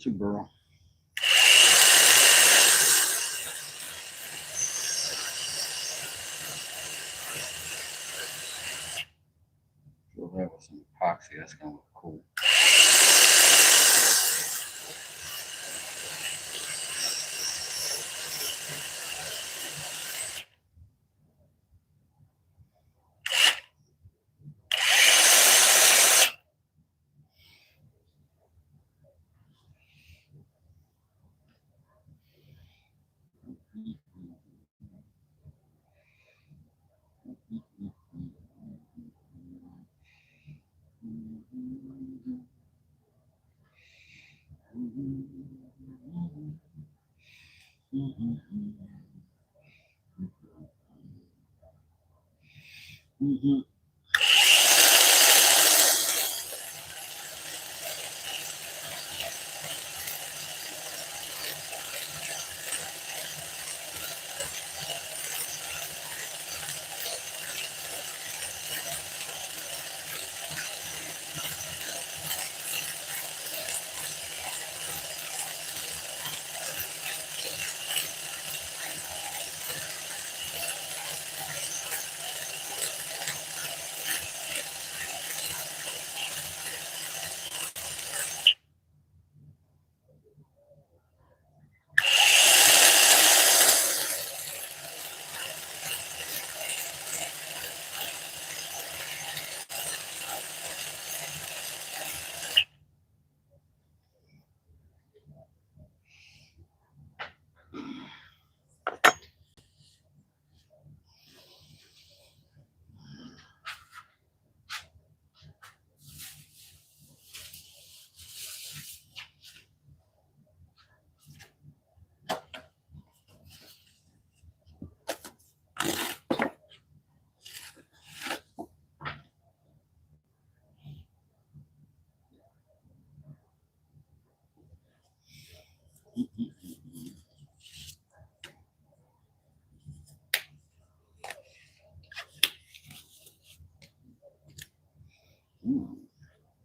It's a girl. Fill that with some epoxy. That's gonna look cool.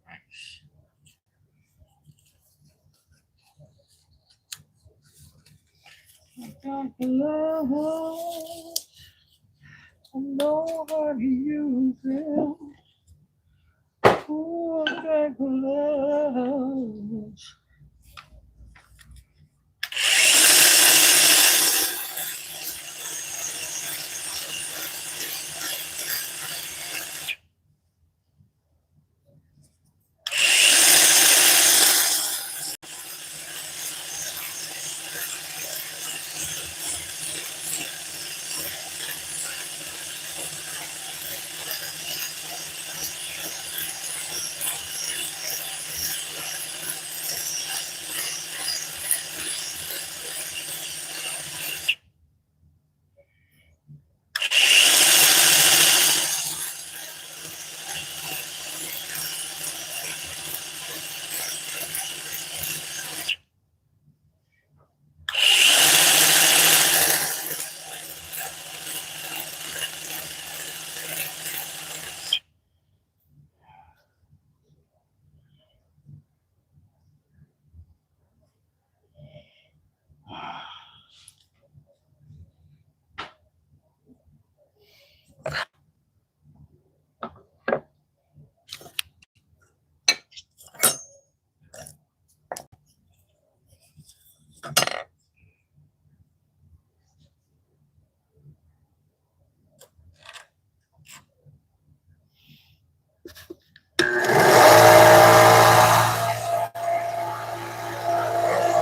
Nice. I got the love. I know how to use them. Ooh, I got the love.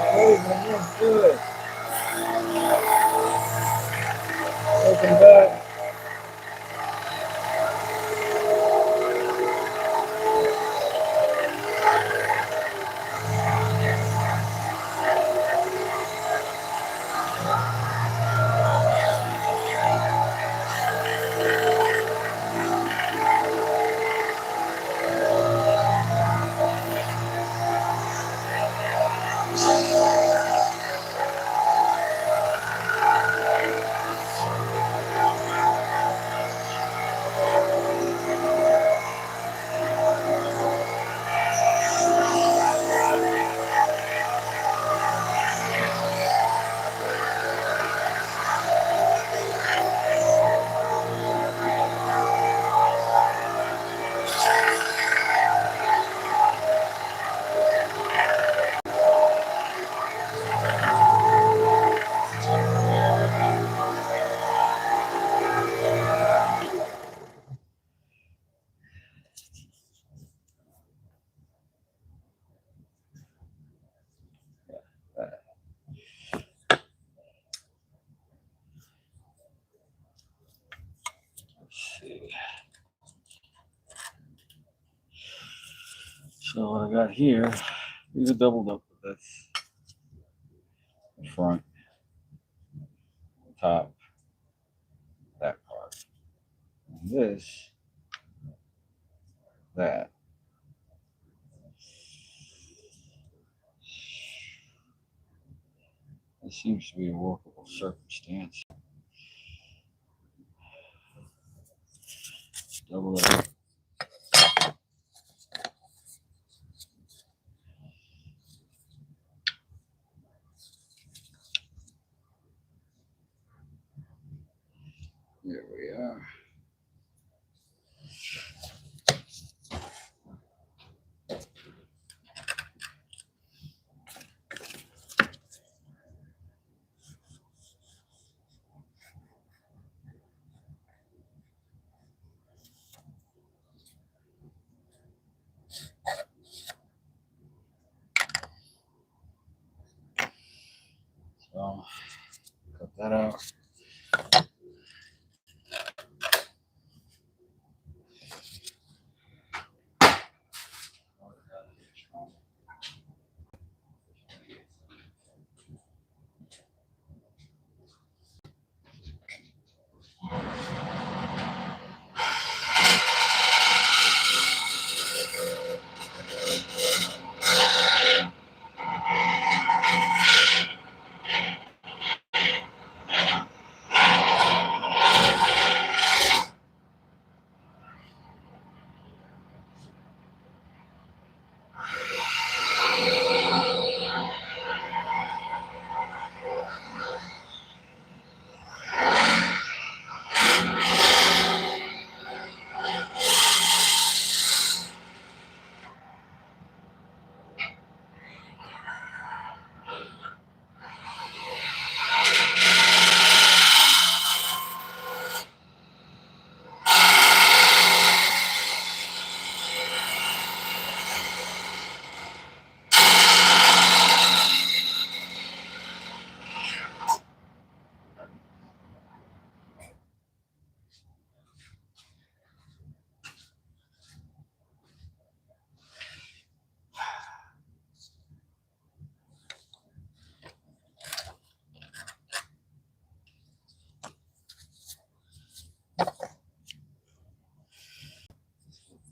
Hey, man, that's good. Welcome back. So what I got here, these are doubled up with this. The front, the top, that part. And this, that. It seems to be a workable circumstance. Double it. There we are. So cut that out.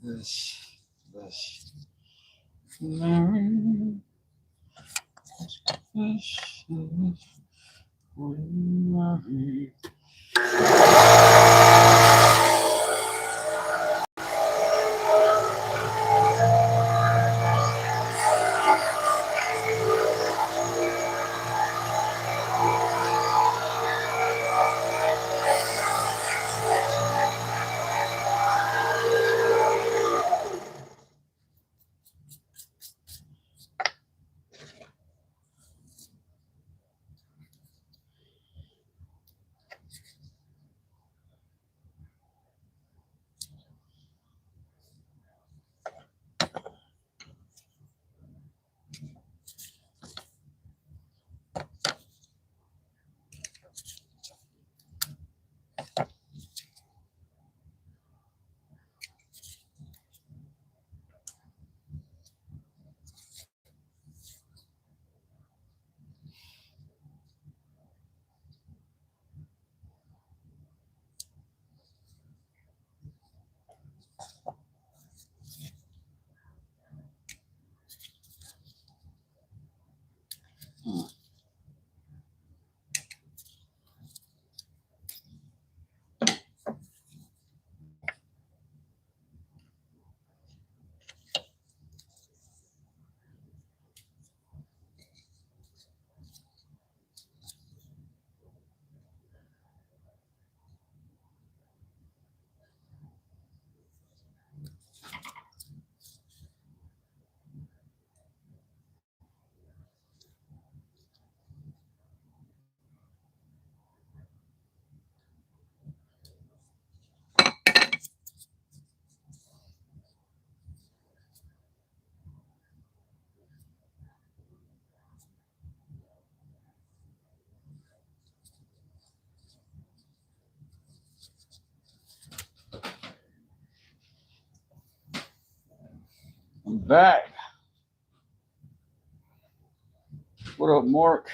This. Mary. This is Mary. I'm back. What up, Mark?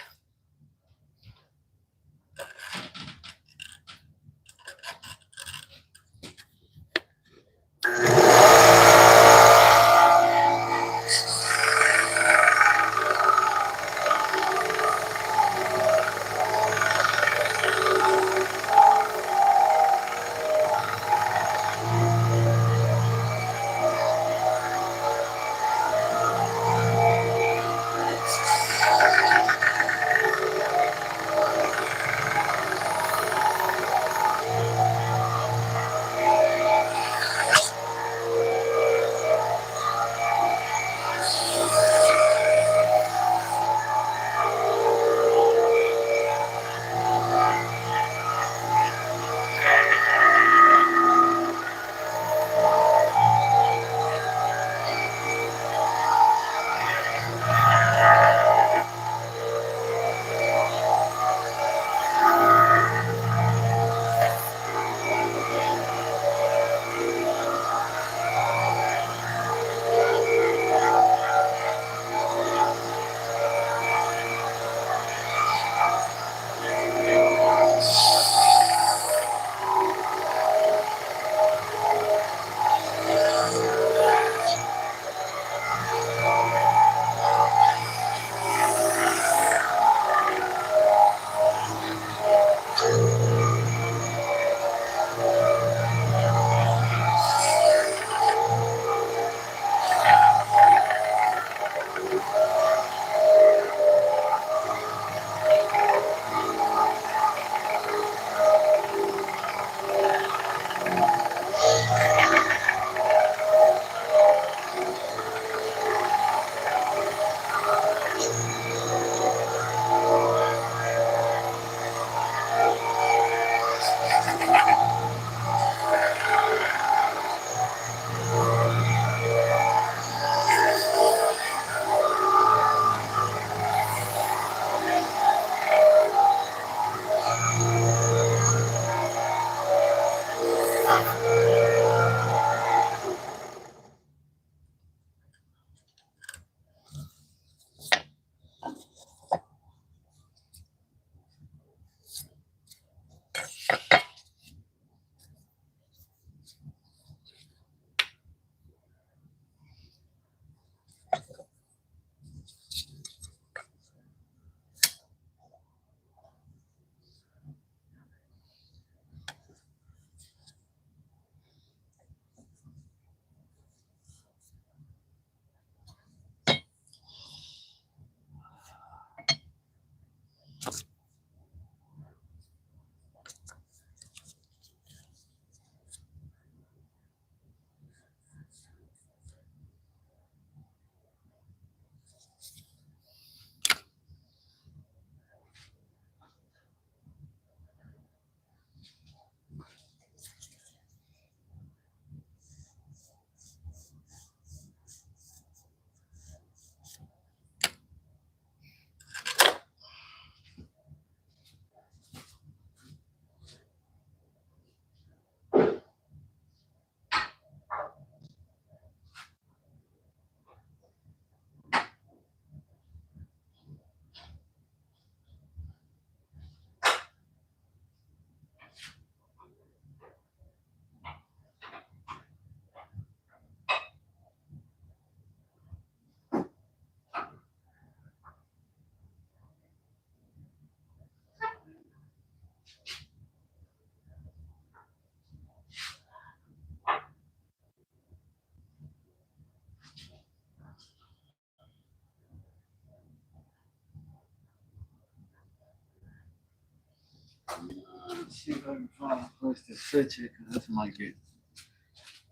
Let's see if I can find a place to switch it, because this might get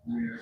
weird.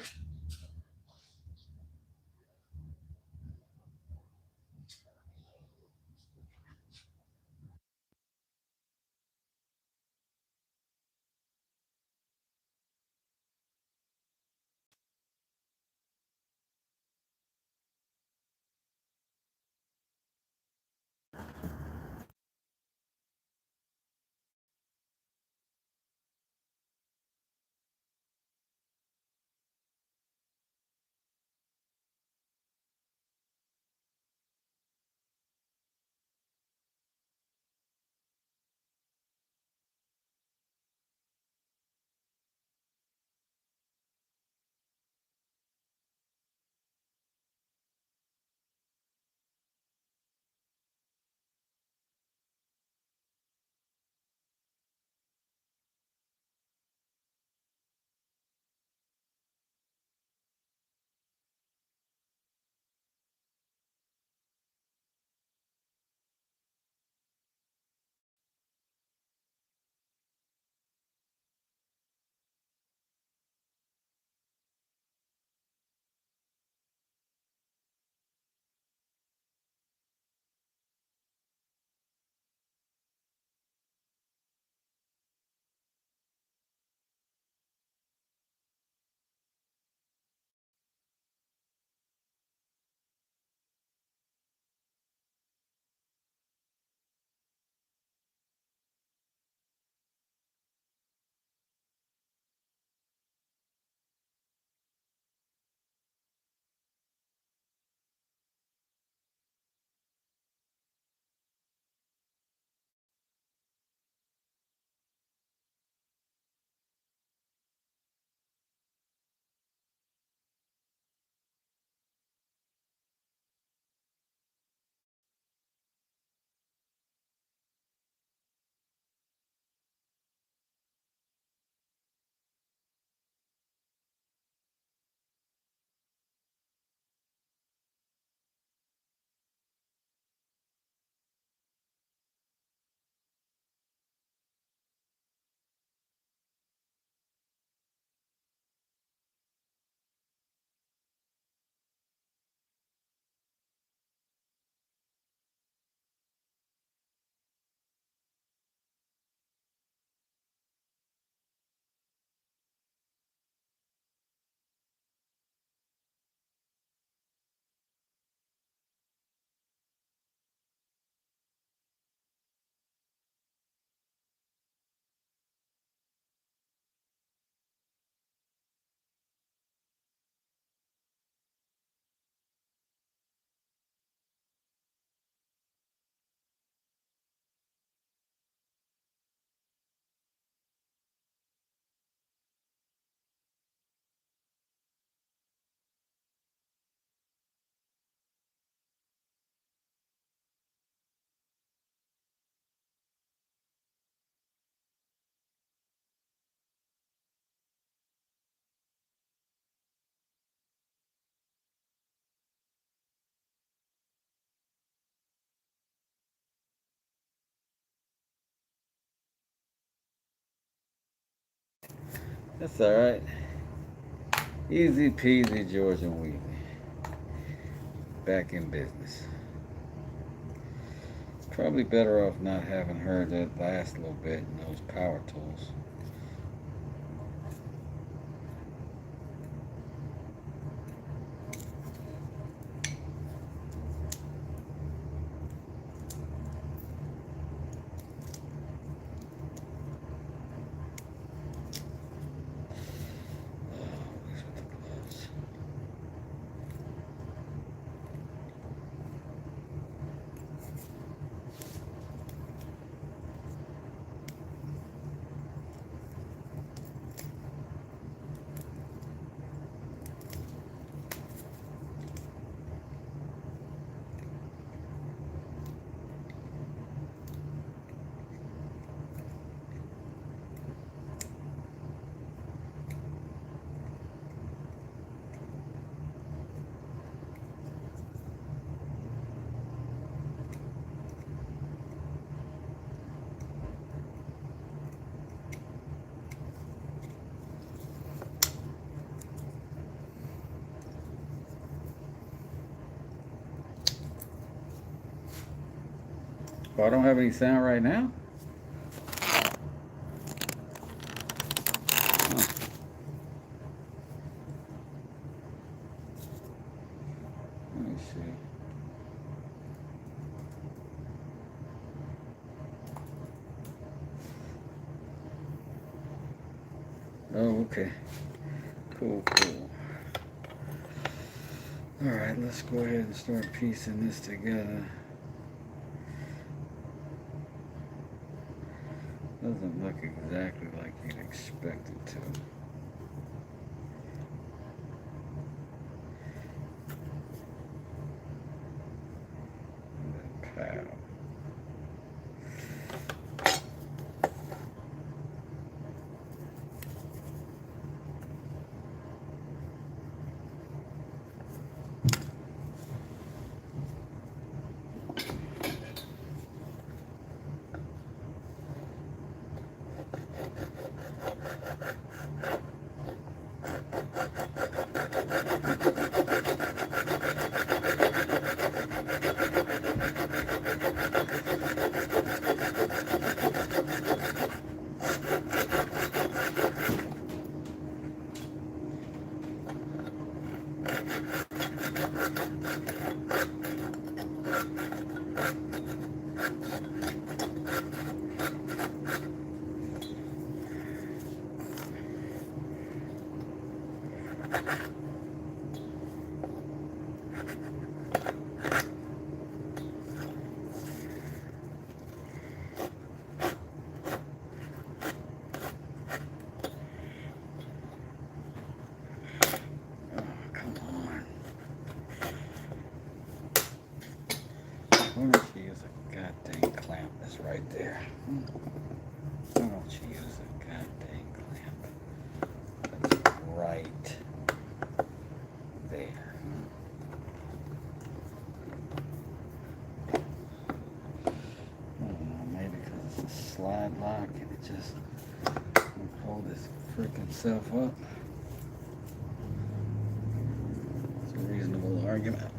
That's all right. Easy peasy, Georgia Wheatley. Back in business. Probably better off not having heard that last little bit in those power tools. Oh, I don't have any sound right now? Huh. Let me see. Oh, okay. Cool, cool. Alright, let's go ahead and start piecing this together. Doesn't look exactly like you'd expect it to. Pow. Why don't you use a goddamn clamp that's right there? Why don't you use a goddamn clamp that's right there? I don't know, maybe because it's a slide lock and it just won't hold this freaking self up. It's a reasonable argument.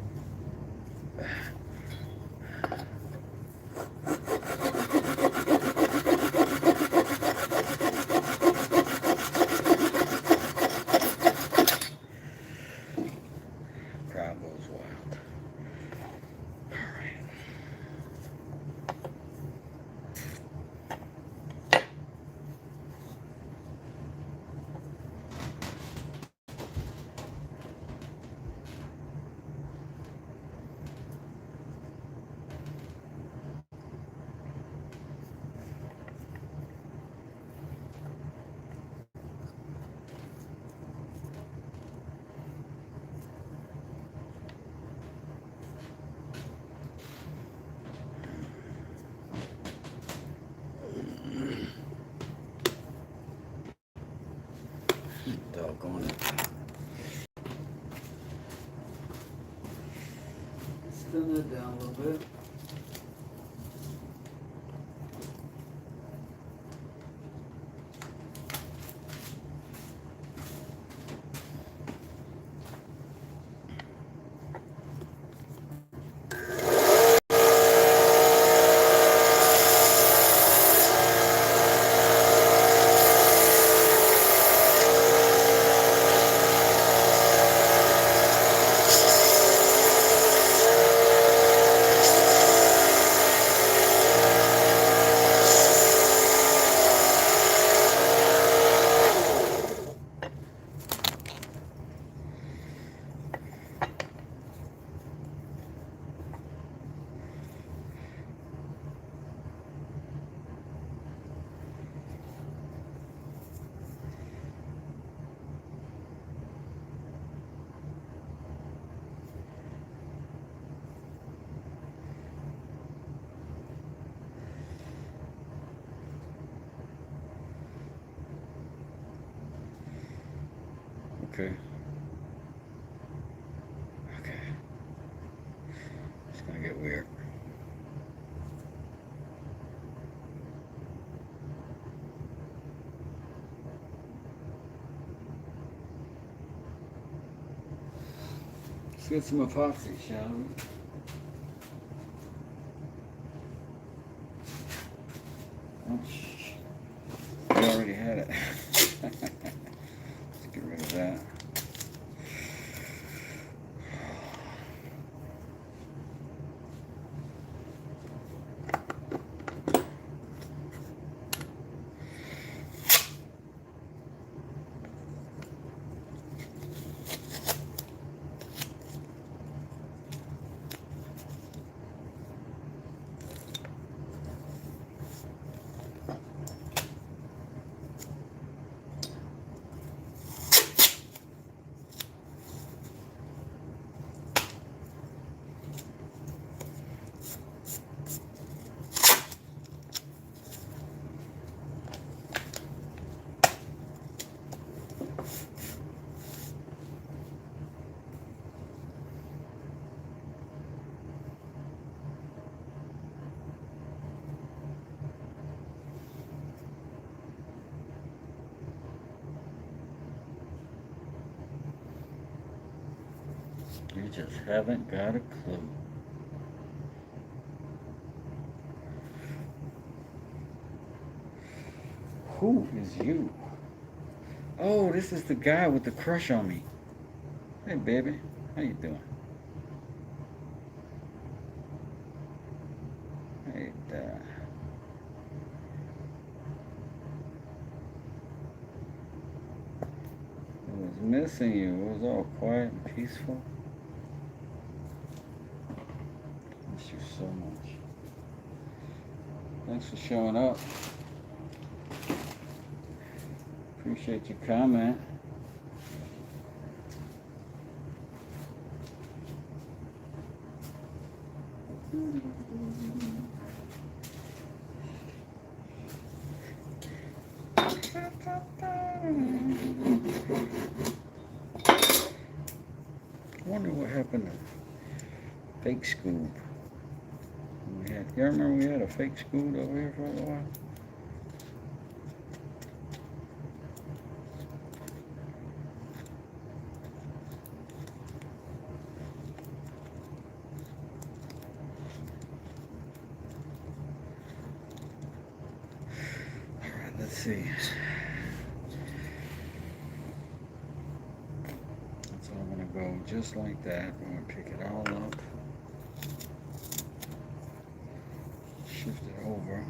Crowd goes wild. All right. Doggone it. Spin that down a little bit. Okay. Okay. It's gonna get weird. Let's get some epoxy, shall we? We already had it. Let's get rid of that. You just haven't got a clue. Who is you? Oh, this is the guy with the crush on me. Hey, baby. How you doing? Hey, I was missing you. It was all quiet and peaceful. Miss you so much. Thanks for showing up. Appreciate your comment. I wonder what happened to Fake Scoob. You remember we had a Fake Scoob over here for a while? Alright, let's see. So I'm going to go just like that. I'm going to pick it all up. Shift it over.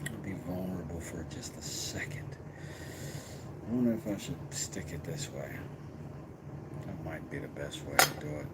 I'll be vulnerable for just a second. I wonder if I should stick it this way. That might be the best way to do it.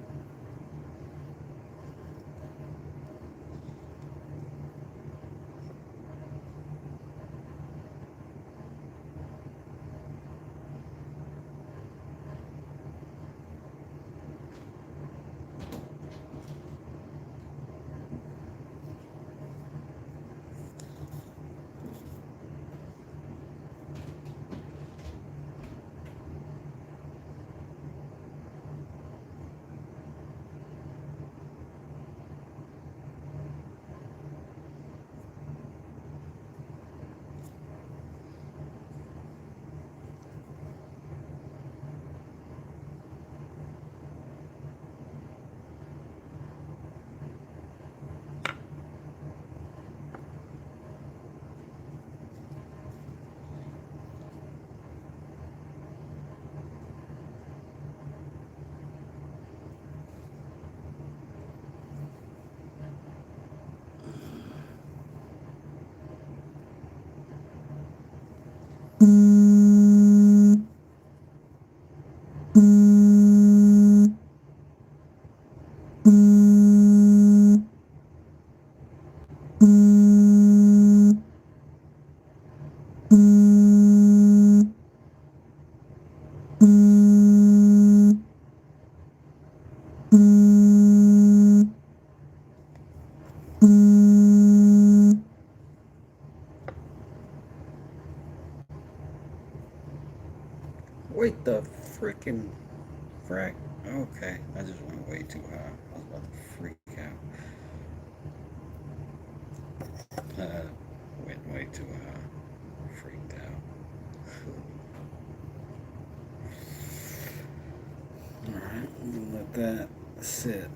Wait the freaking frack. Okay, I just went way too high. I was about to freak out. Went way too high. Freaked out. Alright, I'm gonna let that sit.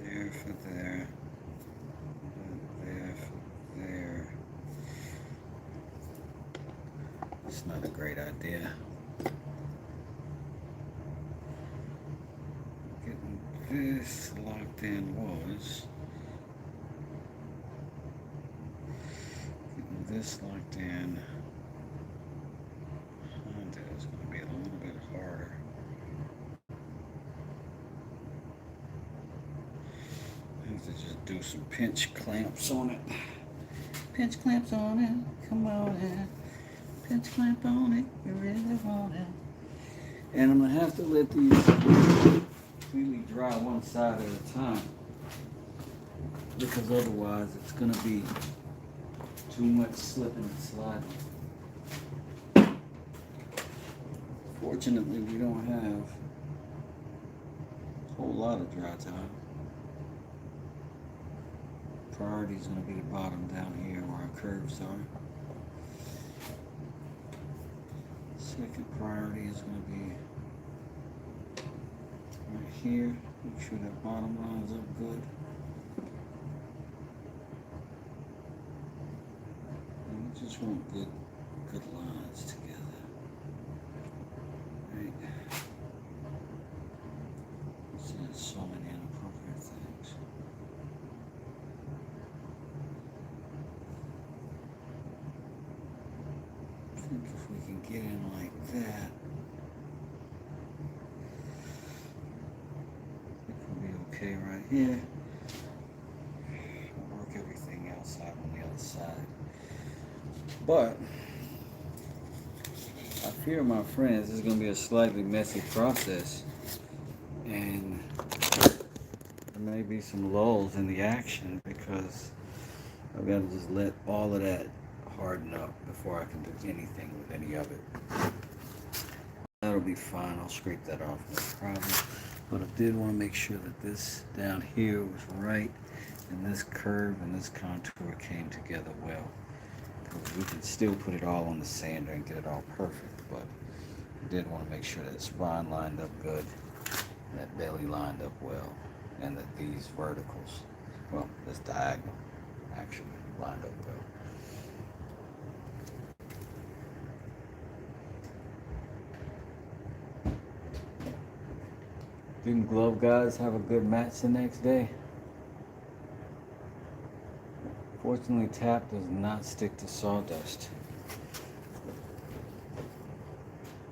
There for there. There for there. It's not a great idea. Getting this locked in was. Getting this locked in. Honda is going to be a little bit harder. I have to just do some pinch clamps on it. Pinch clamps on it. Come on in. Pinch clamp on it. You really want it. And I'm going to have to let these completely dry one side at a time. Because otherwise it's going to be too much slipping and sliding. Fortunately, we don't have a whole lot of dry time. Priority is going to be the bottom down here where our curves are. Second priority is going to be right here. Make sure that bottom lines up good. And we just want good lines together. Right. There's so many inappropriate things. I think if we can get in like that, it will be okay right here. We'll work everything else out on the other side. But I fear, my friends, this is going to be a slightly messy process, and there may be some lulls in the action because I've got to just let all of that harden up before I can do anything with any of it. That'll be fine. I'll scrape that off, no problem. But I did want to make sure that this down here was right, and this curve and this contour came together well. We can still put it all on the sander and get it all perfect, but I did want to make sure that spine lined up good, and that belly lined up well, and that these verticals, well, this diagonal actually lined up well. Didn't Glove Guys have a good match the next day? Fortunately, tap does not stick to sawdust.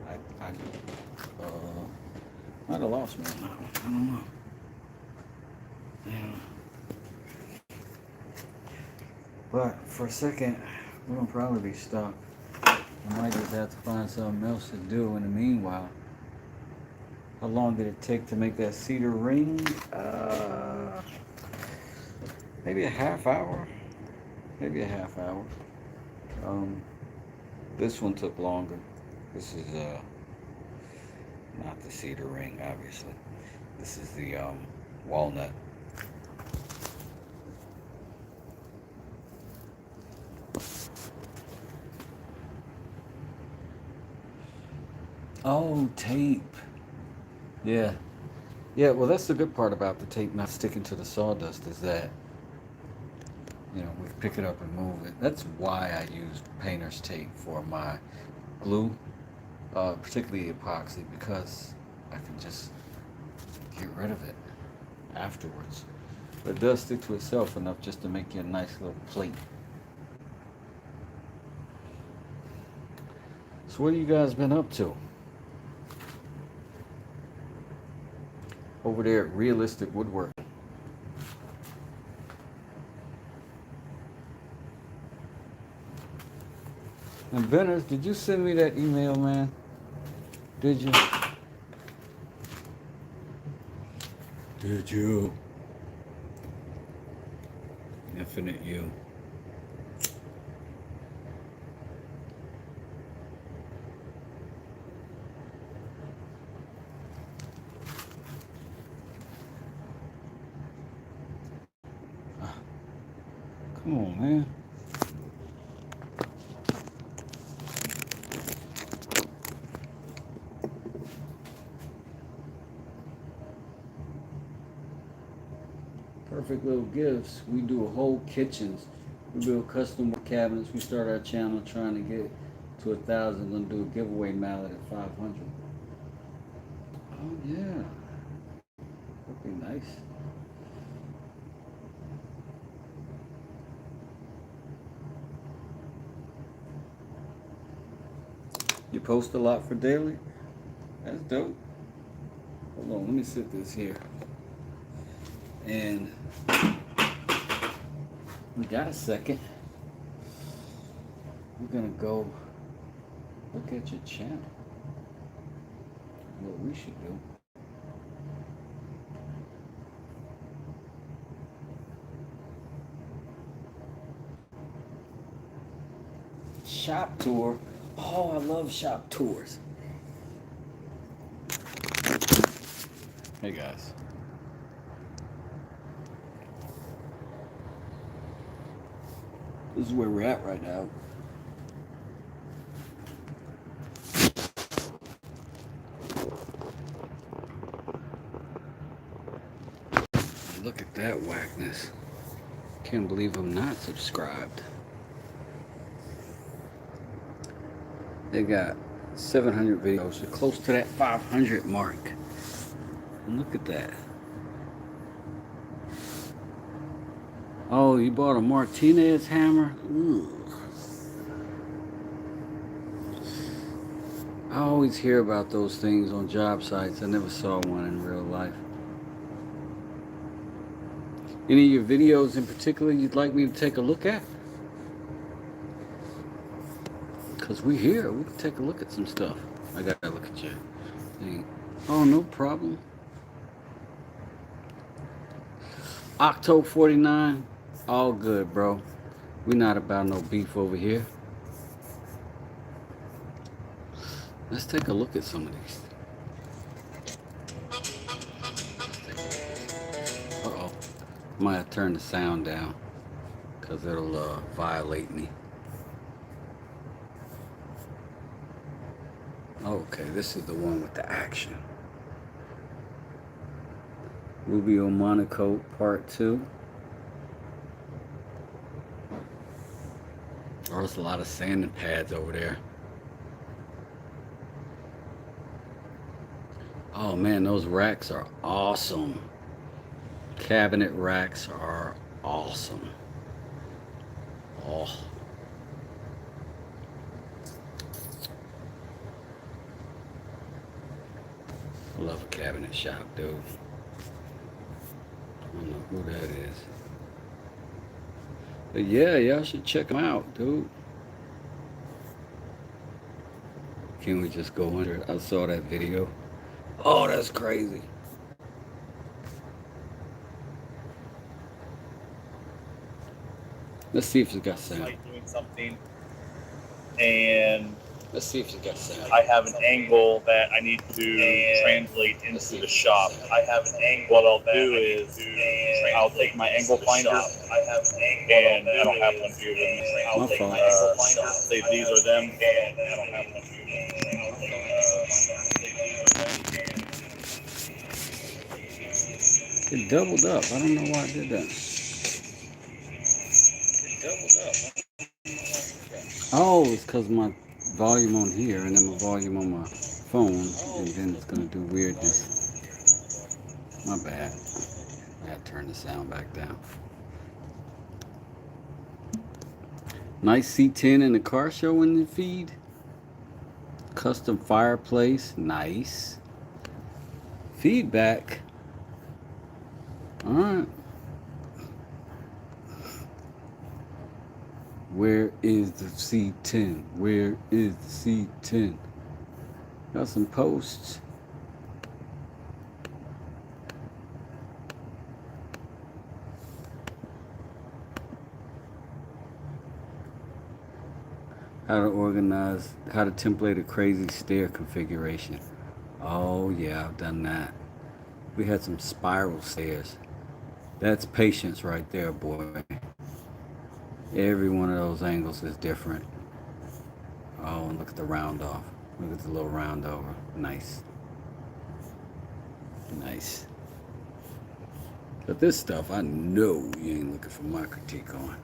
I might have lost me on that one. I don't know. Yeah. But for a second, we're gonna probably be stuck. I might just have to find something else to do in the meanwhile. How long did it take to make that cedar ring? Maybe a half hour. Maybe a half hour. This one took longer. This is not the cedar ring, obviously. This is the walnut. Oh, tape. Yeah. Yeah, well, that's the good part about the tape not sticking to the sawdust is that, you know, we pick it up and move it. That's why I used painter's tape for my glue, particularly epoxy, because I can just get rid of it afterwards. But it does stick to itself enough just to make you a nice little plate. So what have you guys been up to? Over there at Realistic Woodworking. And Benners, did you send me that email, man? Did you? Did you? Infinite you. Come on, man. Perfect little gifts. We do a whole kitchens. We build custom cabinets. We start our channel trying to get to 1,000. Gonna do a giveaway mallet at 500. Oh yeah, that'd be nice. You post a lot for daily? That's dope. Hold on, let me sit this here. And we got a second. We're gonna go look at your channel. What we should do. Shop tour. Oh, I love shop tours. Hey guys. This is where we're at right now. Look at that whackness. Can't believe I'm not subscribed. They got 700 videos. They're close to that 500 mark. And look at that. Oh, you bought a Martinez hammer? Ooh. I always hear about those things on job sites. I never saw one in real life. Any of your videos in particular you'd like me to take a look at? Because we're here. We can take a look at some stuff. I gotta look at you. Oh, no problem. Octo 49. All good, bro. We're not about no beef over here. Let's take a look at some of these. Uh-oh. Might have to turn the sound down because it'll violate me. Okay, this is the one with the action. Rubio Monaco Part 2. Oh, there's a lot of sanding pads over there. Oh man, those racks are awesome. Cabinet racks are awesome. Oh. I love a cabinet shop, dude. I don't know who that is. But yeah, y'all should check them out, dude. Can we just go under it? I saw that video. Oh, that's crazy. Let's see if it's got sound. Like doing something, and let's see if it's got sound. I have an angle that I need to translate into the shop. I have an angle. What I'll do is I'll take my angle finder, and I don't have one here with me. I'll take my angle finder, say these are them, and I don't have one here with me. It doubled up. I don't know why I did that. Oh, it's because my volume on here and then my volume on my phone, and then it's going to do weirdness. My bad. I got to turn the sound back down. Nice C10 in the car show in the feed. Custom fireplace. Nice. Feedback. All right. Where is the C10? Where is the C10? Got some posts. How to template a crazy stair configuration. Oh yeah, I've done that. We had some spiral stairs. That's patience right there, boy. Every one of those angles is different. Oh, and look at the round off. Look at the little round over. Nice. Nice. But this stuff, I know you ain't looking for my critique on.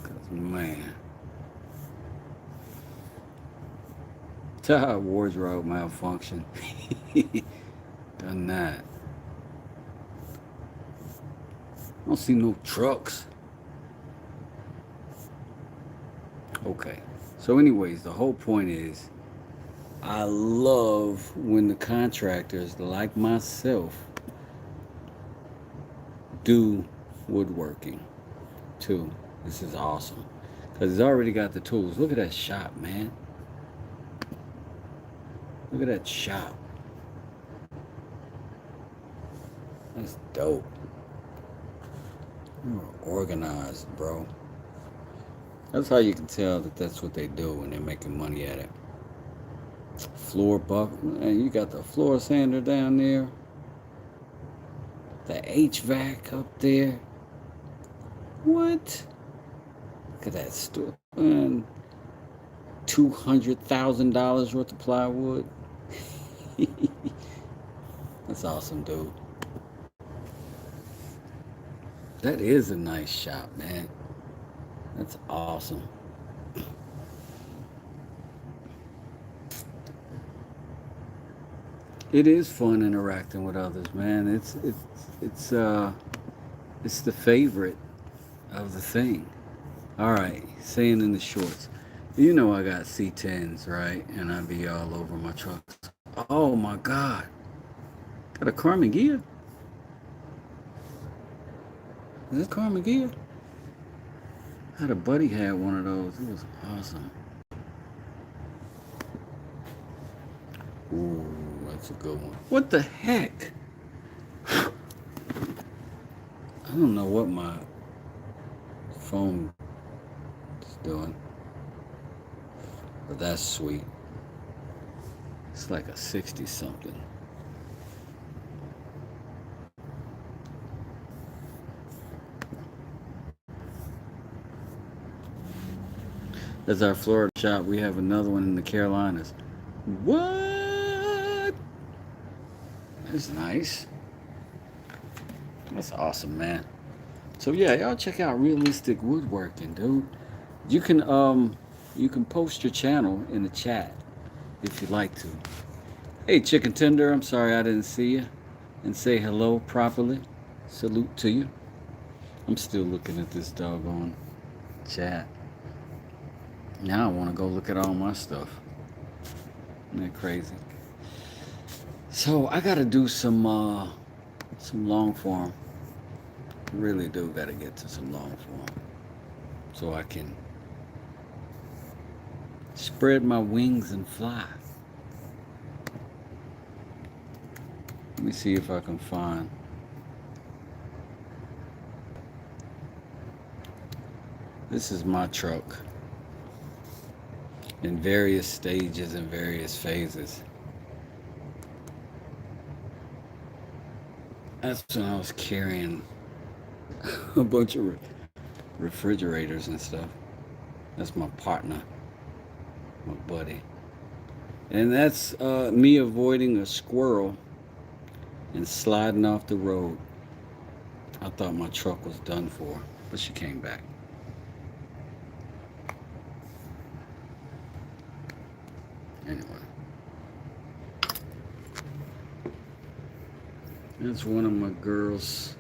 Cause man. Wardrobe malfunction. Done that. I don't see no trucks. Okay. So anyways, the whole point is I love when the contractors like myself do woodworking too. This is awesome. Because it's already got the tools. Look at that shop, man. Look at that shop. That's dope. You're organized, bro. That's how you can tell that that's what they do when they're making money at it. Floor buff. And you got the floor sander down there. The HVAC up there. What? Look at that store. Man, $200,000 worth of plywood. That's awesome, dude. That is a nice shop, man. That's awesome. It is fun interacting with others, man. It's the favorite of the thing. All right, saying in the shorts. You know I got C10s, right? And I be all over my trucks. Oh my God. Got a Karmann Ghia? Is this Karmann Ghia? I had a buddy had one of those. It was awesome. Ooh, that's a good one. What the heck? I don't know what my phone is doing. But that's sweet. It's like a 60 something. That's our Florida shop. We have another one in the Carolinas. What? That's nice. That's awesome, man. So yeah, y'all check out Realistic Woodworking, dude. You can post your channel in the chat if you'd like to. Hey, Chicken Tender, I'm sorry I didn't see you and say hello properly. Salute to you. I'm still looking at this doggone chat. Now I want to go look at all my stuff. Isn't that crazy? So I gotta do some long form. Really do gotta get to some long form so I can spread my wings and fly. Let me see if I can find. This is my truck in various stages and various phases. That's when I was carrying a bunch of refrigerators and stuff. That's my partner, my buddy. And that's me avoiding a squirrel and sliding off the road. I thought my truck was done for, but she came back. Anyway. That's one of my girls.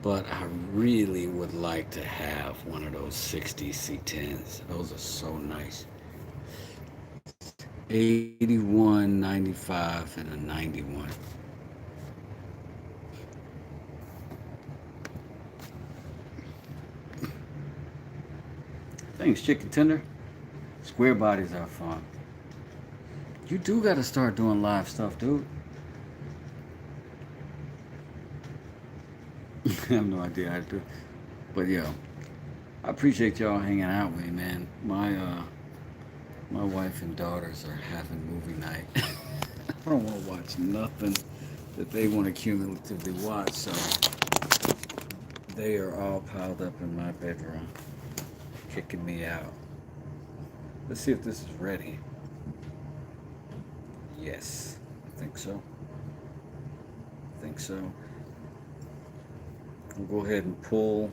But I really would like to have one of those 60 C10s. Those are so nice. 81, 95, and a 91. Thanks, chicken tender. Square bodies are fun. You do got to start doing live stuff, dude. I have no idea how to do it. But yo, I appreciate y'all hanging out with me, man. My wife and daughters are having movie night. I don't want to watch nothing that they want to cumulatively watch, so they are all piled up in my bedroom, kicking me out. Let's see if this is ready. Yes, I think so. I think so. We'll go ahead and pull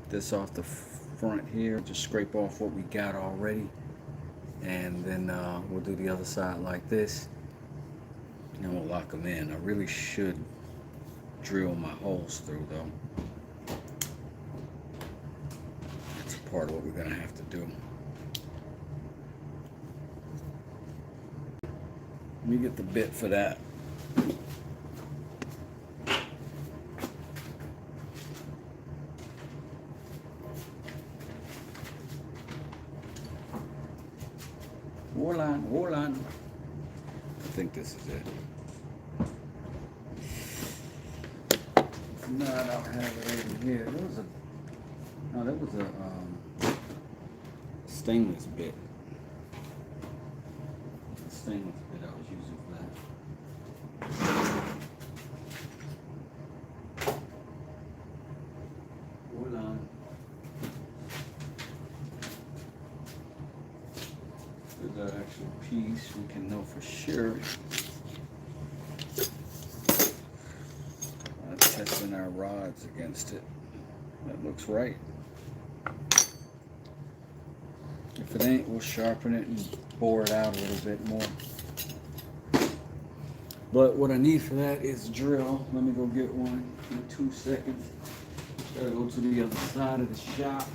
this off the front here. Just scrape off what we got already. And then we'll do the other side like this. And we'll lock them in. I really should drill my holes through though. That's part of what we're gonna have to do. Let me get the bit for that. Hold on. I think this is it. No, I don't have it over here. That was a stainless bit. A stainless bit I was using for that. Hold on. There's that actual piece. We can know for sure. Testing our rods against it. That looks right. If it ain't, we'll sharpen it and bore it out a little bit more. But what I need for that is a drill. Let me go get one in 2 seconds. Gotta go to the other side of the shop.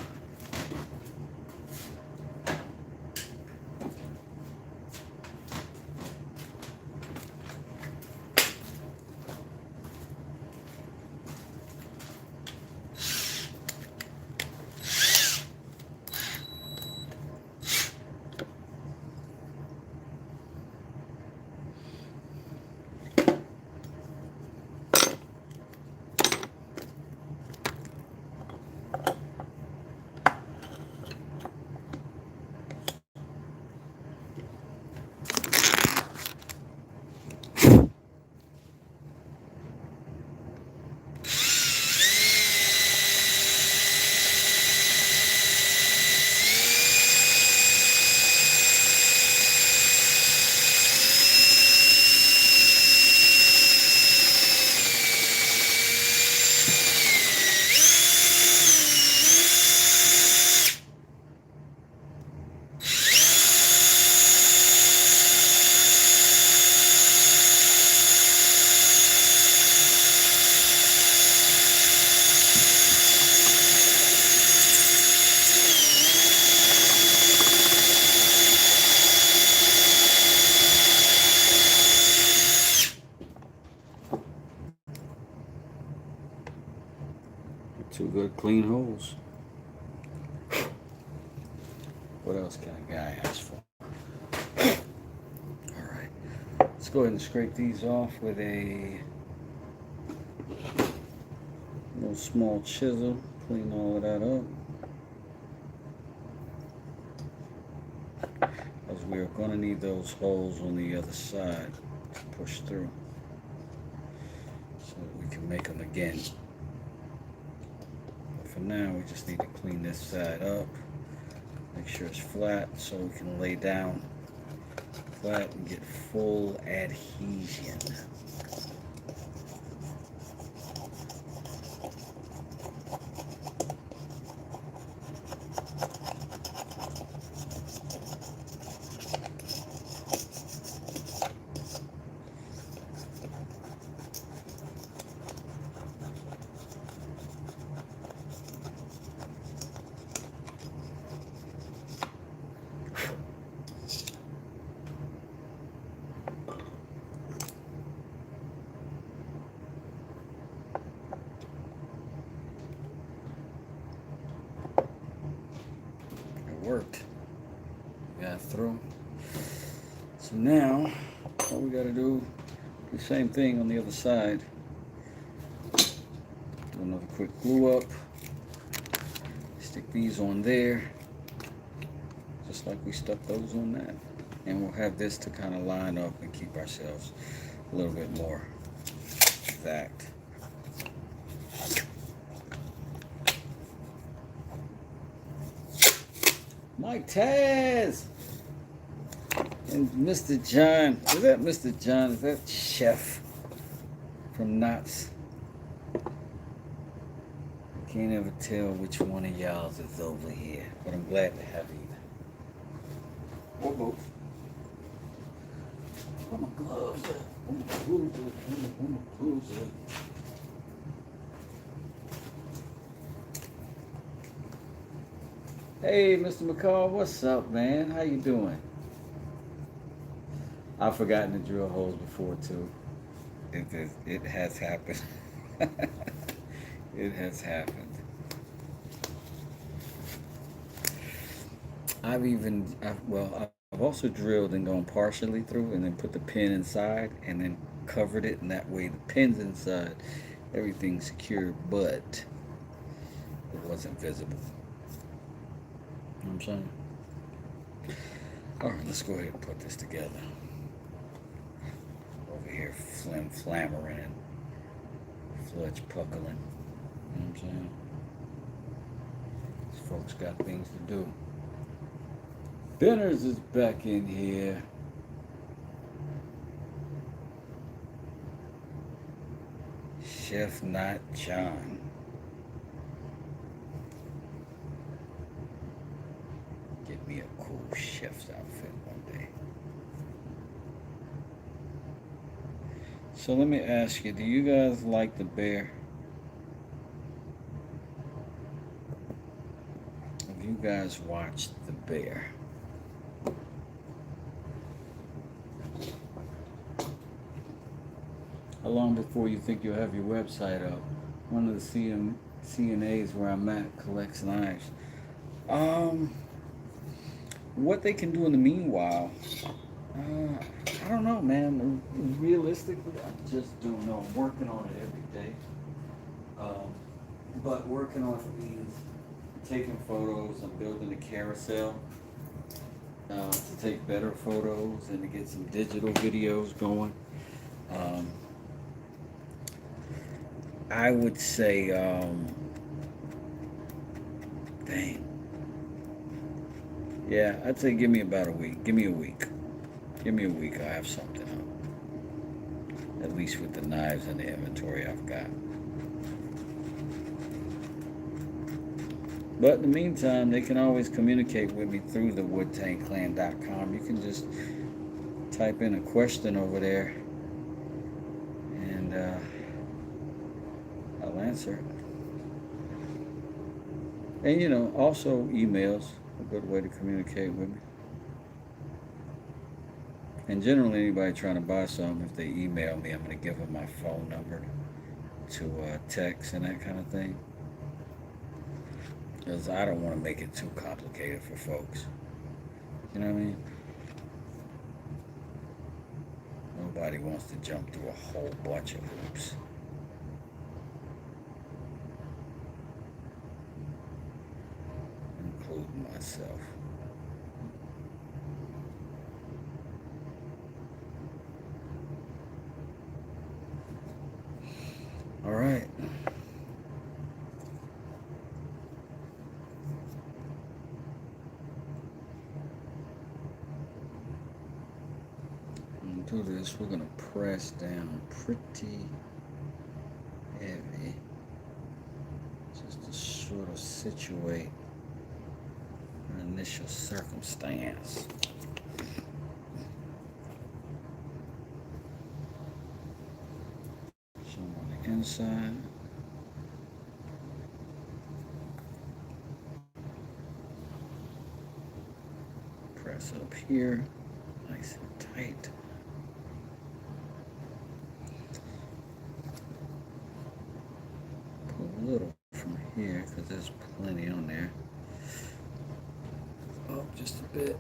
Two good clean holes. What else can a guy ask for? Alright. Let's go ahead and scrape these off with a little small chisel. Clean all of that up. Because we are going to need those holes on the other side to push through. So that we can make them again. For now, we just need to clean this side up, make sure it's flat so we can lay down flat and get full adhesion. So now, all we gotta do, the same thing on the other side. Do another quick glue up. Stick these on there, just like we stuck those on that. And we'll have this to kind of line up and keep ourselves a little bit more exact. Mike Taz and Mr. John. Is that Mr. John? Is that Chef from Knott's? I can't ever tell which one of y'all is over here, but I'm glad to have either. Or both. Where my gloves at? Where my gloves at? Where my gloves at? Hey, Mr. McCall, what's up, man? How you doing? I've forgotten to drill holes before, too. It has happened. It has happened. I've also drilled and gone partially through and then put the pin inside and then covered it, and that way the pin's inside, everything's secure, but it wasn't visible. You know what I'm saying? All right, let's go ahead and put this together. Over here, flammering, fludge puckling. You know what I'm saying? These folks got things to do. Benners is back in here. Chef Not John. Get me a cool chef's outfit one day. So let me ask you, do you guys like the bear? Have you guys watched The Bear? How long before you think you'll have your website up? One of the CNAs where I'm at collects knives. What they can do in the meanwhile, I don't know, man. Realistically, I just don't know. I'm working on it every day. But working on it means taking photos and building a carousel to take better photos and to get some digital videos going. I would say, dang. Yeah, I'd say give me about a week. Give me a week. Give me a week, I'll have something up. At least with the knives and the inventory I've got. But in the meantime, they can always communicate with me through the woodtankclan.com. You can just type in a question over there and I'll answer it. And you know, also emails, a good way to communicate with me. And generally, anybody trying to buy something, if they email me, I'm going to give them my phone number to text and that kind of thing. Because I don't want to make it too complicated for folks. You know what I mean? Nobody wants to jump through a whole bunch of hoops. Including myself. All right. Do this, we're going to press down pretty heavy just to sort of situate an initial circumstance. So on the inside, press up here, nice and tight. A little from here because there's plenty on there. Up just a bit.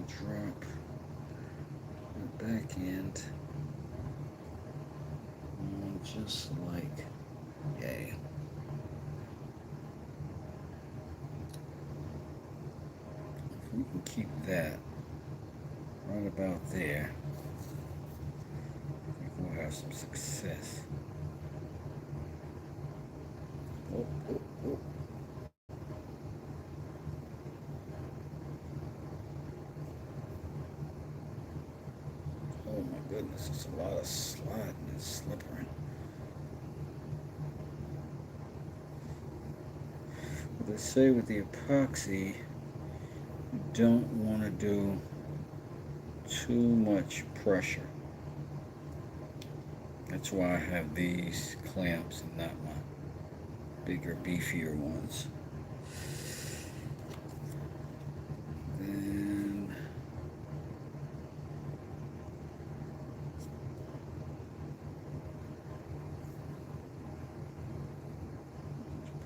drop the back end on just like, yeah. If we can keep that right about there, I think we'll have some success. Oh, oh, oh. Oh my goodness, it's a lot of sliding and slippering. But they say with the epoxy, you don't want to do too much pressure. That's why I have these clamps and not my bigger, beefier ones. Then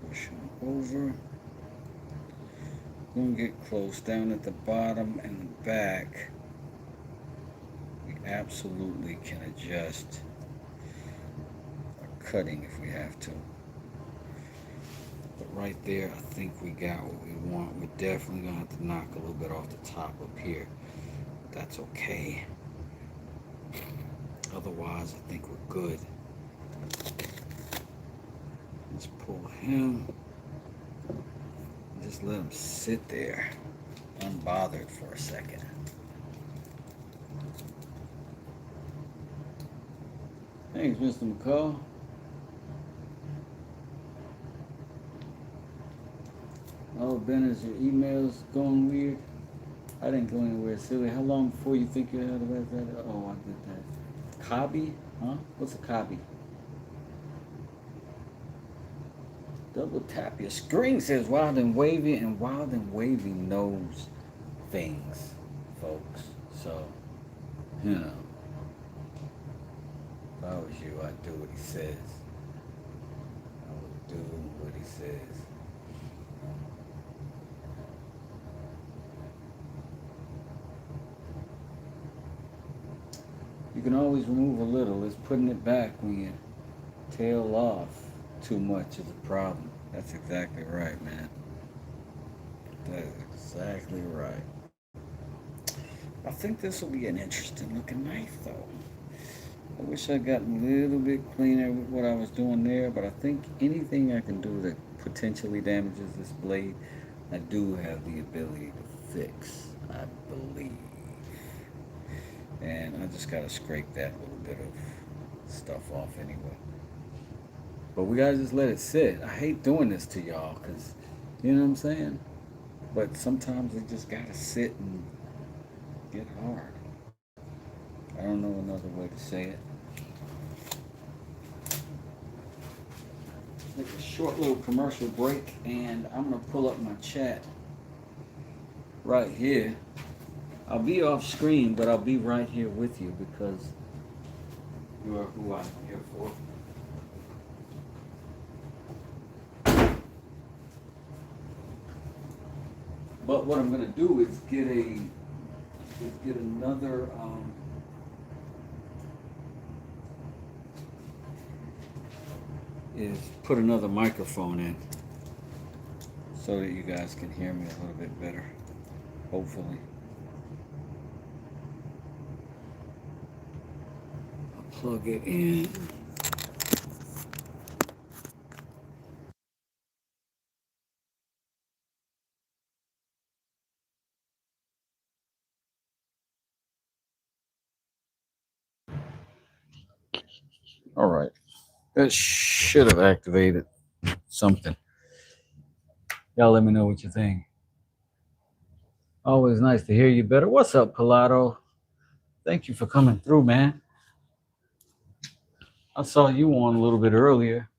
push them over. Gonna get close down at the bottom and the back. We absolutely can adjust our cutting if we have to. But right there, I think we got what we want. We're definitely gonna have to knock a little bit off the top up here. But that's okay. Otherwise, I think we're good. Let's pull him. Just let him sit there, unbothered for a second. Thanks, Mr. McCall. Oh, Ben, is your emails going weird? I didn't go anywhere silly. How long before you think you had that? Oh, I did that. Copy? Huh? What's a copy? Double tap your screen, says Wild and Wavy, and Wild and Wavy knows things, folks. So, you know, if I was you, I'd do what he says. I would do what he says. You can always remove a little. It's putting it back when you tail off too much is a problem. That's exactly right, man. That is exactly right. I think this will be an interesting looking knife, though. I wish I'd gotten a little bit cleaner with what I was doing there, but I think anything I can do that potentially damages this blade, I do have the ability to fix, I believe. And I just gotta scrape that little bit of stuff off anyway. But we gotta just let it sit. I hate doing this to y'all, cause you know what I'm saying? But sometimes it just gotta sit and get hard. I don't know another way to say it. Take a short little commercial break, and I'm gonna pull up my chat right here. I'll be off screen, but I'll be right here with you because you are who I'm here for. But what I'm gonna do is get another is put another microphone in so that you guys can hear me a little bit better, hopefully. I'll plug it in. All right, that should have activated something. Y'all let me know what you think. Always nice to hear you better. What's up, Collado? Thank you for coming through, man. I saw you on a little bit earlier.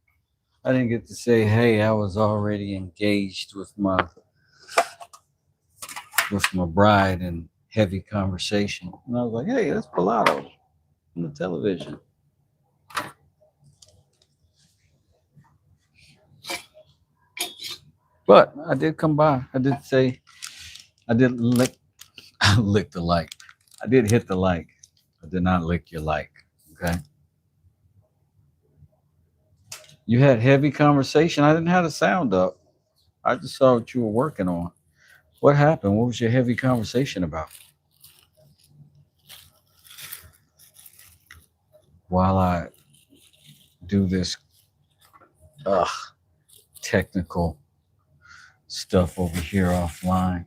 I didn't get to say hey. I was already engaged with my bride in heavy conversation. And I was like, hey, that's Collado on the television. But I did come by. I did say, I did I licked the like. I did hit the like. I did not lick your like. Okay. You had heavy conversation. I didn't have the sound up. I just saw what you were working on. What happened? What was your heavy conversation about? While I do this technical stuff over here offline.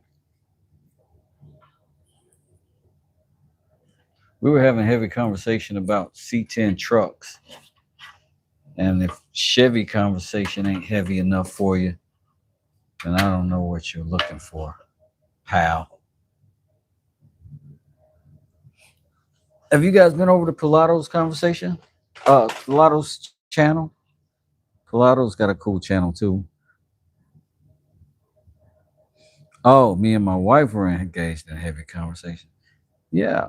We were having a heavy conversation about C10 trucks. And if Chevy conversation ain't heavy enough for you, then I don't know what you're looking for, pal. Have you guys been over to Pilato's conversation? Pilato's channel? Pilato's got a cool channel too. Oh, me and my wife were engaged in a heavy conversation. Yeah,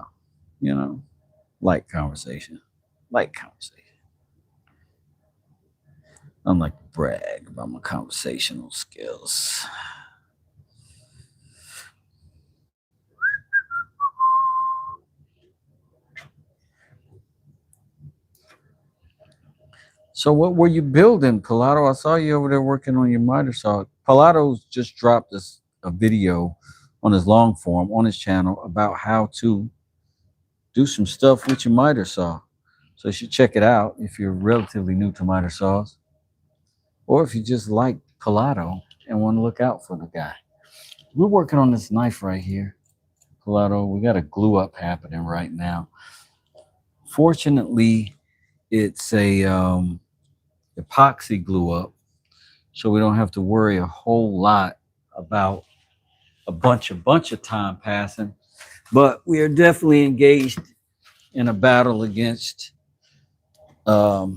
light conversation. Light conversation. I don't like to brag about my conversational skills. So what were you building, Pilato? I saw you over there working on your miter saw. Pilato's just dropped a video on his long form on his channel about how to do some stuff with your miter saw. So you should check it out if you're relatively new to miter saws, or if you just like Pilato and want to look out for the guy. We're working on this knife right here, Pilato. We got a glue up happening right now. Fortunately, it's a epoxy glue up, so we don't have to worry a whole lot about a bunch of time passing. But we are definitely engaged in a battle against dry.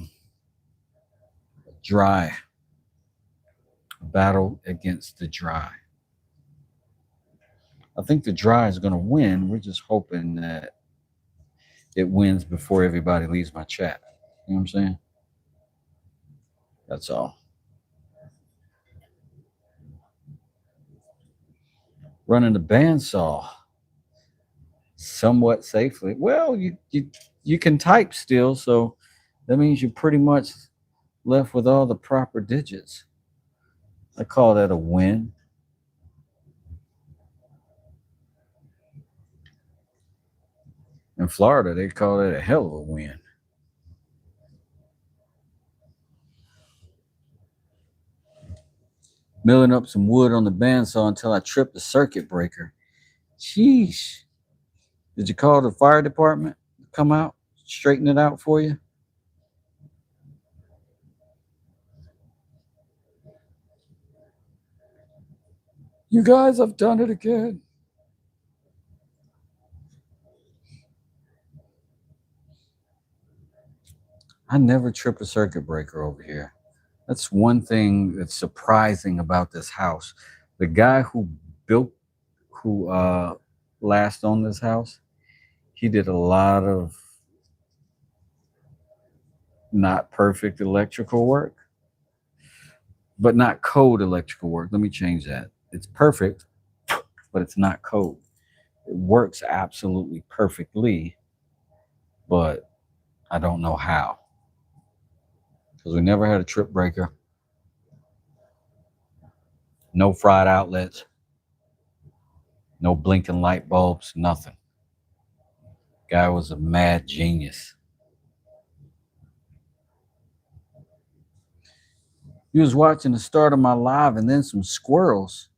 A battle against the dry. I think the dry is going to win. We're just hoping that it wins before everybody leaves my chat. You know what I'm saying? That's all. Running the bandsaw somewhat safely. Well, you can type still, so that means you're pretty much left with all the proper digits. I call that a win. In Florida, they call it a hell of a win. Milling up some wood on the bandsaw until I tripped the circuit breaker. Sheesh. Did you call the fire department to come out, straighten it out for you? You guys, I've done it again. I never trip a circuit breaker over here. That's one thing that's surprising about this house. The guy who last owned this house, he did a lot of not perfect electrical work, but not code electrical work. Let me change that. It's perfect, but it's not code. It works absolutely perfectly, but I don't know how. Because we never had a trip breaker. No fried outlets. No blinking light bulbs, nothing. Guy was a mad genius. He was watching the start of my live and then some squirrels.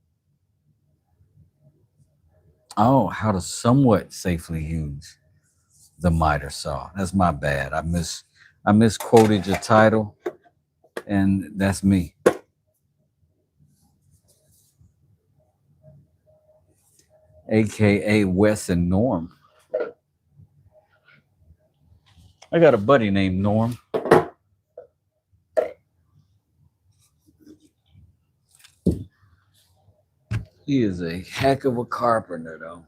Oh, how to somewhat safely use the miter saw. That's my bad. I misquoted your title, and that's me. AKA Wes and Norm. I got a buddy named Norm. He is a heck of a carpenter, though.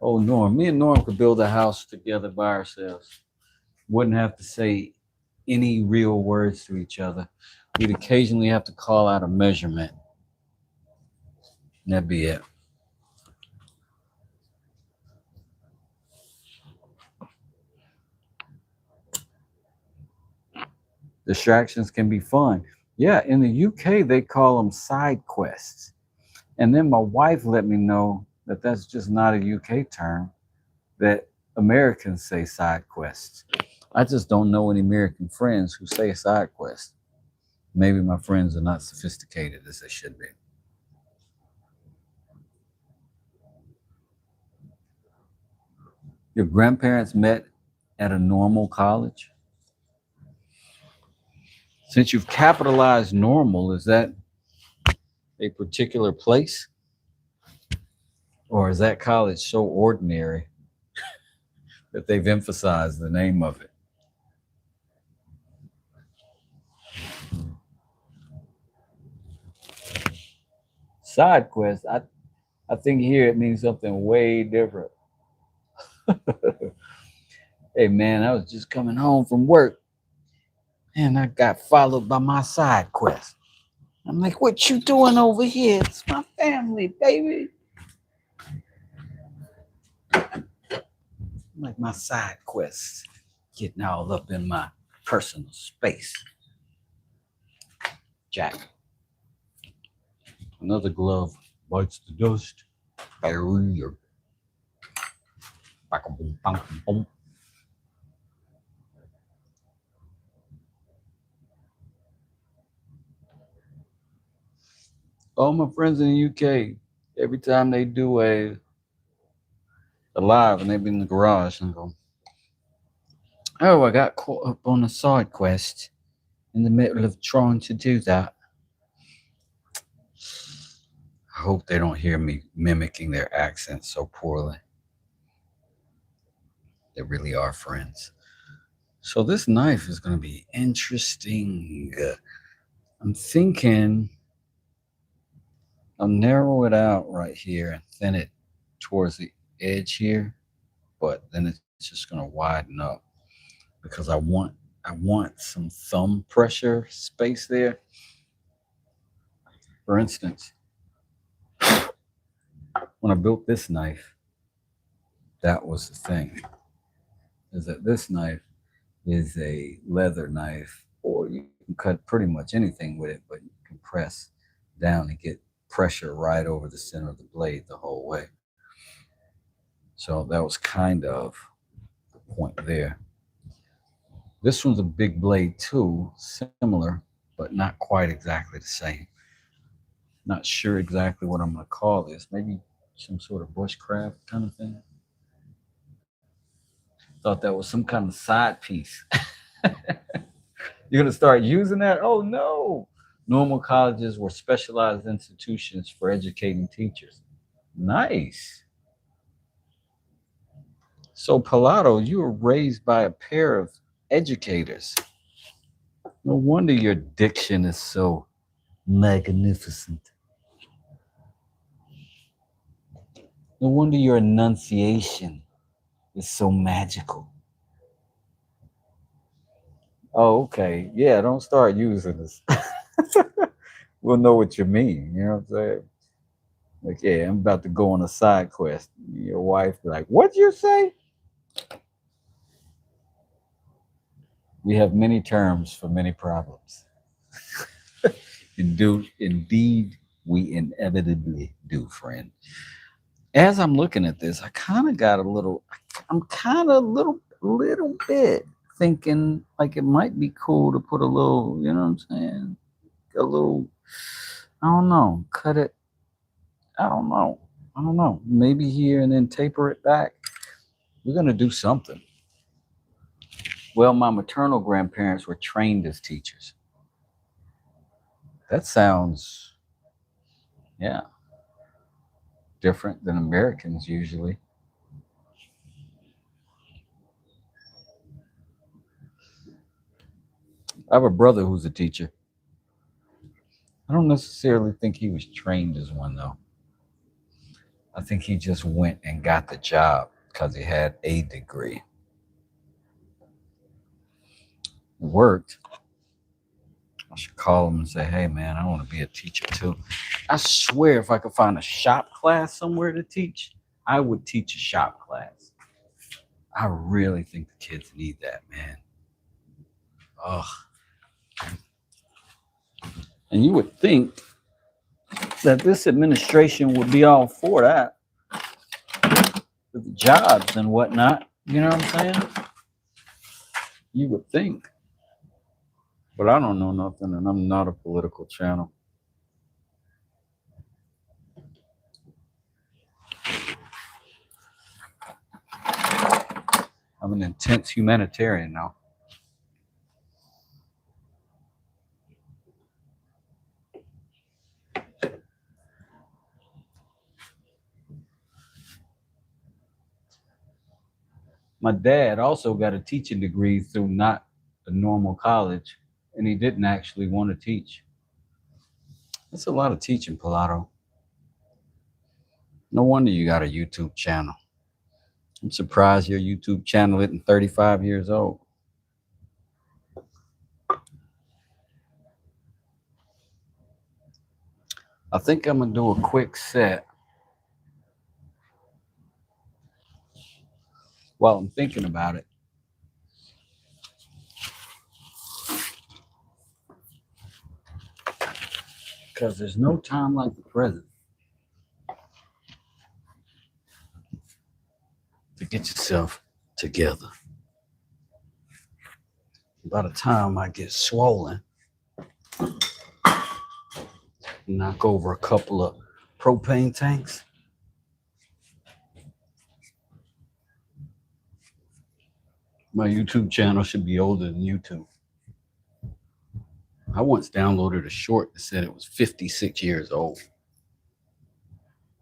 Oh, Norm. Me and Norm could build a house together by ourselves. Wouldn't have to say any real words to each other. We'd occasionally have to call out a measurement. And that'd be it. Distractions can be fun. Yeah, in the UK, they call them side quests. And then my wife let me know that that's just not a UK term, that Americans say side quests. I just don't know any American friends who say side quest. Maybe my friends are not sophisticated as they should be. Your grandparents met at a normal college? Since you've capitalized normal, is that a particular place? Or is that college so ordinary that they've emphasized the name of it? Side quest, I think here it means something way different. Hey man, I was just coming home from work and I got followed by my side quest. I'm like, what you doing over here? It's my family, baby. Like my side quest, getting all up in my personal space. Jack. Another glove bites the dust. Barrier. All my friends in the UK, every time they do a live and they be in the garage and go, oh, I got caught up on a side quest in the middle of trying to do that. I hope they don't hear me mimicking their accent so poorly. They really are friends. So this knife is going to be interesting. I'm thinking I'll narrow it out right here and thin it towards the edge here, but then it's just going to widen up because I want some thumb pressure space there. For instance, when I built this knife, that was the thing, is that this knife is a leather knife, or you can cut pretty much anything with it, but you can press down and get pressure right over the center of the blade the whole way. So that was kind of the point there. This one's a big blade too, similar, but not quite exactly the same. Not sure exactly what I'm going to call this. Maybe some sort of bushcraft kind of thing. Thought that was some kind of side piece. You're going to start using that? Oh no. Normal colleges were specialized institutions for educating teachers. Nice. So, Pilato, you were raised by a pair of educators. No wonder your diction is so magnificent. No wonder your enunciation is so magical. Oh, okay. Yeah, don't start using this. We'll know what you mean. You know what I'm saying? Like, yeah, I'm about to go on a side quest. Your wife be like, what'd you say? We have many terms for many problems. Indeed, we inevitably do, friend. As I'm looking at this, I kind of got I'm kind of little bit thinking like it might be cool to put a little, you know what I'm saying? A little, I don't know, cut it. I don't know. Maybe here and then taper it back. We're going to do something. Well, my maternal grandparents were trained as teachers. That sounds, yeah, different than Americans usually. I have a brother who's a teacher. I don't necessarily think he was trained as one, though. I think he just went and got the job because he had a degree. It worked. I should call him and say, hey, man, I want to be a teacher too. I swear if I could find a shop class somewhere to teach, I would teach a shop class. I really think the kids need that, man. Ugh. And you would think that this administration would be all for that, with the jobs and whatnot. You know what I'm saying? You would think. But I don't know nothing, and I'm not a political channel. I'm an intense humanitarian now. My dad also got a teaching degree through not a normal college, and he didn't actually want to teach. That's a lot of teaching, Pilato. No wonder you got a YouTube channel. I'm surprised your YouTube channel isn't 35 years old. I think I'm gonna do a quick set while I'm thinking about it. Because there's no time like the present to get yourself together. By the time I get swollen, knock over a couple of propane tanks, my YouTube channel should be older than YouTube. I once downloaded a short that said it was 56 years old.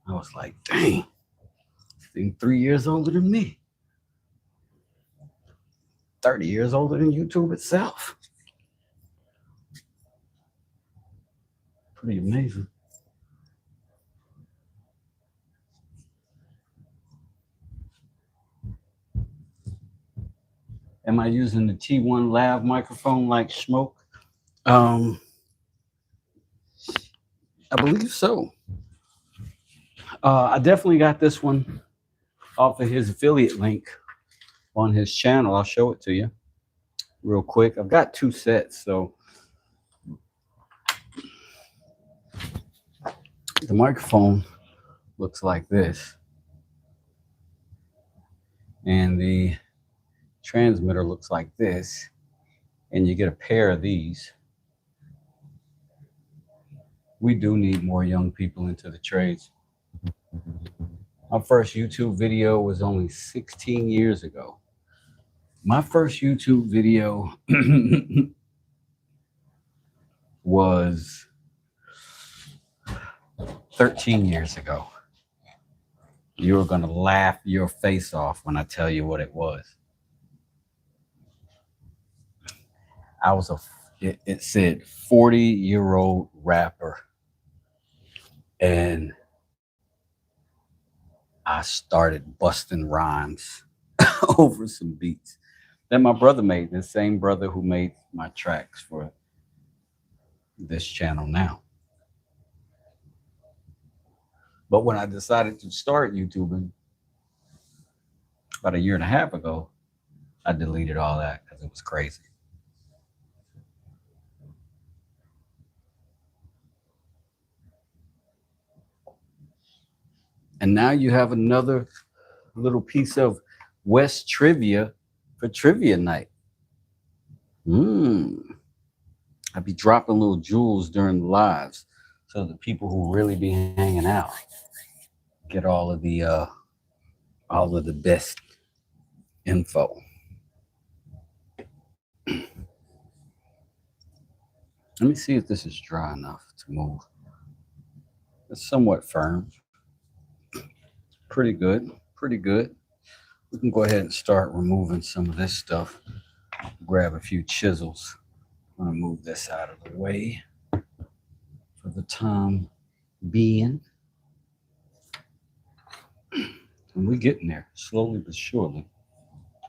I was like, dang, thing 3 years older than me. 30 years older than YouTube itself. Pretty amazing. Am I using the T1 Lav microphone like Smoke? I believe so. I definitely got this one off of his affiliate link on his channel. I'll show it to you real quick. I've got 2 sets, so the microphone looks like this, and the transmitter looks like this, and you get a pair of these. We do need more young people into the trades. My first YouTube video was only 16 years ago. My first YouTube video was 13 years ago. You're going to laugh your face off when I tell you what it was. It said 40-year-old rapper. And I started busting rhymes over some beats that my brother made, the same brother who made my tracks for this channel now. But when I decided to start YouTubing about 1.5 years ago, I deleted all that because it was crazy. And now you have another little piece of West trivia for trivia night. I'd be dropping little jewels during the lives, so the people who really be hanging out get all of the best info. Let me see if this is dry enough to move. It's somewhat firm. Pretty good. Pretty good. We can go ahead and start removing some of this stuff. Grab a few chisels. I'm going to move this out of the way for the time being. And we're getting there, slowly but surely.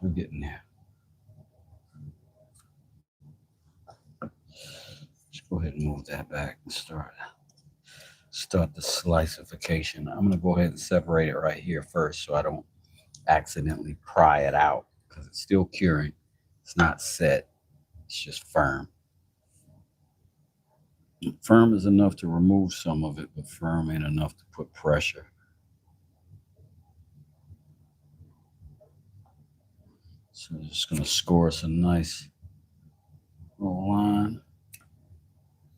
We're getting there. Let's go ahead and move that back and start the sliceification. I'm going to go ahead and separate it right here first so I don't accidentally pry it out, because it's still curing. It's not set. It's just firm. Firm is enough to remove some of it, but firm ain't enough to put pressure. So I'm just going to score us a nice little line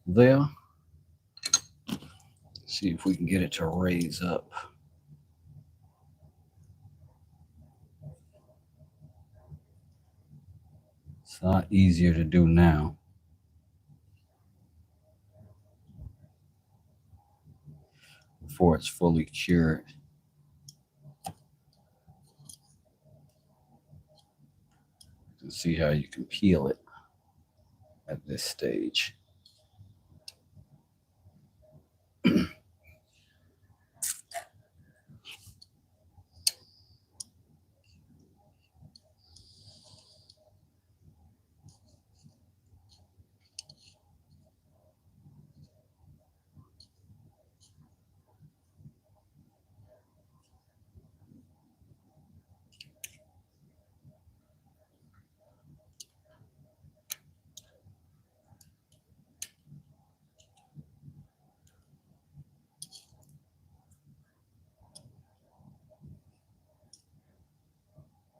there. See if we can get it to raise up. It's a lot easier to do now. Before it's fully cured. You can see how you can peel it at this stage.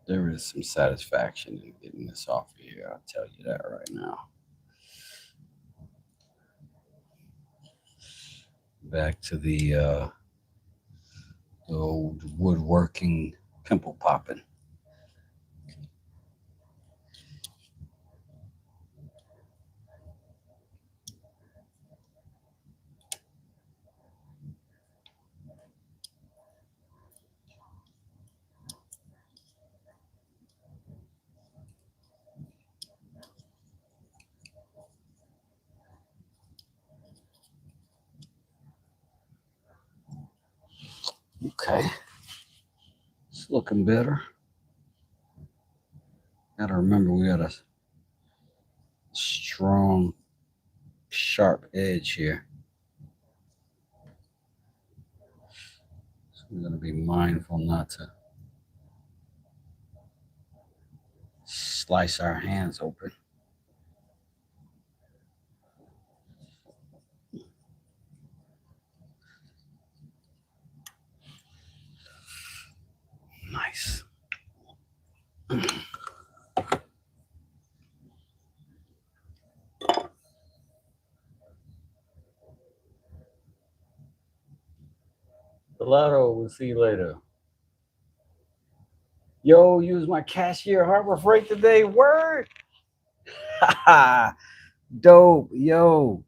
There is some satisfaction in getting this off of here. I'll tell you that right now. Back to the old woodworking pimple popping. Okay. It's looking better. Gotta remember we got a strong, sharp edge here. So we're gonna be mindful not to slice our hands open. Nice. Delado, we'll see you later. Yo, use my cashier Harbor Freight today. Word. Dope. Yo,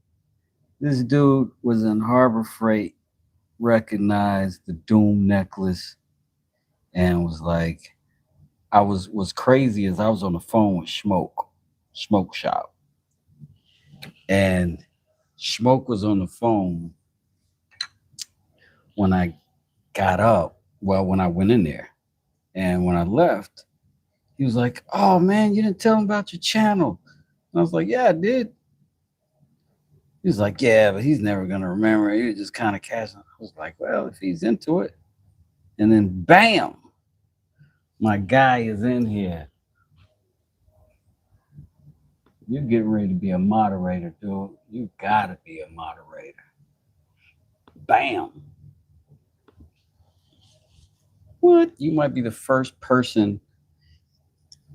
this dude was in Harbor Freight, recognized the Doom necklace, and was like, was crazy as I was on the phone with Smoke Shop. And Smoke was on the phone when I got up, when I went in there. And when I left, he was like, "Oh man, you didn't tell him about your channel." And I was like, "Yeah, I did." He was like, "Yeah, but he's never gonna remember. He was just kind of casual." I was like, "Well, if he's into it." And then bam, my guy is in here. You're getting ready to be a moderator, dude. You gotta be a moderator. Bam. What? You might be the first person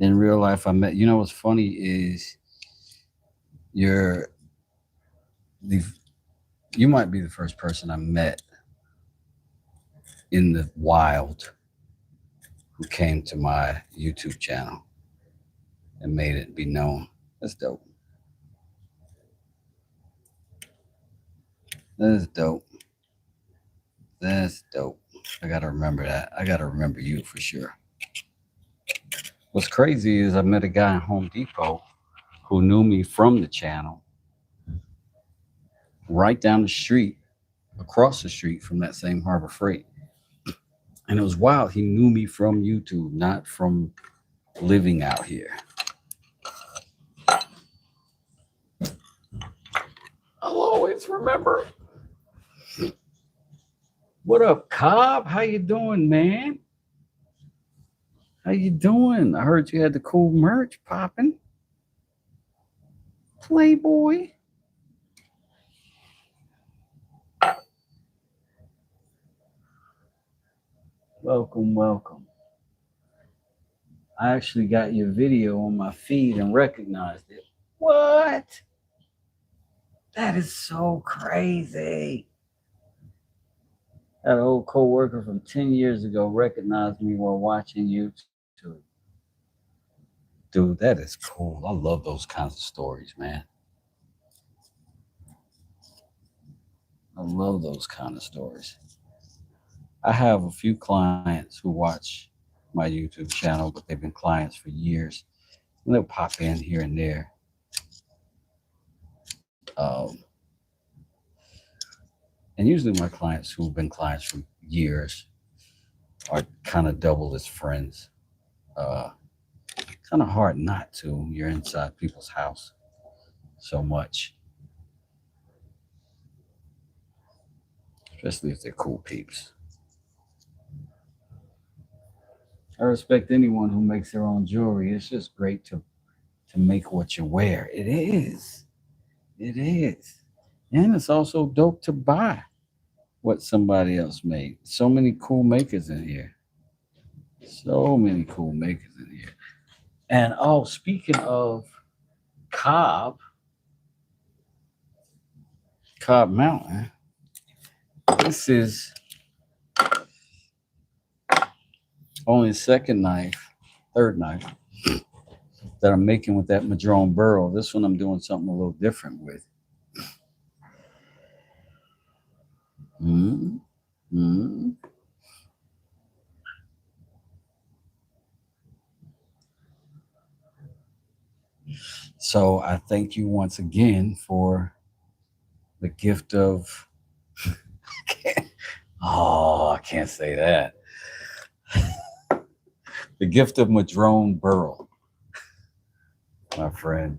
in real life I met. You know what's funny is you might be the first person I met in the wild who came to my YouTube channel and made it be known. That's dope. That's dope. That's dope. I gotta remember that. I gotta remember you for sure. What's crazy is I met a guy in Home Depot who knew me from the channel right down the street, across the street from that same Harbor Freight. And it was wild. He knew me from YouTube, not from living out here. I'll always remember. What up, Cobb? How you doing, man? How you doing? I heard you had the cool merch popping. Playboy. Welcome, welcome. I actually got your video on my feed and recognized it. What? That is so crazy. That old co-worker from 10 years ago recognized me while watching YouTube. Dude, that is cool. I love those kinds of stories, man. I love those kind of stories. I have a few clients who watch my YouTube channel, but they've been clients for years. And they'll pop in here and there. And usually my clients who've been clients for years are kind of double as friends. Kind of hard not to. You're inside people's house so much. Especially if they're cool peeps. I respect anyone who makes their own jewelry. It's just great to make what you wear. It is. It is. And it's also dope to buy what somebody else made. So many cool makers in here. So many cool makers in here. And oh, speaking of Cobb Mountain, this is only third knife that I'm making with that Madrone burl. This one I'm doing something a little different with. Mm-hmm. So I thank you once again for the gift of I can't say that. The gift of Madrone burl, my friend.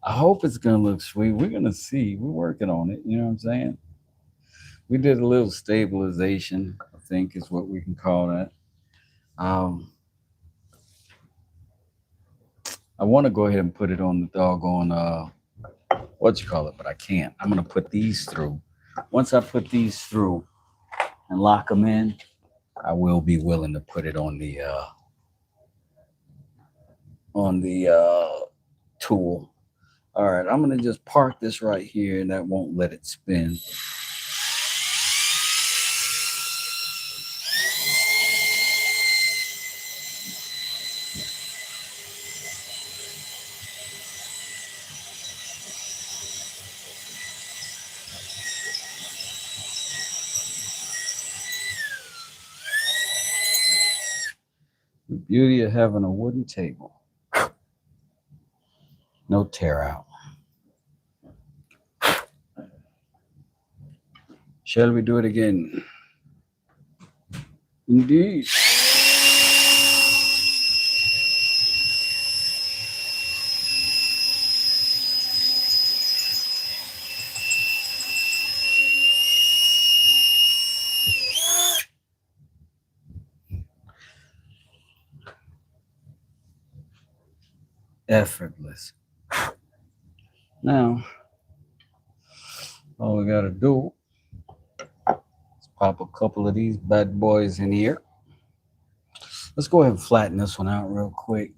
I hope it's gonna look sweet. We're gonna see. We're working on it. You know what I'm saying? We did a little stabilization, I think is what we can call that. I want to go ahead and put it on the doggone but I can't. I'm gonna put these through. Once I put these through and lock them in, I will be willing to put it on the tool. All right, I'm gonna just park this right here, and that won't let it spin. The beauty of having a wooden table. No tear out. Shall we do it again? Indeed. Effortless. Now, all we gotta do is pop a couple of these bad boys in here. Let's go ahead and flatten this one out real quick.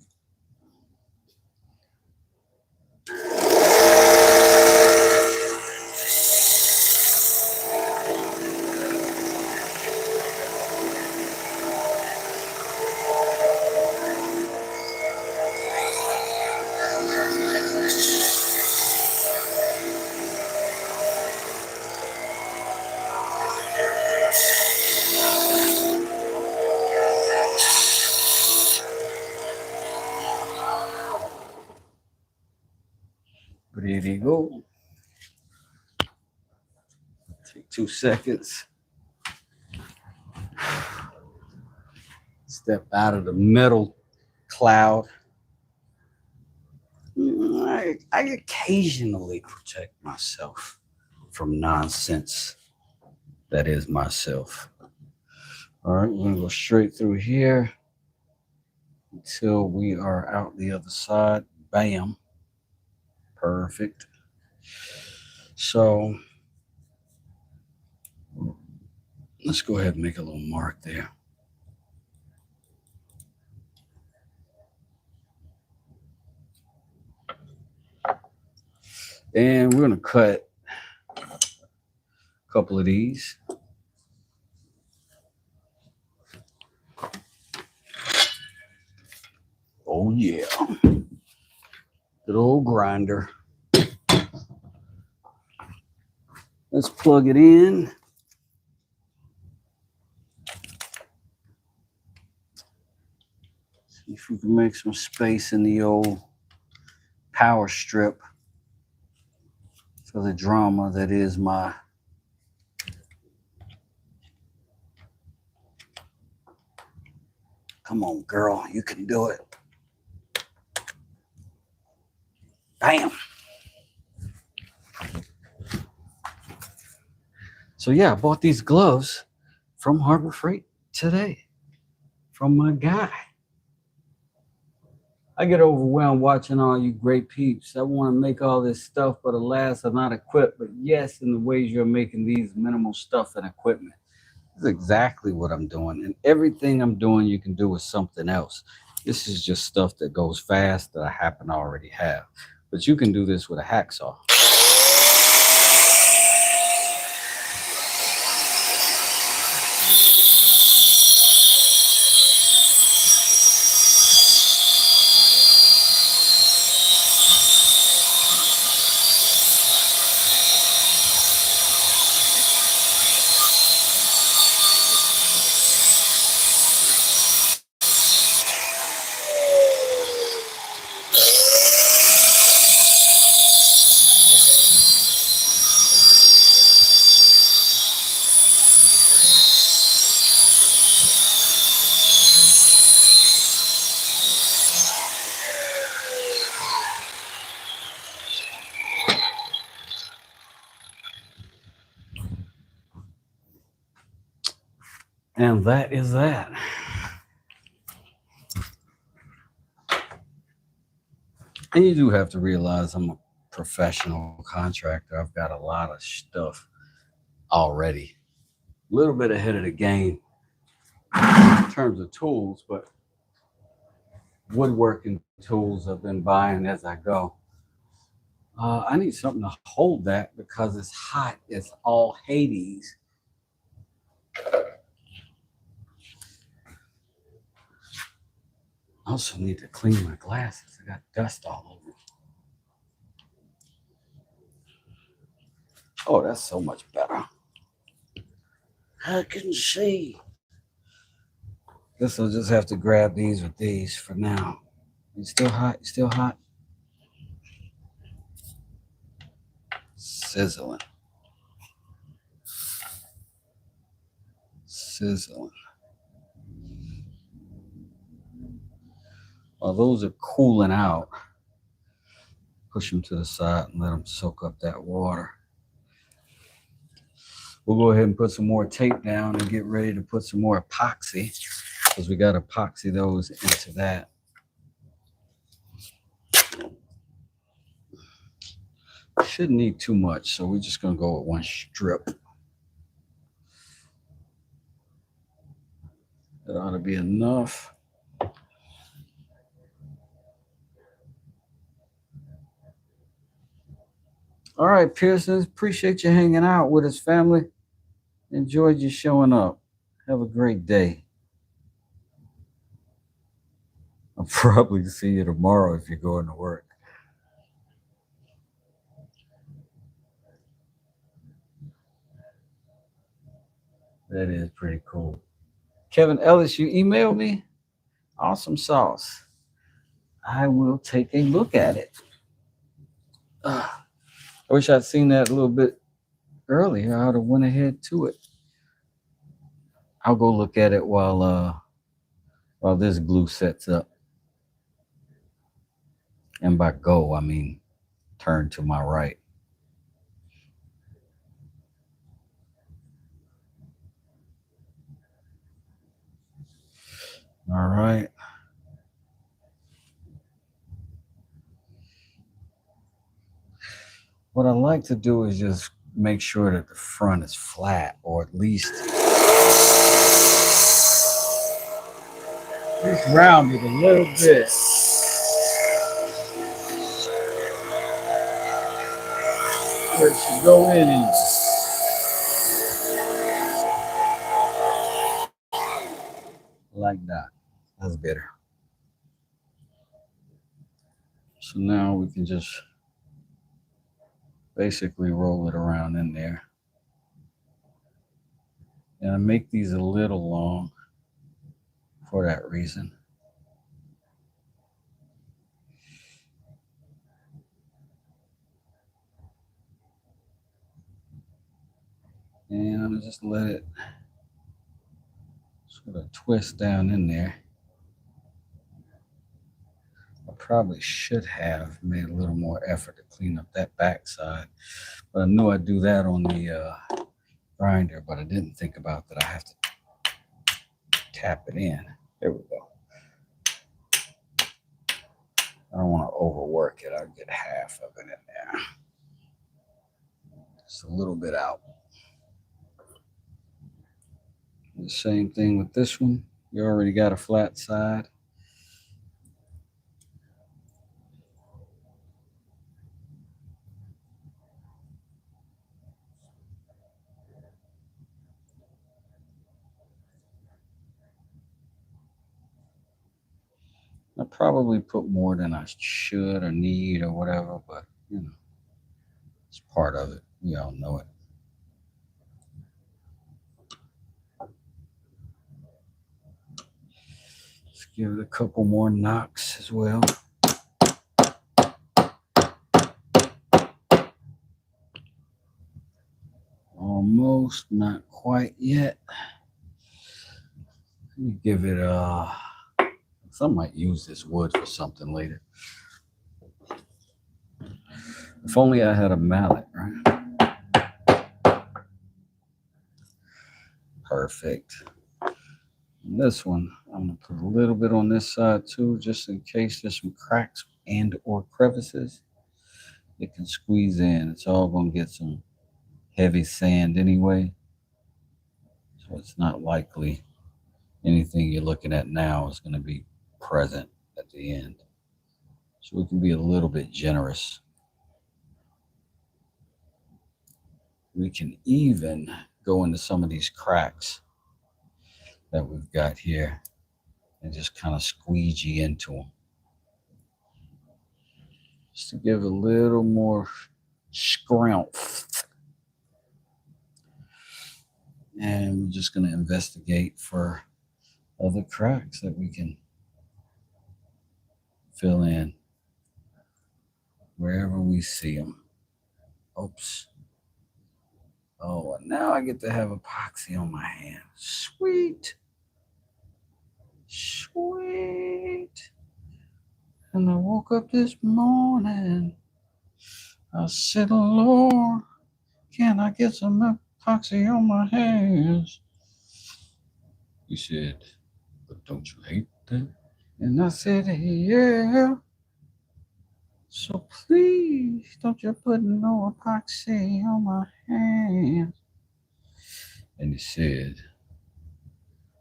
There you go. Take 2 seconds. Step out of the metal cloud. I occasionally protect myself from nonsense that is myself. All right, we're gonna go straight through here until we are out the other side. Bam. Perfect. So Let's go ahead and make a little mark there. And we're going to cut a couple of these. Oh, yeah. Good old grinder. Let's plug it in. See if we can make some space in the old power strip for the drama that is my come on, girl, you can do it. Bam. So yeah, I bought these gloves from Harbor Freight today from my guy. I get overwhelmed watching all you great peeps. I want to make all this stuff, but alas, I'm not equipped. But yes, in the ways you're making these minimal stuff and equipment. This is exactly what I'm doing. And everything I'm doing, you can do with something else. This is just stuff that goes fast that I happen to already have. But you can do this with a hacksaw. And that is that. And you do have to realize I'm a professional contractor. I've got a lot of stuff already. A little bit ahead of the game in terms of tools, but woodworking tools I've been buying as I go. I need something to hold that because it's hot. It's all Hades. I also need to clean my glasses. I got dust all over them. Oh, that's so much better. I can see. Guess I'll just have to grab these with these for now. You still hot? You still hot? Sizzling. Sizzling. While those are cooling out, push them to the side and let them soak up that water. We'll go ahead and put some more tape down and get ready to put some more epoxy because we got to epoxy those into that. Shouldn't need too much, so we're just going to go with one strip. That ought to be enough. All right, Pearsons, appreciate you hanging out with us, family. Enjoyed you showing up. Have a great day. I'll probably see you tomorrow if you're going to work. That is pretty cool. Kevin Ellis, you emailed me? Awesome sauce. I will take a look at it. I wish I'd seen that a little bit earlier. I would have went ahead to it. I'll go look at it while this glue sets up. And by go, I mean turn to my right. All right. What I like to do is just make sure that the front is flat, or at least Just round it a little bit. Where it should go in. Like that. That's better. So now we can just basically roll it around in there. And I make these a little long for that reason. And I'm just let it sort of twist down in there. I probably should have made a little more effort to clean up that backside, but I knew I'd do that on the grinder, but I didn't think about that I have to tap it in. There we go. I don't want to overwork it. I'll get half of it in there. Just a little bit out. The same thing with this one. You already got a flat side. I probably put more than I should or need or whatever, but you know, it's part of it. We all know it. Let's give it a couple more knocks as well. Almost, not quite yet. Let me give it some might use this wood for something later. If only I had a mallet, right? Perfect. And this one, I'm gonna put a little bit on this side too, just in case there's some cracks and or crevices. It can squeeze in. It's all gonna get some heavy sand anyway. So it's not likely anything you're looking at now is gonna be present at the end. So we can be a little bit generous. We can even go into some of these cracks that we've got here and just kind of squeegee into them. Just to give a little more scrumph. And we're just going to investigate for other cracks that we can fill in wherever we see them. Oops. Oh, and now I get to have epoxy on my hand. Sweet. Sweet. And I woke up this morning. I said, Lord, can I get some epoxy on my hands? He said, but don't you hate that? And I said, yeah. So please, don't you put no epoxy on my hands. And he said,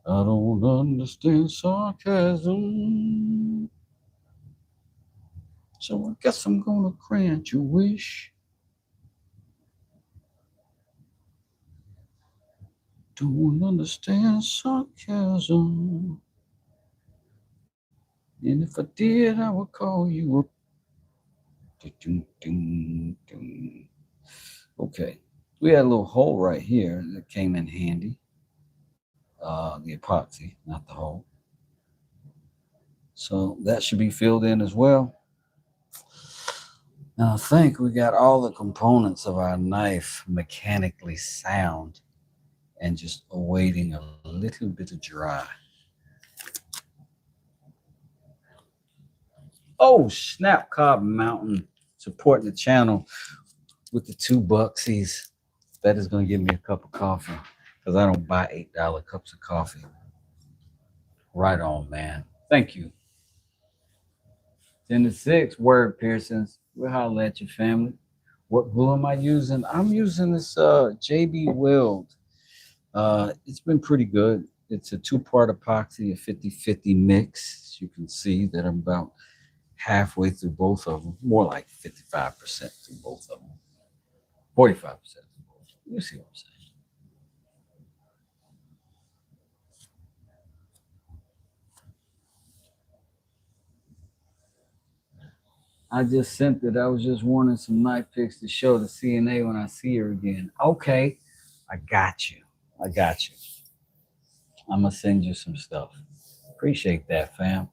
I don't understand sarcasm. So I guess I'm gonna grant your wish. Don't understand sarcasm. And if I did, I would call you up. Okay, we had a little hole right here that came in handy. The epoxy, not the hole. So that should be filled in as well. Now I think we got all the components of our knife mechanically sound and just awaiting a little bit of dry. Oh, snap, Cobb Mountain supporting the channel with the $2. That is going to give me a cup of coffee because I don't buy $8 cups of coffee. Right on, man. Thank you. 10 to 6 word piercings. We'll holler at your family. What glue am I using? I'm using this JB Weld It's been pretty good. It's a two-part epoxy, a 50-50 mix. You can see that I'm about halfway through both of them, more like 55% through both of them, 45% through both. You see what I'm saying? I just sent it. I was just wanting some knife picks to show the CNA when I see her again. Okay, I got you. I got you. I'm gonna send you some stuff. Appreciate that, fam.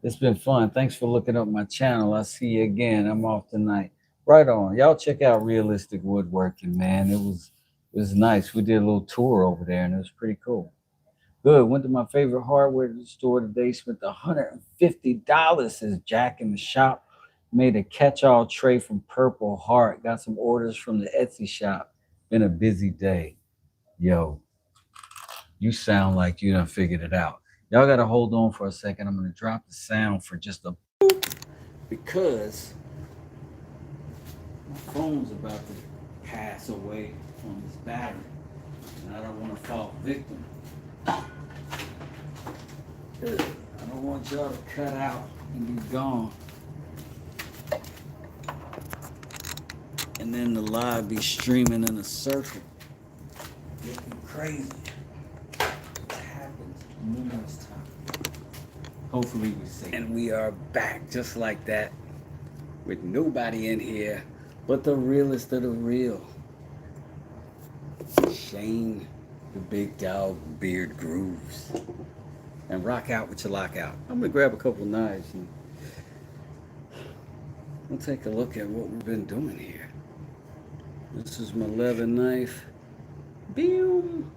It's been fun. Thanks for looking up my channel. I'll see you again. I'm off tonight. Right on. Y'all check out Realistic Woodworking, man. It was nice. We did a little tour over there and it was pretty cool. Good. Went to my favorite hardware store today. Spent $150. Says Jack in the shop. Made a catch-all tray from Purple Heart. Got some orders from the Etsy shop. Been a busy day. Yo, you sound like you done figured it out. Y'all got to hold on for a second. I'm going to drop the sound for just a because my phone's about to pass away from this battery. And I don't want to fall victim. I don't want y'all to cut out and be gone. And then the live be streaming in a circle. Looking crazy. It happens numerous times. Hopefully we see. And we are back just like that. With nobody in here but the realest of the real. Shane, the big dog, Beard Grooves. And rock out with your lockout. I'm gonna grab a couple knives and we'll take a look at what we've been doing here. This is my leather knife. Boom.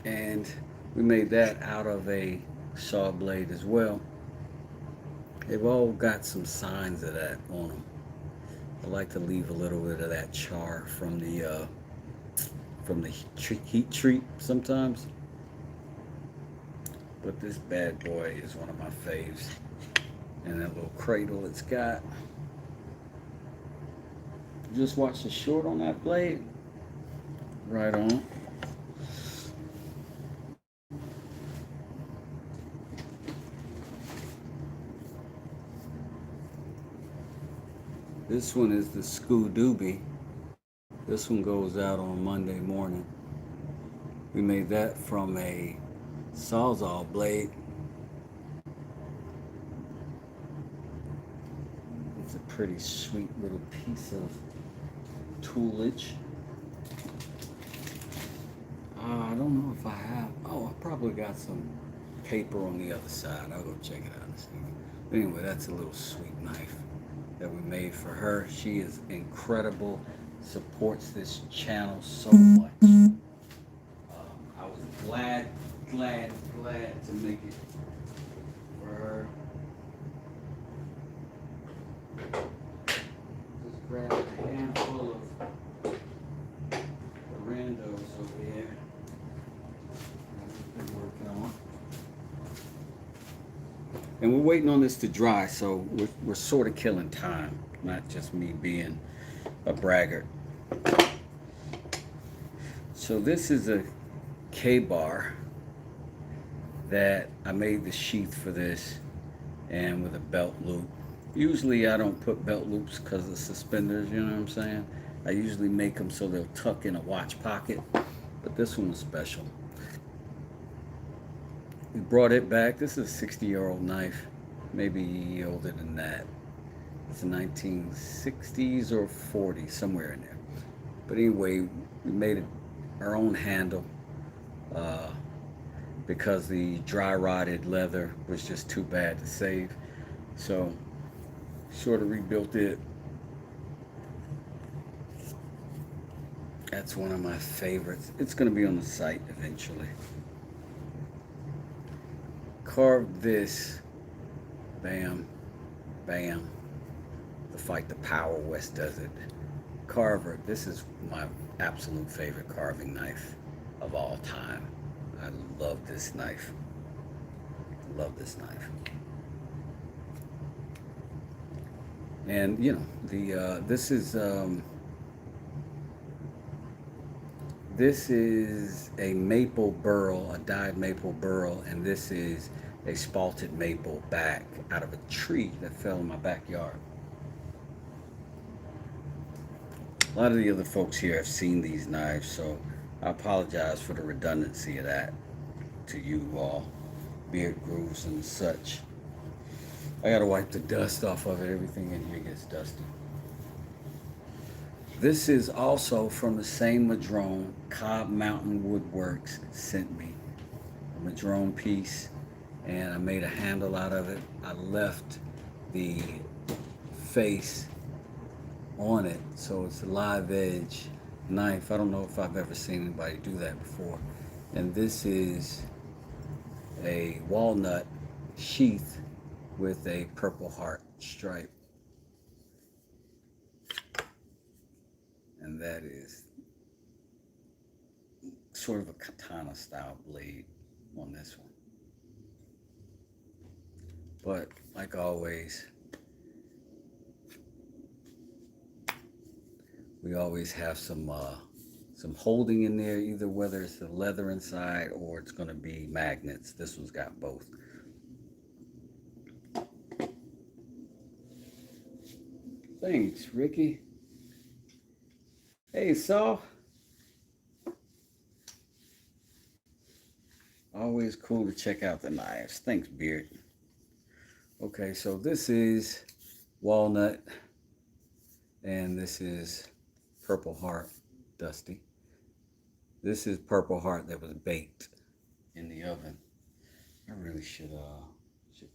And we made that out of a saw blade as well. They've all got some signs of that on them. I like to leave a little bit of that char from the heat treat sometimes. But this bad boy is one of my faves. And that little cradle it's got. Just watch the short on that blade. Right on. This one is the Scoo Doobie. This one goes out on Monday morning. We made that from a Sawzall blade. It's a pretty sweet little piece of toolage. I don't know if I have. Oh, I probably got some paper on the other side. I'll go check it out in a second. But anyway, that's a little sweet knife that we made for her. She is incredible, supports this channel so much. I was glad to make it for her. Just grabbed a handful of randos over here. I've been working on. And we're waiting on this to dry, so we're sort of killing time, not just me being a braggart. So this is a K-bar that I made the sheath for this, and with a belt loop. Usually I don't put belt loops because of the suspenders, you know what I'm saying? I usually make them so they'll tuck in a watch pocket, but this one was special. We brought it back. This is a 60-year-old knife, maybe older than that. It's the 1960s or 40s, somewhere in there. But anyway, we made it our own handle because the dry rotted leather was just too bad to save. So sort of rebuilt it. That's one of my favorites. It's going to be on the site eventually. Carved this, bam, bam, to fight the power West Desert. Carver, this is my absolute favorite carving knife of all time. I love this knife. Love this knife. And you know, the this is a maple burl, a dyed maple burl, and this is a spalted maple back out of a tree that fell in my backyard. A lot of the other folks here have seen these knives, so I apologize for the redundancy of that to you all, beard grooves and such. I gotta wipe the dust off of it. Everything in here gets dusty. This is also from the same Madrone. Cobb Mountain Woodworks sent me a Madrone piece, and I made a handle out of it. I left the face on it, so it's a live edge knife. I don't know if I've ever seen anybody do that before. And this is a walnut sheath with a Purple Heart stripe. And that is sort of a katana style blade on this one. But like always, we always have some holding in there, either whether it's the leather inside or it's going to be magnets. This one's got both. Thanks, Ricky. Hey, Saul. Always cool to check out the knives. Thanks, Beard. Okay, so this is walnut, and this is Purple Heart Dusty. This is Purple Heart that was baked in the oven. I really should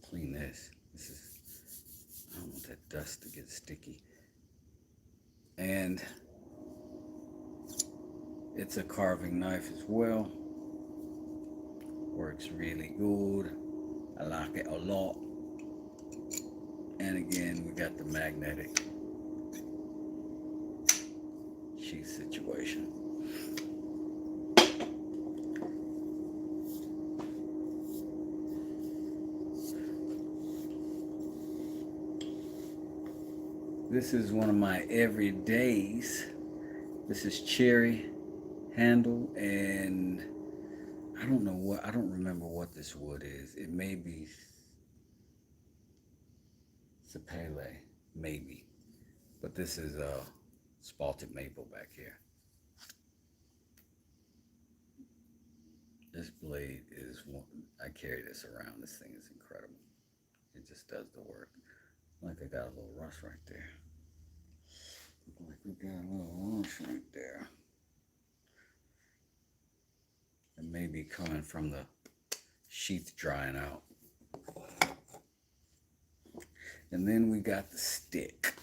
clean this. I don't want that dust to get sticky. And it's a carving knife as well. Works really good. I like it a lot. And again, we got the magnetic sheath situation. This is one of my everydays. This is cherry handle, and I don't remember what this wood is. It may be sapele, maybe. But this is spalted maple back here. This blade is one, I carry this around. This thing is incredible. It just does the work. Like I got a little rust right there. Like we got a little rust right there. It may be coming from the sheath drying out. And then we got the stick.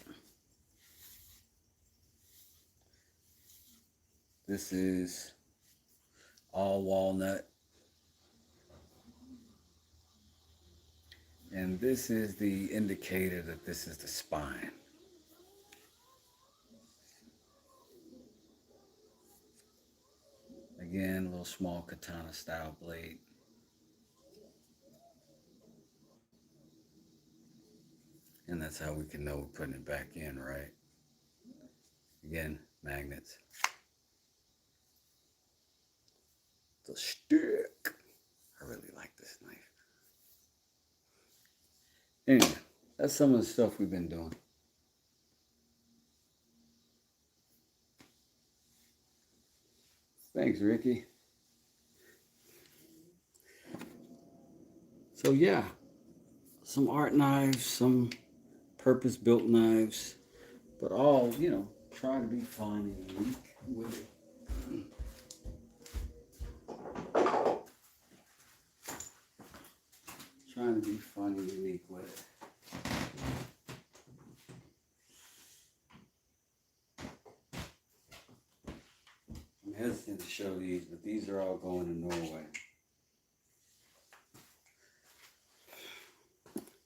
This is all walnut. And this is the indicator that this is the spine. Again, a little small katana style blade. And that's how we can know we're putting it back in, right? Again, magnets. The stick. I really like this knife. Anyway, that's some of the stuff we've been doing. Thanks, Ricky. So yeah, some art knives, some purpose-built knives, but all, you know, try to be fun and unique with it. Trying to be fun and unique with it. I'm hesitant to show these, but these are all going to Norway.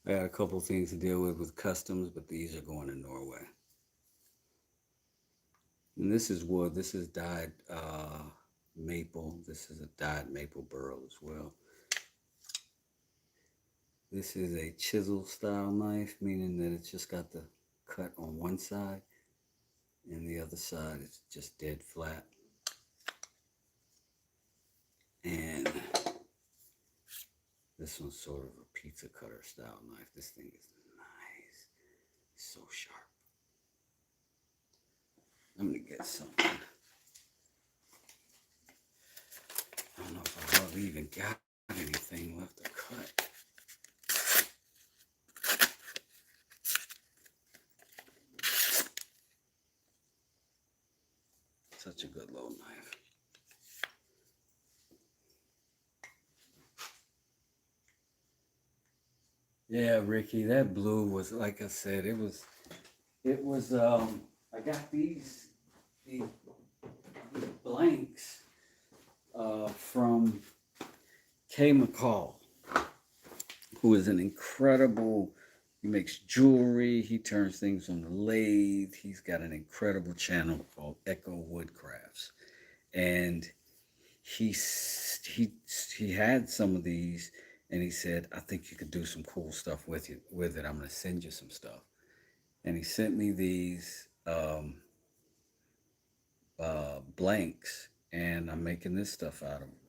I got a couple things to deal with customs, but these are going to Norway. And this is wood. This is dyed maple. This is a dyed maple burl as well. This is a chisel style knife, meaning that it's just got the cut on one side, and the other side is just dead flat. And this one's sort of a pizza cutter style knife. This thing is nice. It's so sharp. I'm gonna get something. I don't know if I really even got anything left to cut. Such a good little knife. Yeah, Ricky, that blue was, like I said, it was, I got these blanks from Kay McCall, who is an incredible, he makes jewelry, he turns things on the lathe, he's got an incredible channel called Echo Woodcrafts. And he had some of these, and he said, I think you could do some cool stuff with it. I'm going to send you some stuff. And he sent me these blanks, and I'm making this stuff out of them.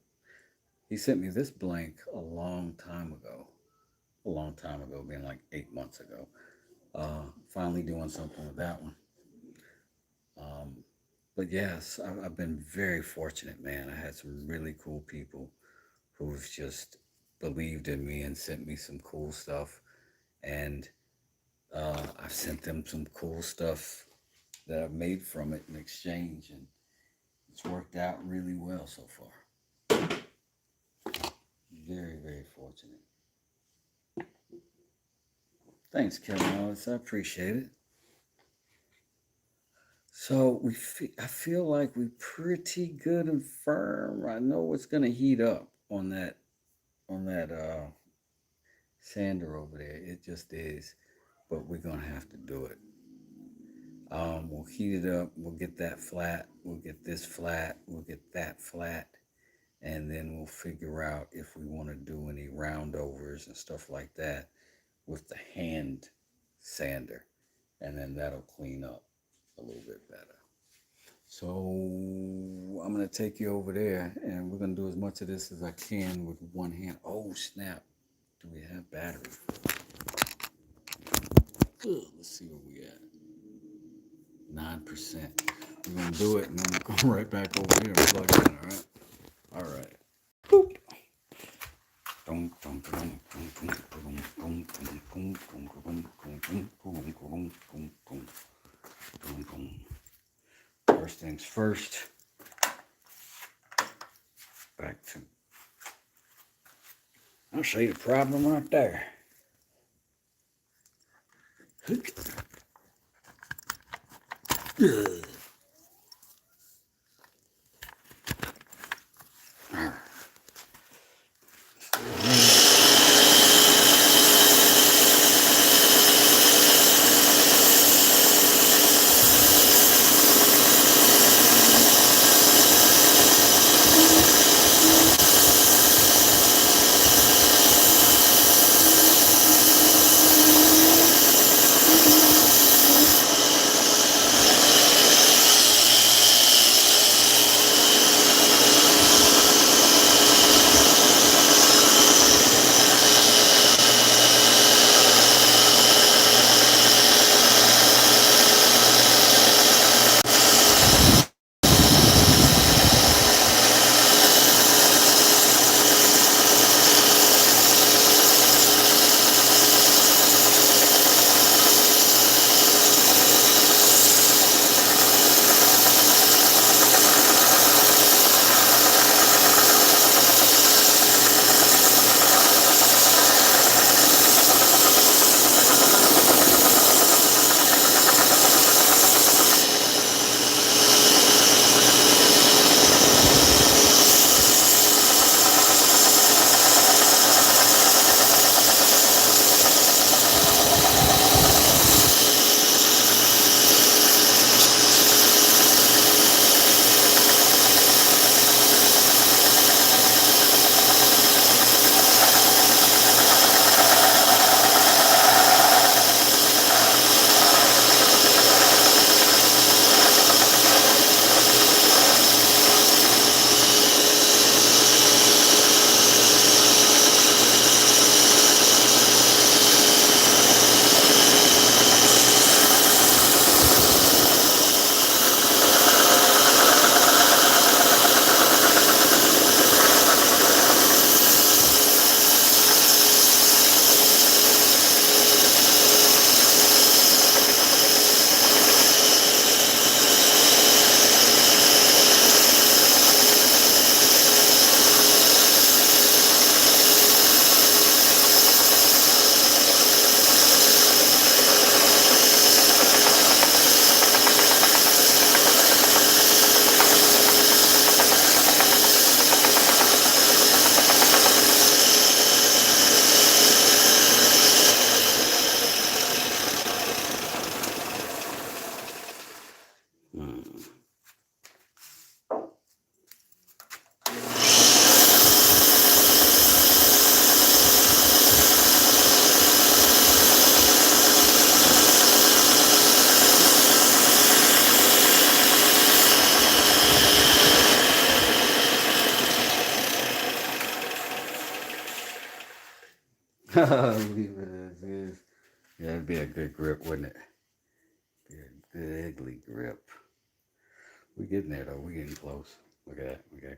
He sent me this blank a long time ago, being like 8 months ago. Finally doing something with that one. But yes, I've been very fortunate, man. I had some really cool people who've just believed in me and sent me some cool stuff. And I've sent them some cool stuff that I've made from it in exchange. And it's worked out really well so far. Very, very fortunate. Thanks, Kevin Ellis. I appreciate it. So I feel like we're pretty good and firm. I know it's gonna heat up on that sander over there. It just is, but we're gonna have to do it. We'll heat it up. We'll get that flat. We'll get this flat. We'll get that flat, and then we'll figure out if we want to do any roundovers and stuff like that with the hand sander, and then that'll clean up a little bit better. So I'm going to take you over there, and we're going to do as much of this as I can with one hand. Oh, snap. Do we have battery? Let's see where we at. 9%. We're going to do it, and then we'll go right back over here and plug it in, all right? All right. Boop. First things first. Back to. I'll show you the problem right there. Ugh. Hmm. Leave it as is. Yeah, it'd be a good grip, wouldn't it? Be a good ugly grip. We're getting there though. We're getting close. Look at that. Okay.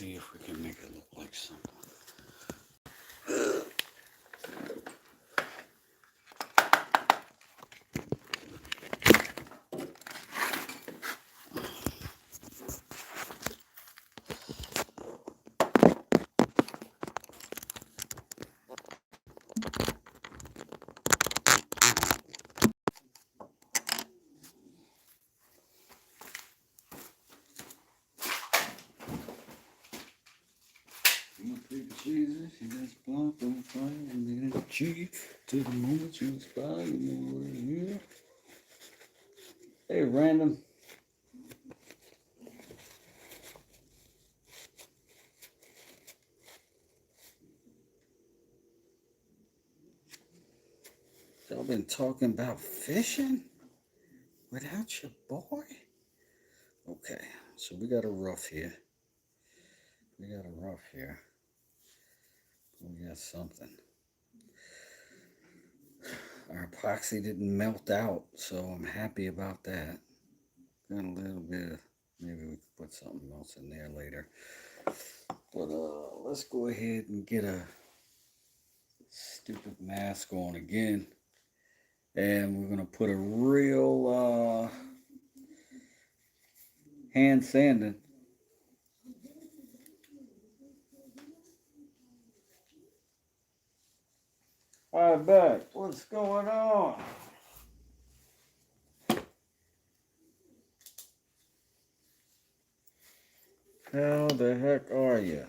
see if we can make it look like something. Jesus, he does block on fire and then chief to the moment you inspire you. Hey, random. Y'all been talking about fishing without your boy? Okay, so we got a rough here. We got something. Our epoxy didn't melt out, so I'm happy about that. Got a little bit of, maybe we could put something else in there later. But let's go ahead and get a stupid mask on again. And we're gonna put a real hand sanding. All right, back. What's going on? How the heck are you?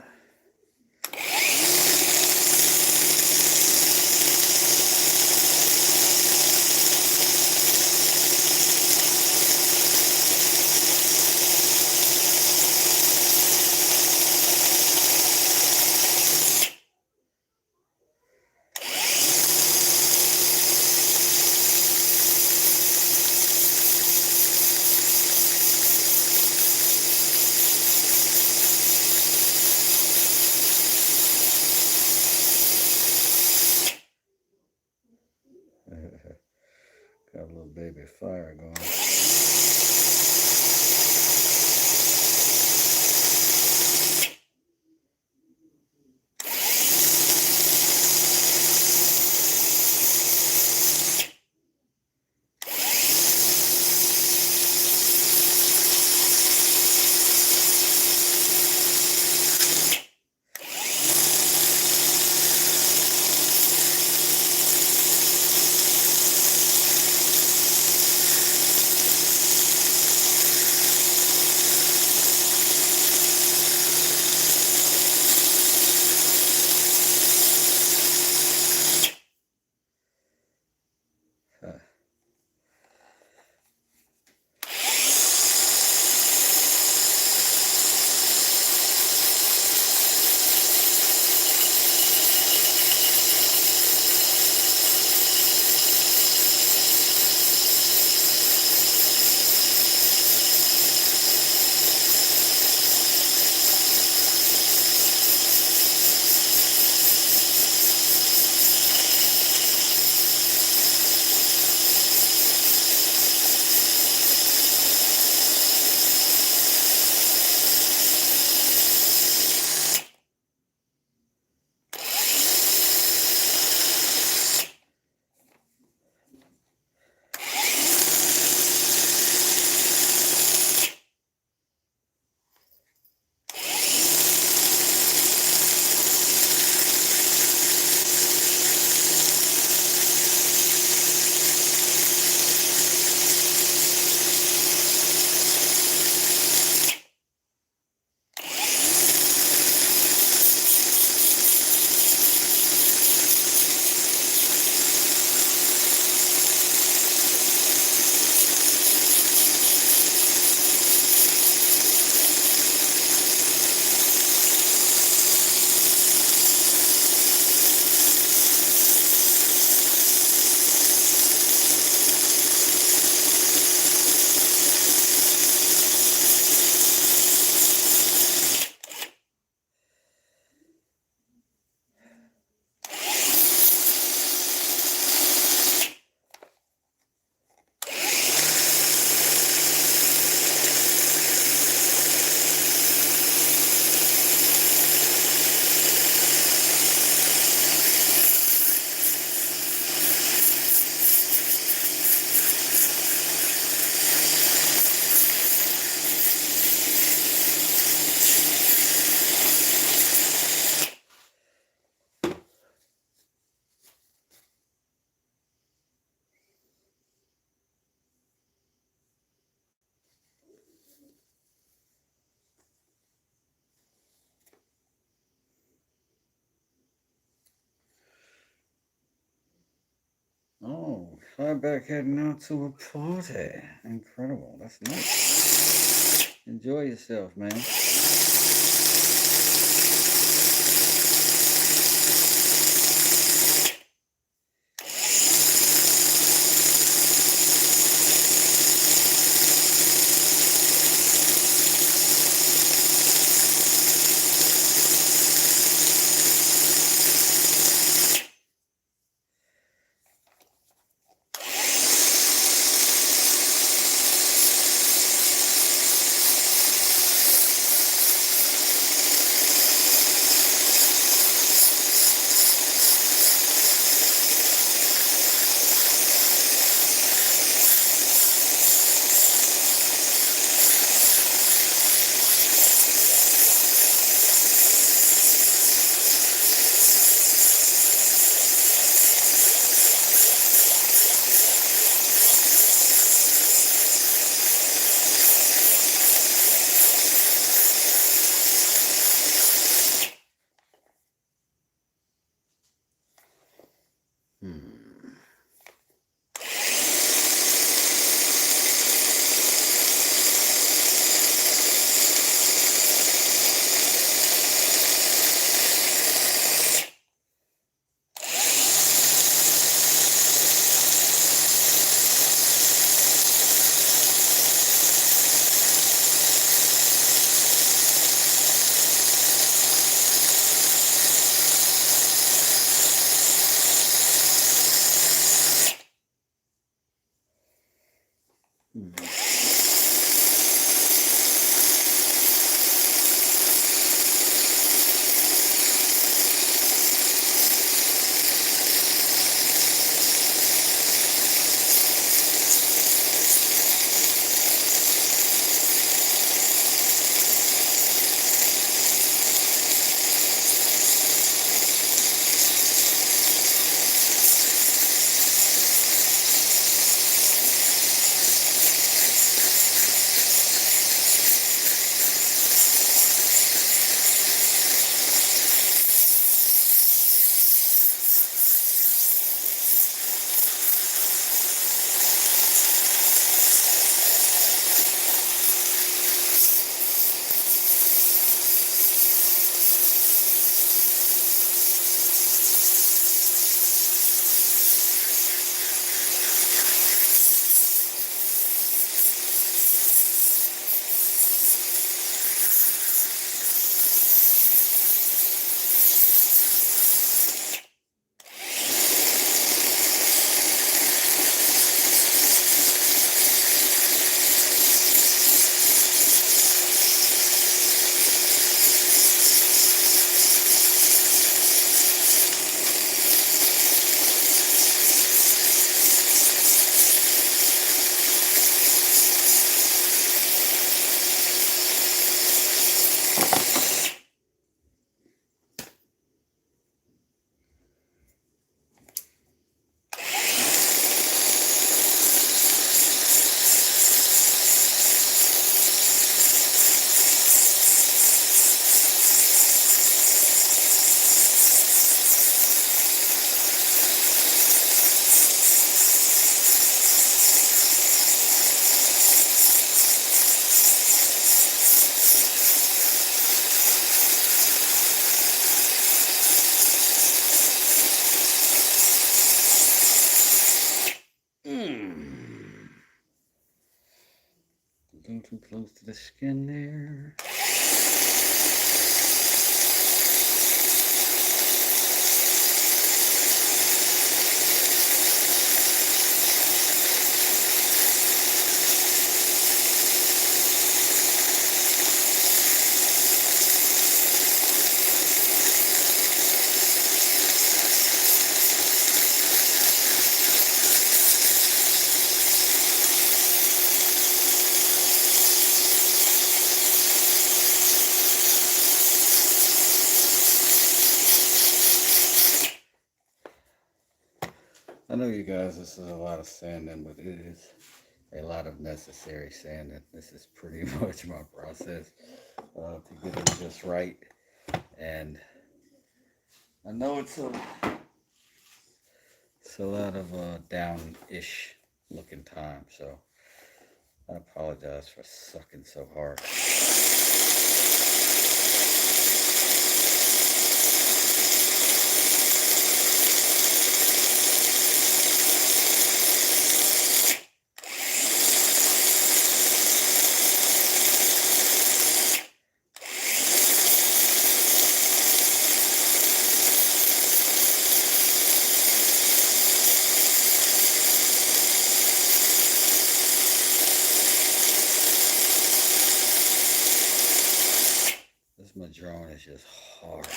Got a little baby fire going. Fly back heading out to a party. Incredible. That's nice. Enjoy yourself, man. A little too close to the skin there. I know you guys, this is a lot of sanding, but it is a lot of necessary sanding. This is pretty much my process to get it just right. And I know it's a It's a lot of down-ish looking time, so I apologize for sucking so hard. This Madrone is just hard.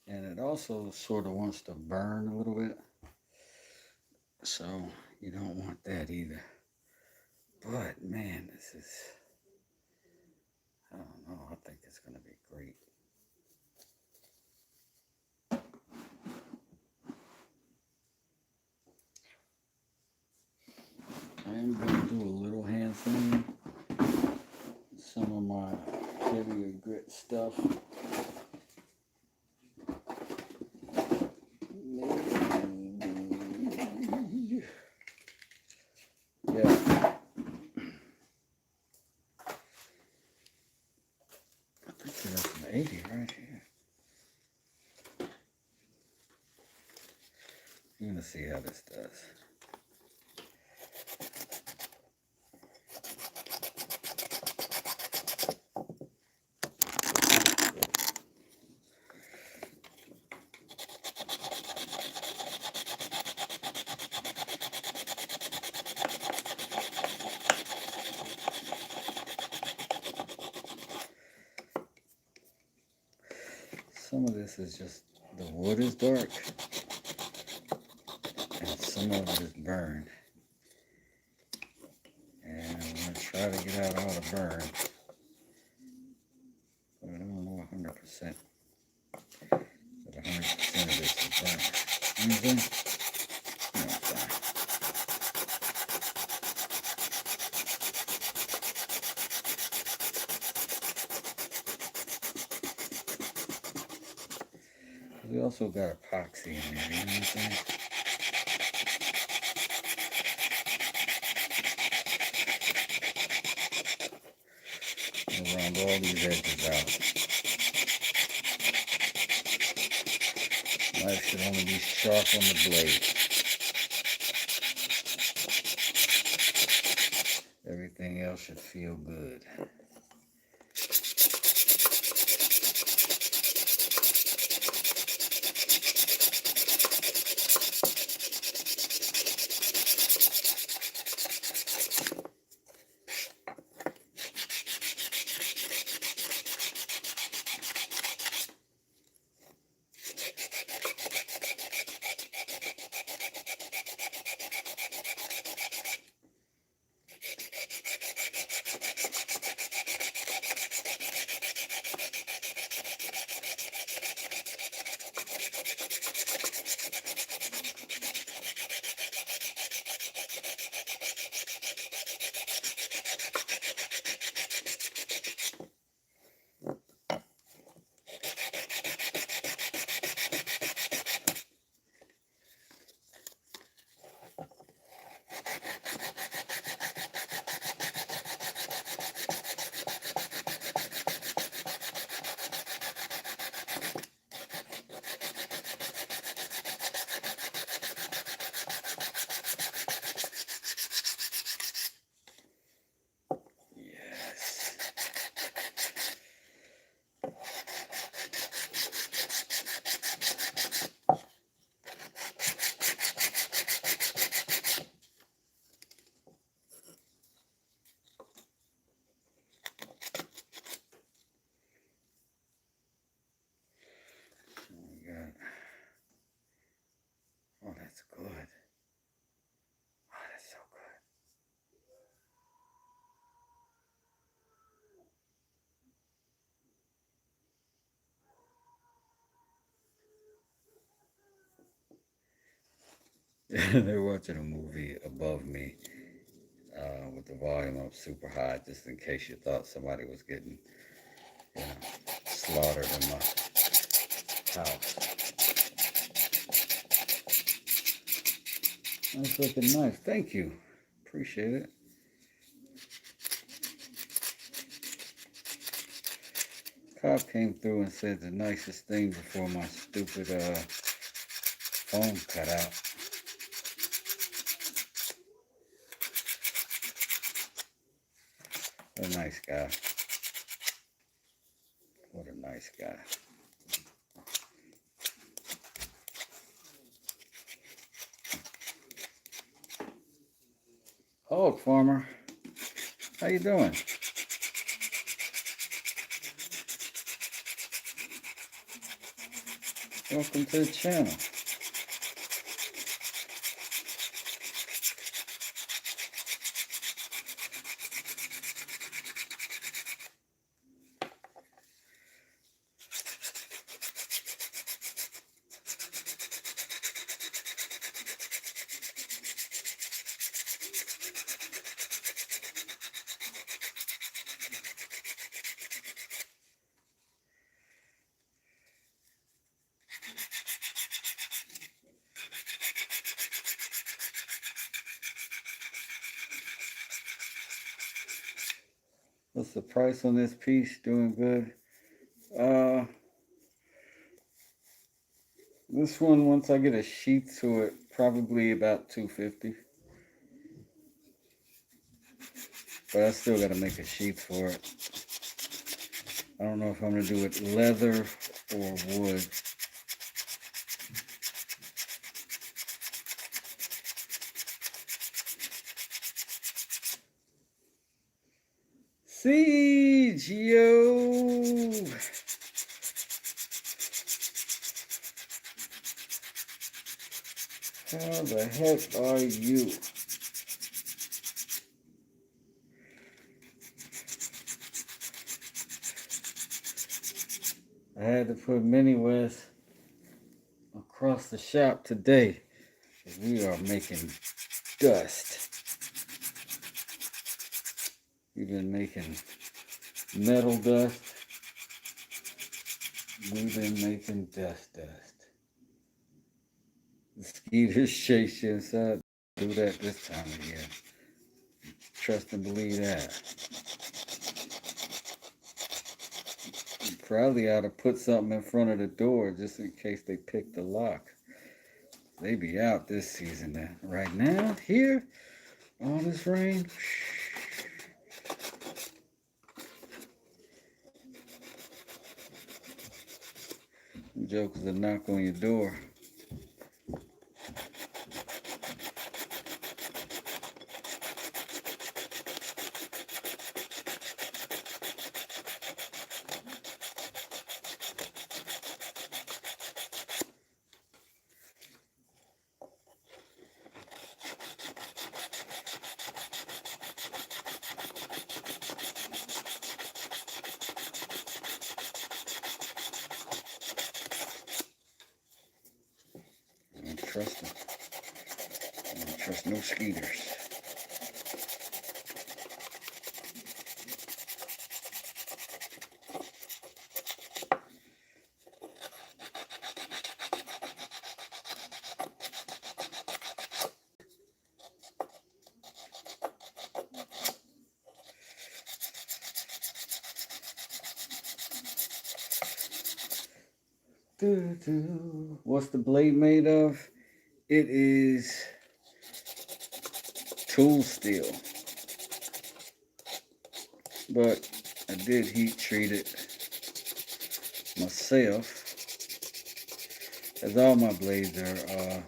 And it also sort of wants to burn a little bit. So you don't want that either. But man, this is, I don't know, I think it's going to be great. I am going to do a little hand thing. Some of my heavier grit stuff. Yeah. I think that's an 80 right here. You're going to see how this does. Some of this is just, the wood is dark, and some of it is burned. And I'm going to try to get out all the burn, but I don't know 100%. But 100% of this is burnt. Anything? No, it's fine. We also got epoxy in there, you know what I'm saying? Around all these edges out. Knife should only be sharp on the blade. Everything else should feel good. They're watching a movie above me with the volume up super high, just in case you thought somebody was getting, you know, slaughtered in my house. That's looking nice. Thank you. Appreciate it. Cop came through and said the nicest thing before my stupid phone cut out. What a nice guy. What a nice guy. Hog farmer, how you doing? Welcome to the channel. What's the price on this piece? Doing good. This one, once I get a sheet to it, probably about $250. But I still got to make a sheet for it. I don't know if I'm gonna do it leather or wood. Siege, yo! How the heck are you? I had to put Mini West across the shop today. We are making dust. We've been making metal dust. We've been making dust. Mosquitoes chase you inside. Do that this time of year. Trust and believe that. You probably ought to put something in front of the door just in case they pick the lock. They be out this season now. Right now, here, all this rain. Jokers will knock on your door. I don't trust them. I don't trust no skeeters. What's the blade made of? It is tool steel, but I did heat treat it myself, as all my blades are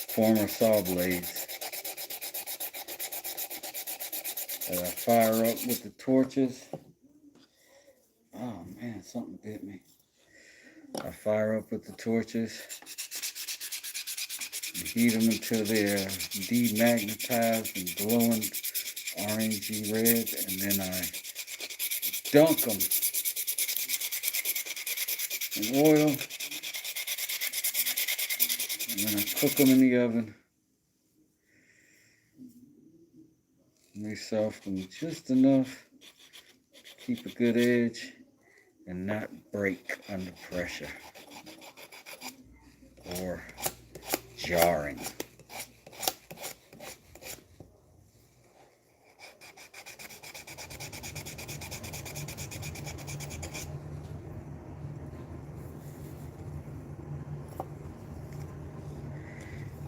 former saw blades that I fire up with the torches. Oh man, something bit me. I fire up with the torches and heat them until they're demagnetized and glowing orangey red, and then I dunk them in oil, and then I cook them in the oven. And they soften just enough to keep a good edge and not break under pressure or jarring.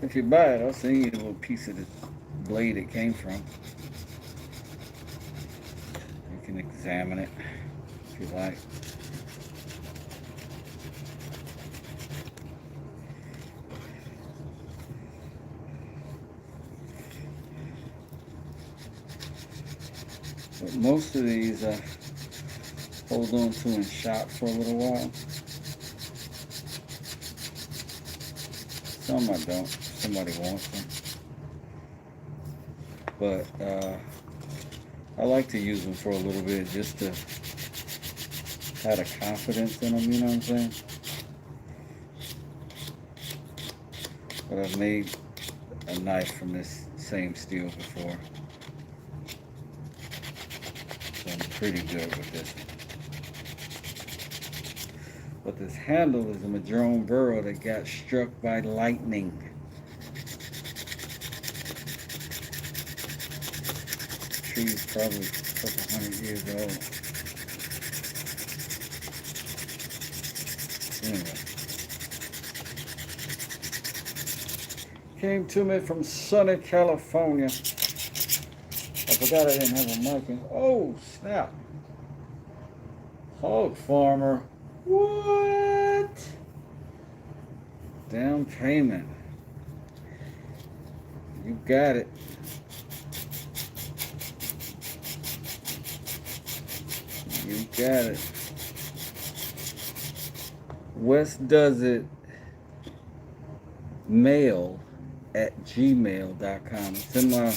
If you buy it, I'll send you a little piece of the blade it came from. You can examine it if you like. But most of these I hold on to in shop for a little while. Some I don't. Somebody wants them. But I like to use them for a little bit just to have a confidence in them, you know what I'm saying? But I've made a knife from this same steel before. So I'm pretty good with this one. But this handle is a Madrone burro that got struck by lightning. The tree's probably a couple hundred years old. Anyway. Came to me from sunny California. I forgot I didn't have a mic in. Oh, snap. Hog farmer. What? Down payment. You got it. You got it. West does it mail at gmail.com. It's in my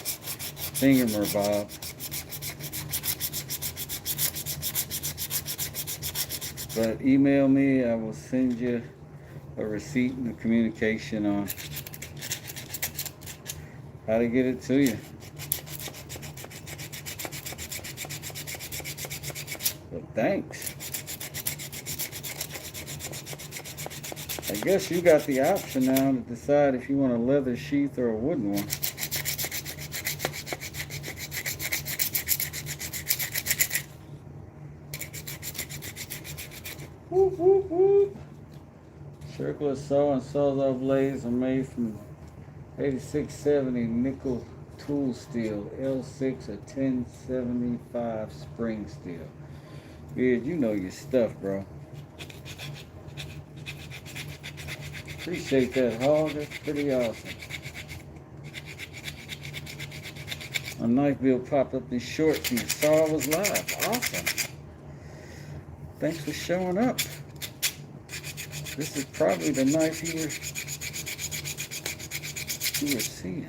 thingamabob. But email me, I will send you a receipt and a communication on how to get it to you. But thanks. I guess you got the option now to decide if you want a leather sheath or a wooden one. Whoop, whoop, whoop. Circular saw and sawzall blades are made from 8670 nickel tool steel, L6 or 1075 spring steel. Beard, you know your stuff, bro. Appreciate that, Hog. That's pretty awesome. A knife bill popped up in shorts and you saw I was live. Awesome. Thanks for showing up. This is probably the knife you were seeing.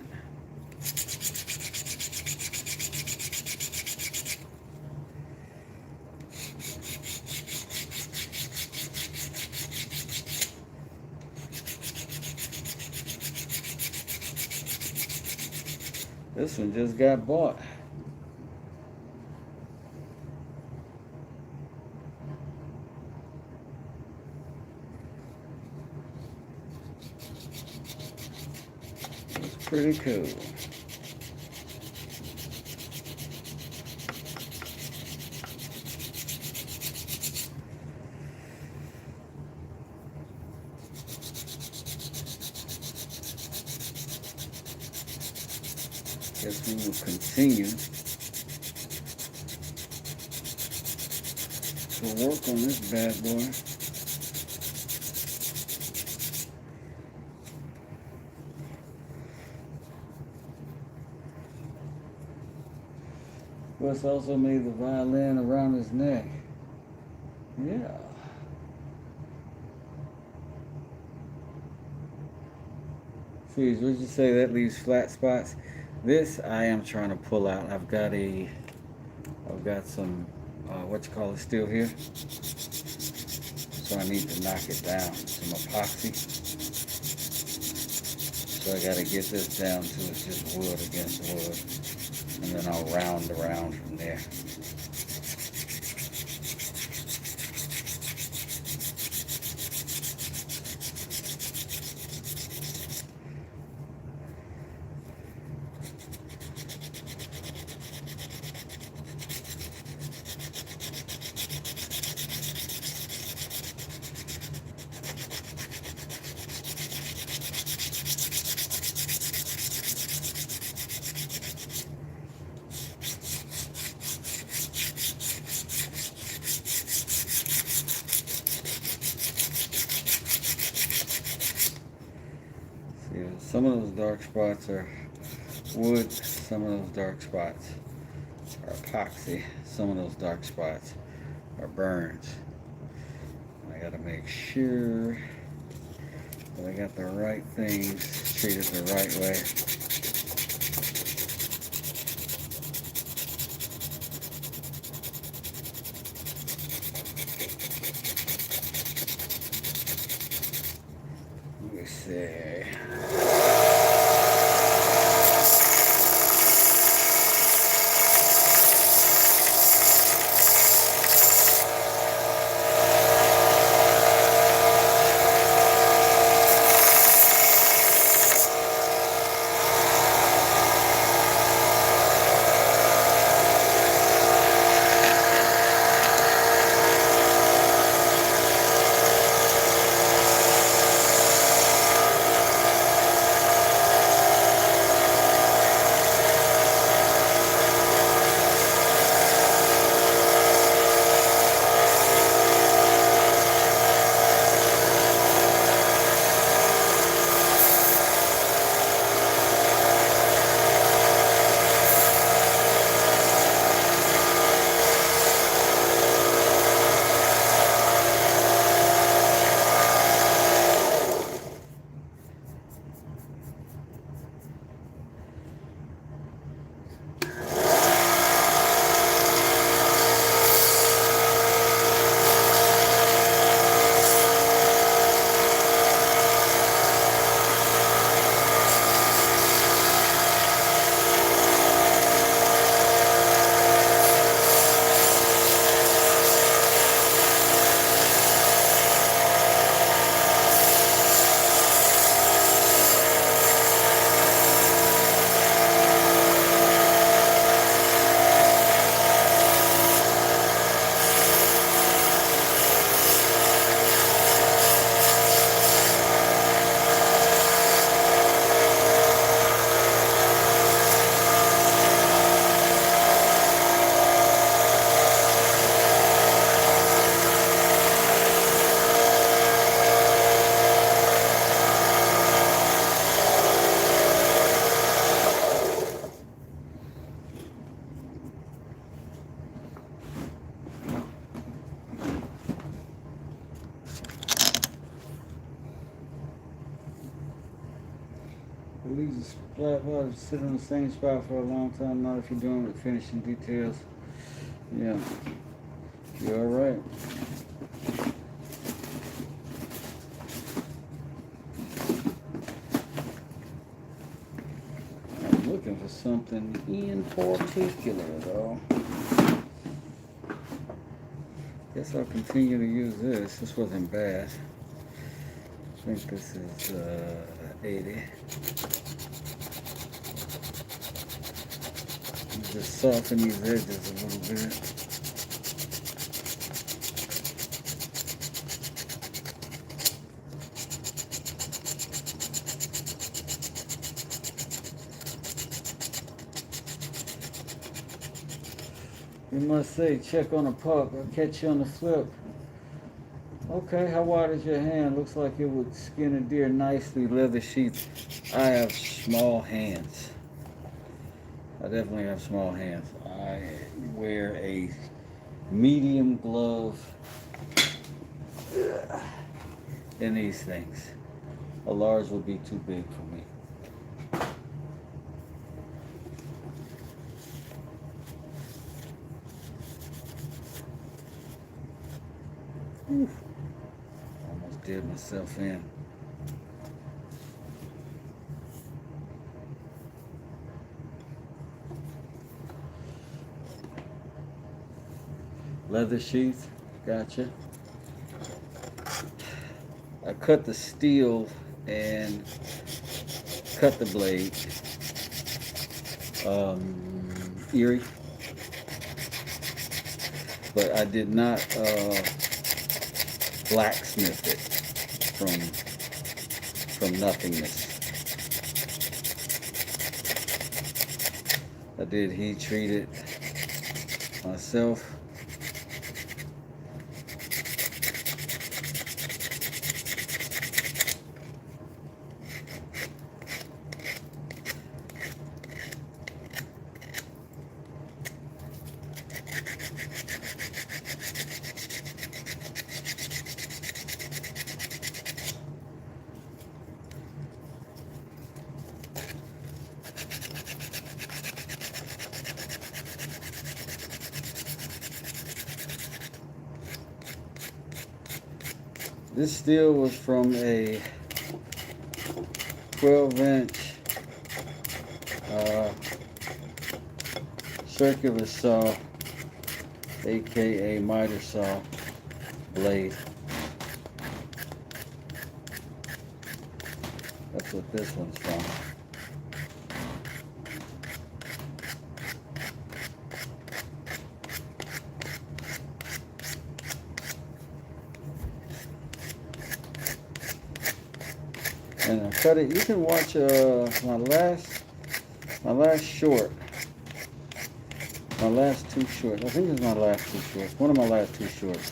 This one just got bought. It's pretty cool. Guess we will continue to work on this bad boy. Wes also made the violin around his neck. Yeah. See, would you say that leaves flat spots? This I am trying to pull out. I've got some, steel here. So I need to knock it down. Some epoxy. So I gotta get this down to it's just wood against wood. And then I'll round around from there. See, some of those dark spots are wood, some of those dark spots are epoxy, some of those dark spots are burns. I gotta make sure that I got the right things treated the right way. Let me see. These flat bars sit on the same spot for a long time. Not if you're doing with finishing details. Yeah, you're all right. I'm looking for something in particular, though. Guess I'll continue to use this. This wasn't bad. I think this is 80. Just soften these edges a little bit. You must say, check on the puck. I'll catch you on the flip. Okay, how wide is your hand? Looks like it would skin a deer nicely. Leather sheath. I have small hands. I definitely have small hands. I wear a medium glove in these things. A large would be too big for me. Oof. Almost did myself in. Leather sheath. Gotcha. I cut the steel and cut the blade. Erie. But I did not blacksmith it from nothingness. I did heat treat it myself. This steel was from a 12-inch circular saw, aka miter saw blade. That's what this one's from. And I cut it. You can watch my last short. My last two shorts. I think it's my last two shorts. One of my last two shorts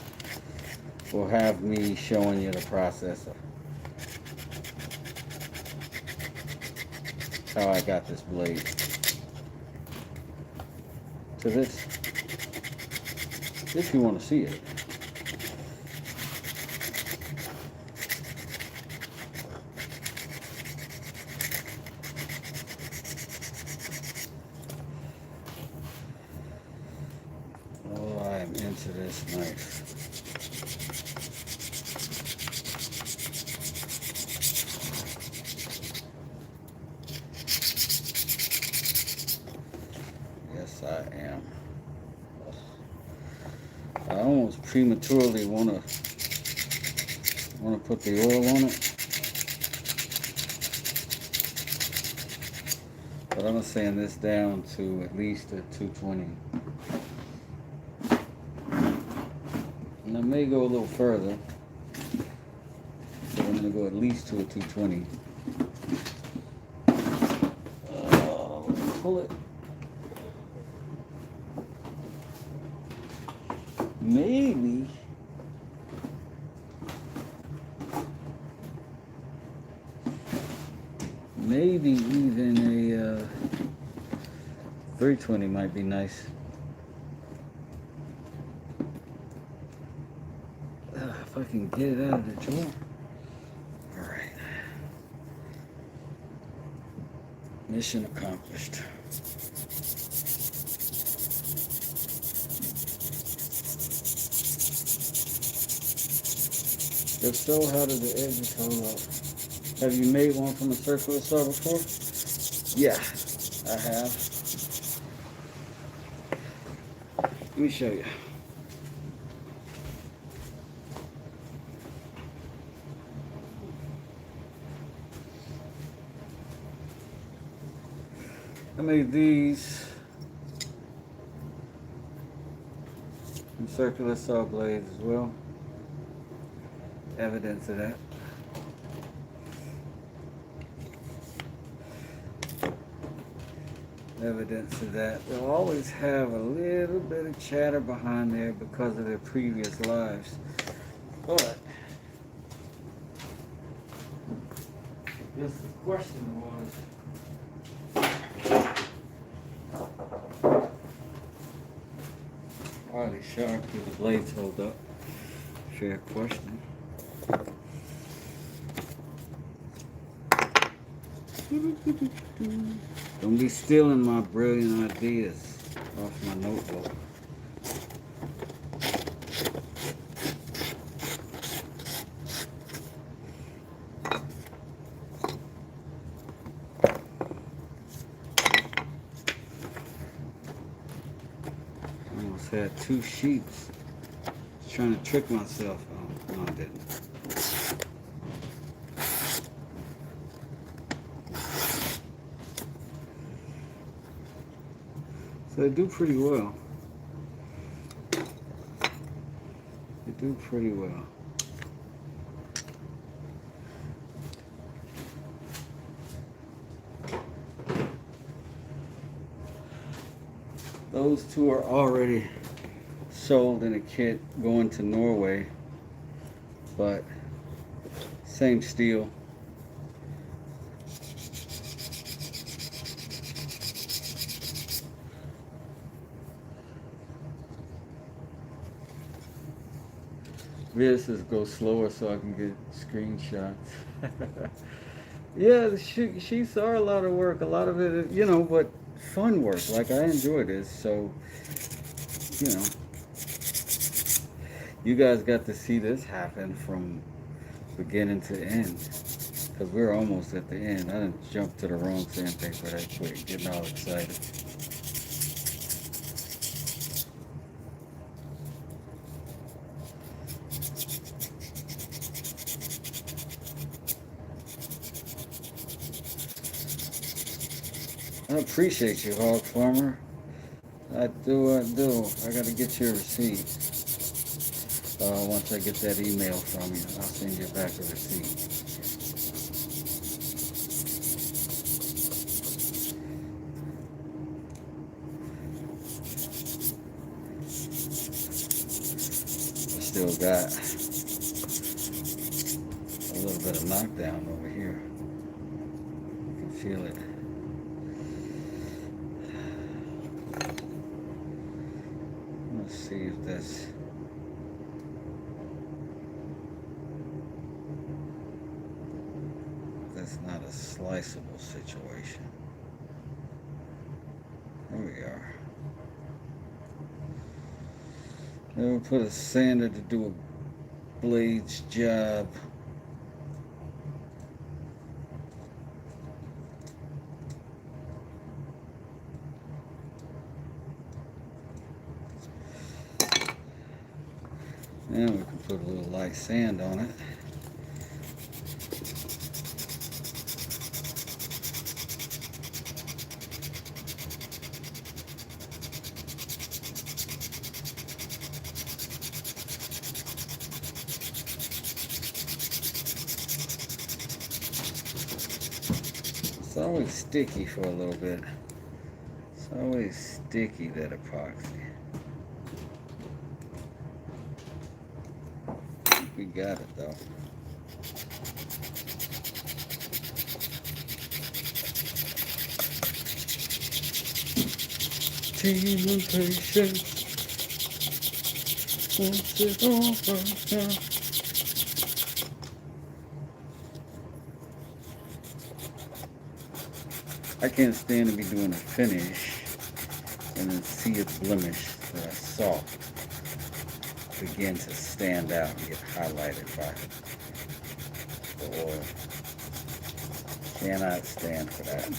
will have me showing you the process of how I got this blade to this, if you want to see it. Oh, I am into this knife. Yes, I am. I almost prematurely want to put the oil on it, but I'm gonna sand this down to at least a 220. And I may go a little further, but I'm gonna go at least to a 220. Pull it. Maybe even a 320 might be nice. If I can get it out of the drawer. All right. Mission accomplished. If so, how do the edges hold up? Have you made one from a circular saw before? Yeah, I have. Let me show you. I made these from circular saw blades as well. Evidence of that. Evidence of that. They'll always have a little bit of chatter behind there because of their previous lives. But I guess the question was, are they sharp? Do the blades hold up? Fair question. Don't be stealing my brilliant ideas off my notebook. I almost had two sheets. trying to trick myself. Oh, no, I didn't. So they do pretty well. They do pretty well. Those two are already sold in a kit going to Norway, but same steel. This is go slower so I can get screenshots. Yeah, the sheets are a lot of work. A lot of it, you know, but fun work. Like I enjoy this, so you know, you guys got to see this happen from beginning to end. Because we're almost at the end. I didn't jump to the wrong sandpaper that quick, getting all excited. I appreciate you, Hog Farmer. I do. I gotta get your receipt. Once I get that email from you, I'll send you back a receipt. I still got a little bit of knockdown over here. You can feel it. Let's see if that's not a sliceable situation. There we are. Never put a sander to do a blade's job. And we can put a little light sand on it. It's always sticky for a little bit. It's always sticky, that epoxy. We got it though. Team and patience. Once it's over now. I can't stand to be doing a finish and then see a blemish that I saw begin to stand out and get highlighted by the oil. Cannot stand for that.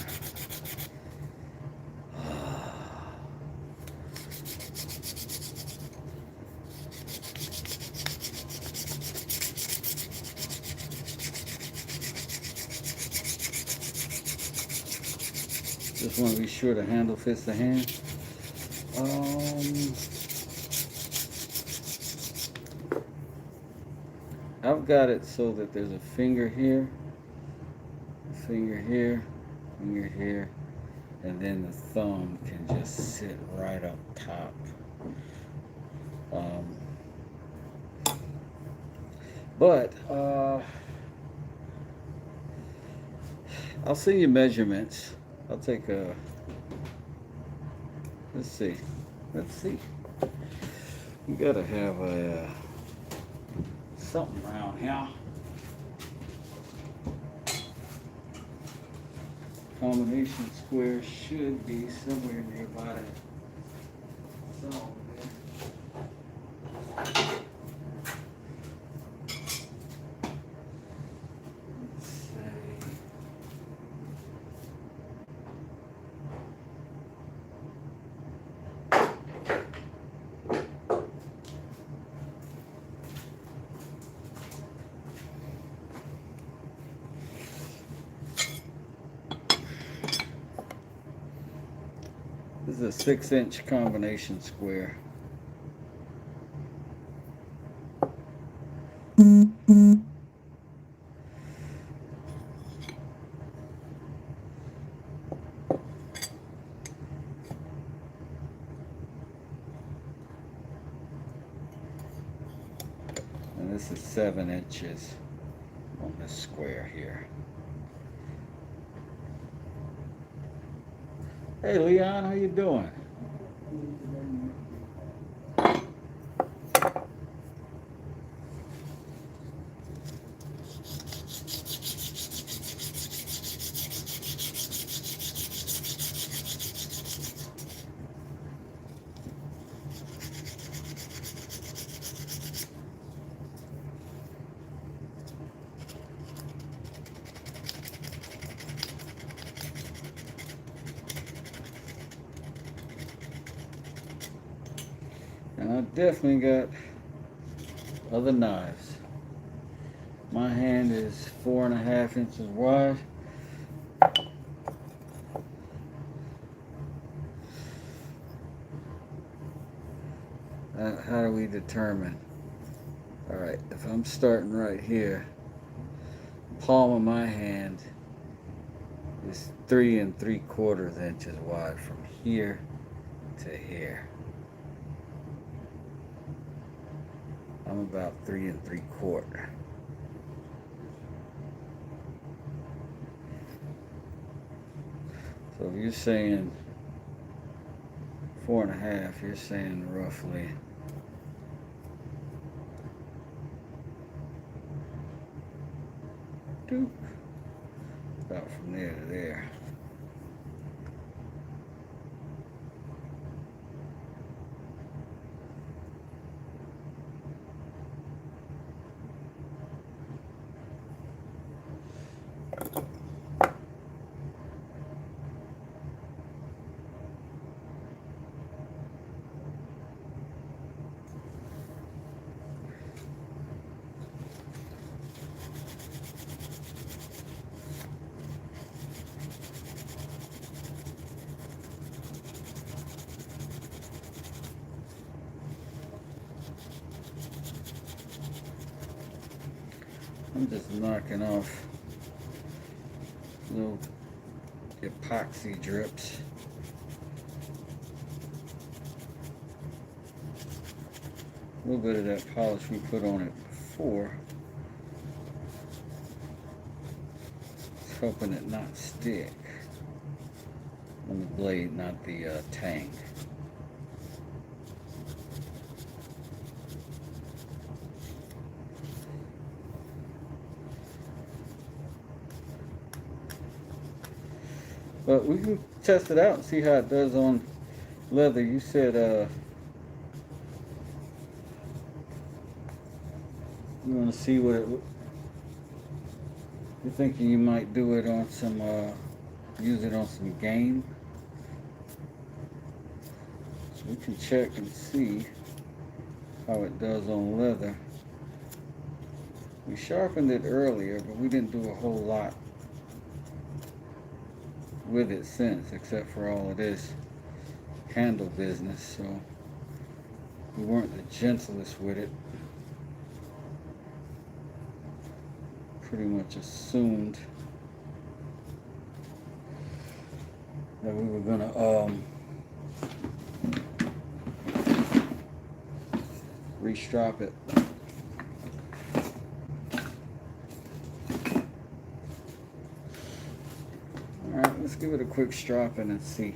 Just want to be sure the handle fits the hand. I've got it so that there's a finger here, finger here, finger here, and then the thumb can just sit right up top. But I'll see your measurements. I'll take a, let's see. You gotta have a something around here. Combination square should be somewhere nearby that. So, a 6-inch combination square. And this is 7 inches on this square here. Hey Leon, how you doing? And I definitely got other knives. My hand is 4.5 inches wide. How do we determine? All right, if I'm starting right here, palm of my hand is 3 3/4 inches wide from here to here. I'm about 3 3/4. So if you're saying 4.5, you're saying roughly about from there to there. I'm just knocking off little epoxy drips. A little bit of that polish we put on it before. It's helping it not stick on the blade, not the tang. But we can test it out and see how it does on leather. You said you want to see what it. You're thinking you might do it on some, use it on some game. So we can check and see how it does on leather. We sharpened it earlier, but we didn't do a whole lot with it since, except for all of this handle business. So we weren't the gentlest with it. Pretty much assumed that we were gonna restrop it. All right, let's give it a quick stropping and see.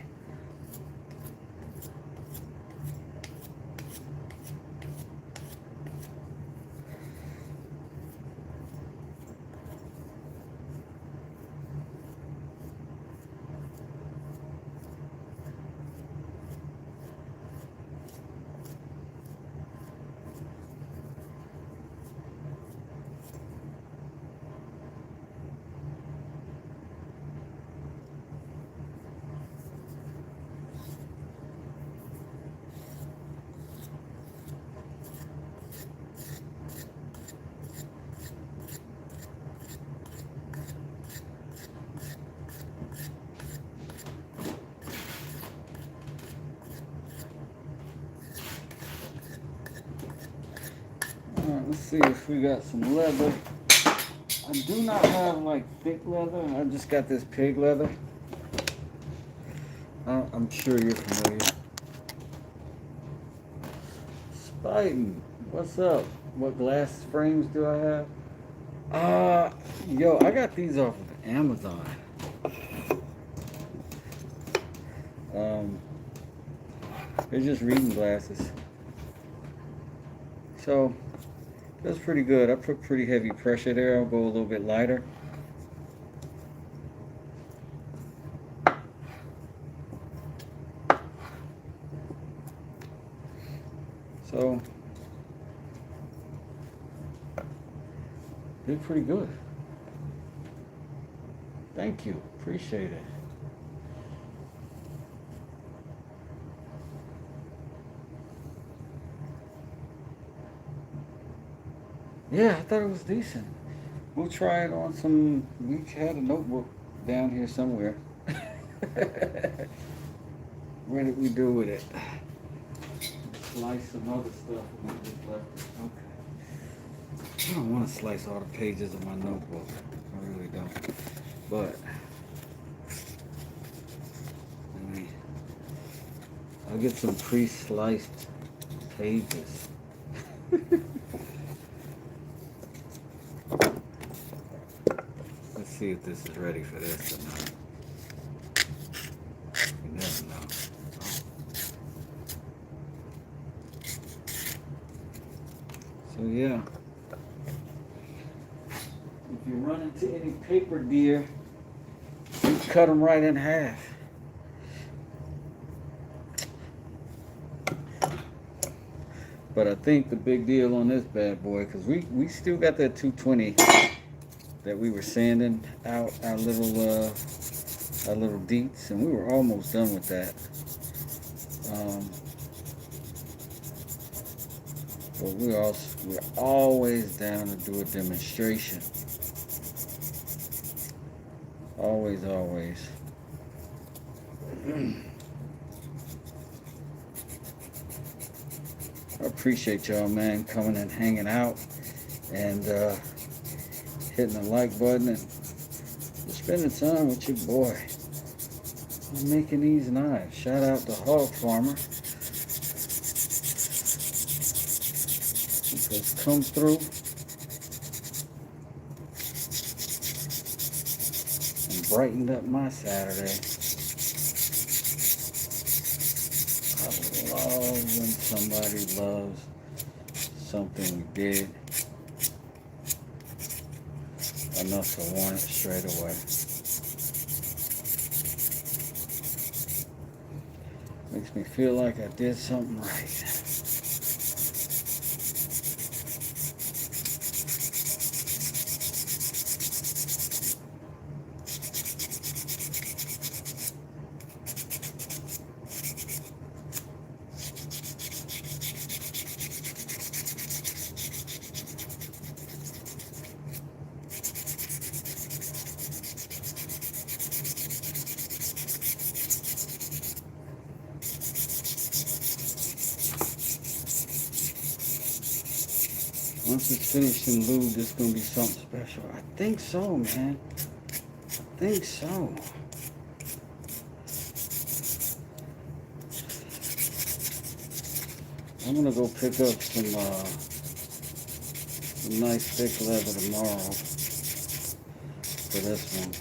Let's see if we got some leather. I do not have like thick leather. I just got this pig leather. I'm sure you're familiar. Spiden, what's up? What glass frames do I have? Yo, I got these off of Amazon. They're just reading glasses. So that's pretty good. I put pretty heavy pressure there. I'll go a little bit lighter. So did pretty good. Thank you. Appreciate it. Yeah, I thought it was decent. We'll try it on some. We had a notebook down here somewhere. What did we do with it? Slice some other stuff and we just left it. Okay. I don't want to slice all the pages of my notebook. I really don't. But I'll get some pre-sliced pages. Let's see if this is ready for this or not. You never know. So yeah, if you run into any paper deer, you cut them right in half. But I think the big deal on this bad boy, because we still got that 220 that we were sanding out our little deets, and we were almost done with that. But we're always down to do a demonstration. Always, always. I appreciate y'all, man, coming and hanging out and hitting the like button and spending time with your boy. I'm making these knives. Shout out to Hog Farmer. Because come through and brightened up my Saturday. I love when somebody loves something we did enough to want it straight away. Makes me feel like I did something right. Once it's finished and lubed, it's gonna be something special. I think so, man. I think so. I'm gonna go pick up some nice thick leather tomorrow for this one.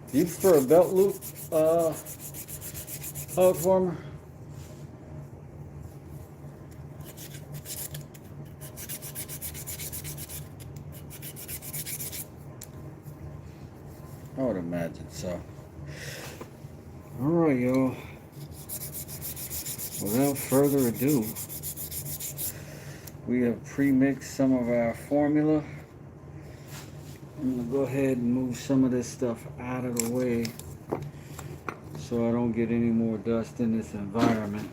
Do you prefer a belt loop, Hog Farmer? I would imagine so. All right, y'all. Without further ado, we have pre-mixed some of our formula. I'm gonna go ahead and move some of this stuff out of the way so I don't get any more dust in this environment.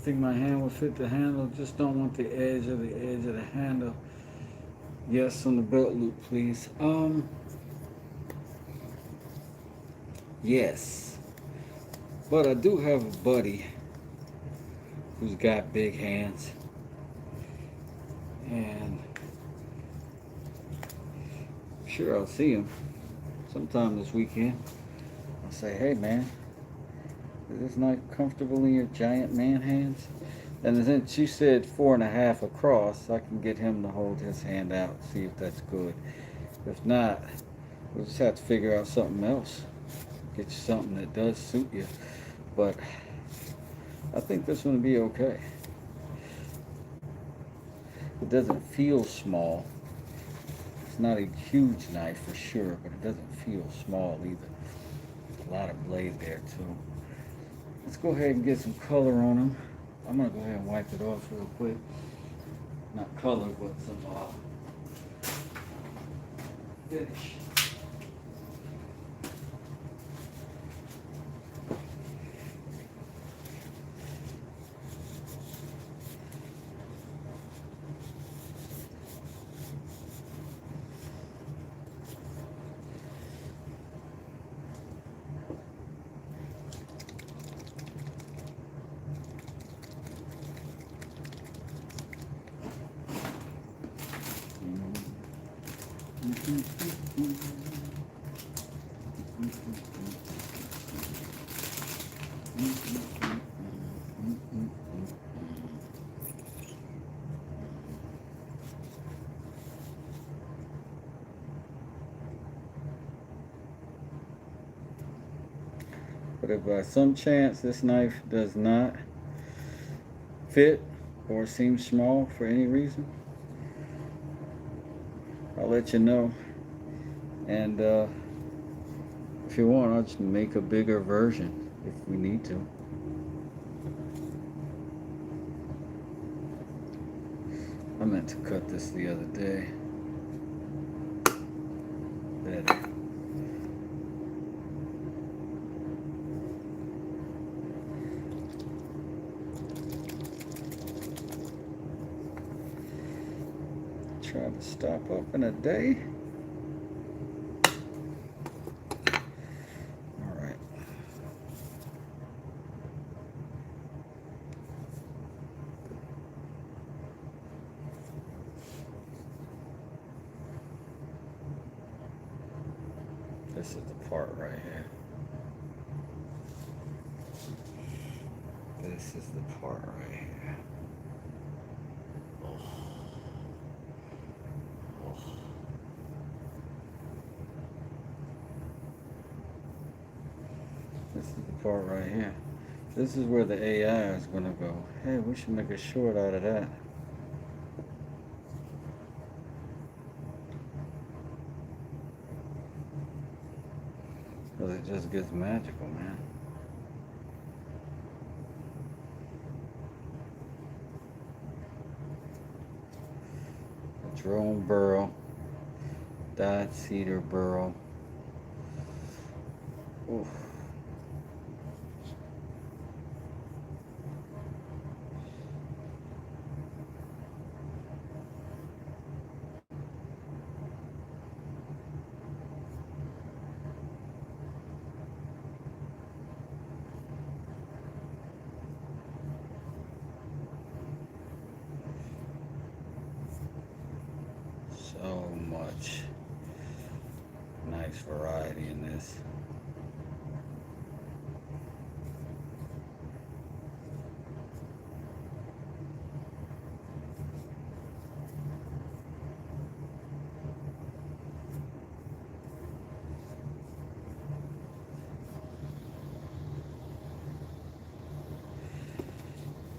think my hand will fit the handle. Just don't want the edge of the handle. Yes, on the belt loop, please. Yes. But I do have a buddy who's got big hands. And I'm sure I'll see him sometime this weekend. I'll say, hey man, is this knife comfortable in your giant man hands? And then she said 4.5 across. I can get him to hold his hand out, see if that's good. If not, we'll just have to figure out something else. Get you something that does suit you. But I think this one will be okay. It doesn't feel small. It's not a huge knife for sure, but it doesn't feel small either. A lot of blade there too. Let's go ahead and get some color on them. I'm gonna go ahead and wipe it off real quick. Not color, but some finish. But if by some chance this knife does not fit or seem small for any reason, I'll let you know. And if you want, I'll just make a bigger version if we need to. I meant to cut this the other day. Better. Try to stop up in a day. All right. This is the part right here. This is the part right here. This is the part right here. This is where the AI is going to go. Hey, we should make a short out of that. Because it just gets magical, man. Drone burrow. Dyed cedar burrow. Oof. So much nice variety in this.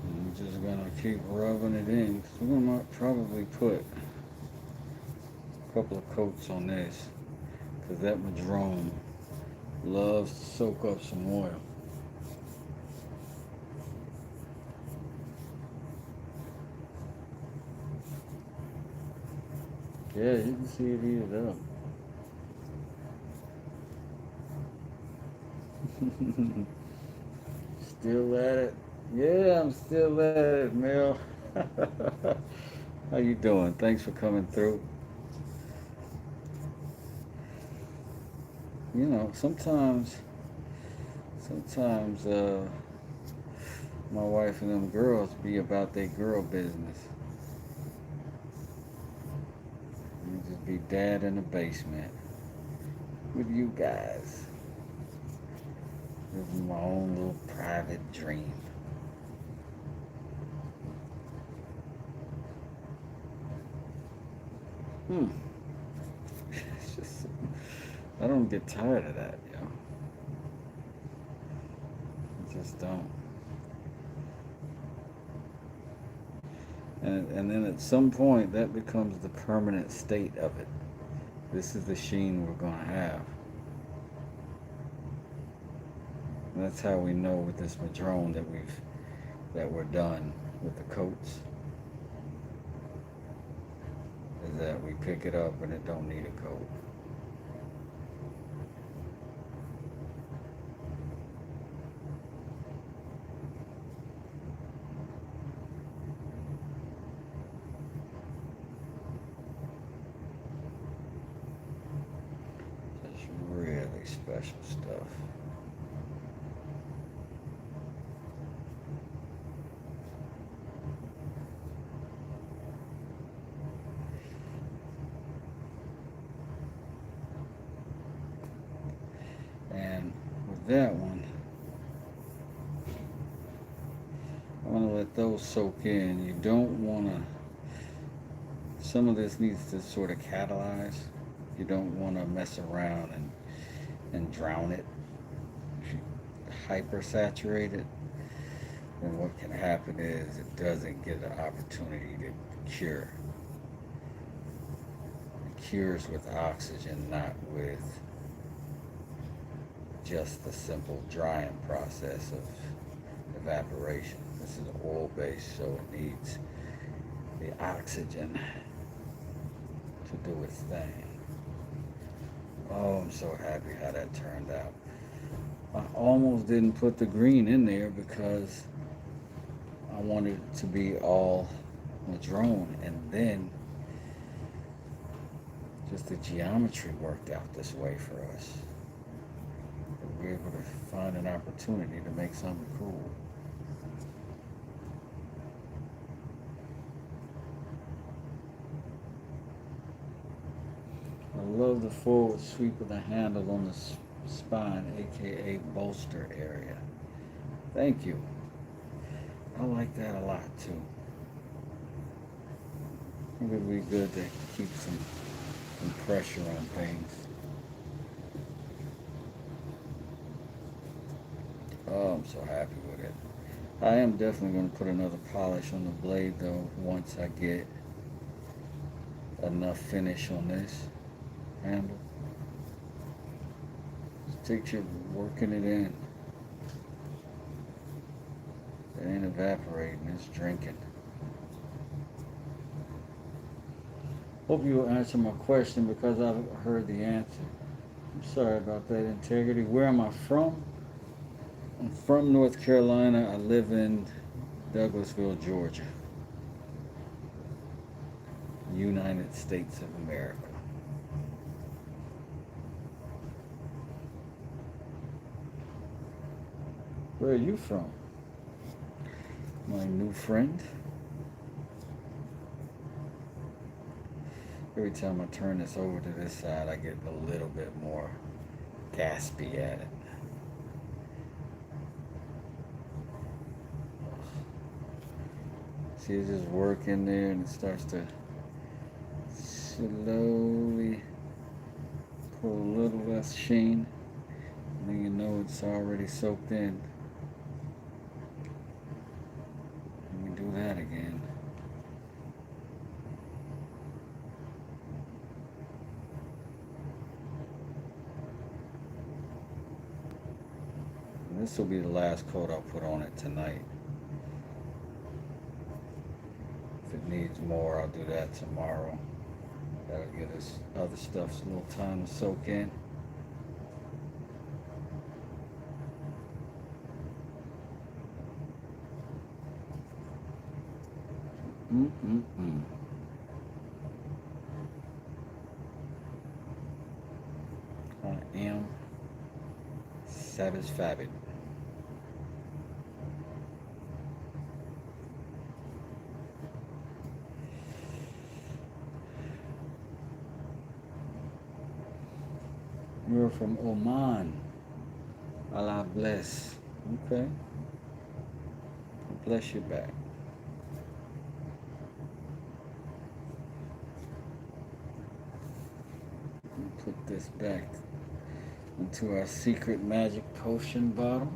I'm just gonna keep rubbing it in. We're gonna probably put couple of coats on this because that madrone loves to soak up some oil. Yeah, you can see it heated up. Still at it. Yeah, I'm still at it, Mel. How you doing? Thanks for coming through. You know, sometimes my wife and them girls be about their girl business. And just be dad in the basement with you guys. Living my own little private dream. Hmm. It's just, I don't get tired of that, yo. I just don't. And then at some point, that becomes the permanent state of it. This is the sheen we're gonna have. And that's how we know with this Madrone that we're done with the coats. Is that we pick it up and it don't need a coat. Just really special stuff. And with that one, I want to let those soak in. You don't want to, some of this needs to sort of catalyze. You don't want to mess around and drown it. If you hyper-saturate it, then what can happen is it doesn't get an opportunity to cure. It cures with oxygen, not with just the simple drying process of evaporation. This is oil based, so it needs the oxygen to do its thing. Oh, I'm so happy how that turned out. I almost didn't put the green in there because I wanted it to be all Madrone, and then just the geometry worked out this way for us. We were able to find an opportunity to make something cool. I love the forward sweep of the handle on the spine, aka bolster area. Thank you. I like that a lot too. I think it would be good to keep some pressure on things. Oh, I'm so happy with it. I am definitely going to put another polish on the blade though once I get enough finish on this handle. Just takes you working it in. It ain't evaporating, it's drinking. Hope you will answer my question because I've heard the answer. I'm sorry about that, Integrity. Where am I from? I'm from North Carolina. I live in Douglasville, Georgia. United States of America. Where are you from? My new friend. Every time I turn this over to this side, I get a little bit more gaspy at it. See, it just work in there and it starts to slowly pull a little less sheen. And then you know it's already soaked in. And we do that again. And this will be the last coat I'll put on it tonight. If it needs more, I'll do that tomorrow. That'll give us other stuff's a little time to soak in. I am satisfied. You're from Oman. Allah bless. Okay. Bless you back. Put this back into our secret magic potion bottle.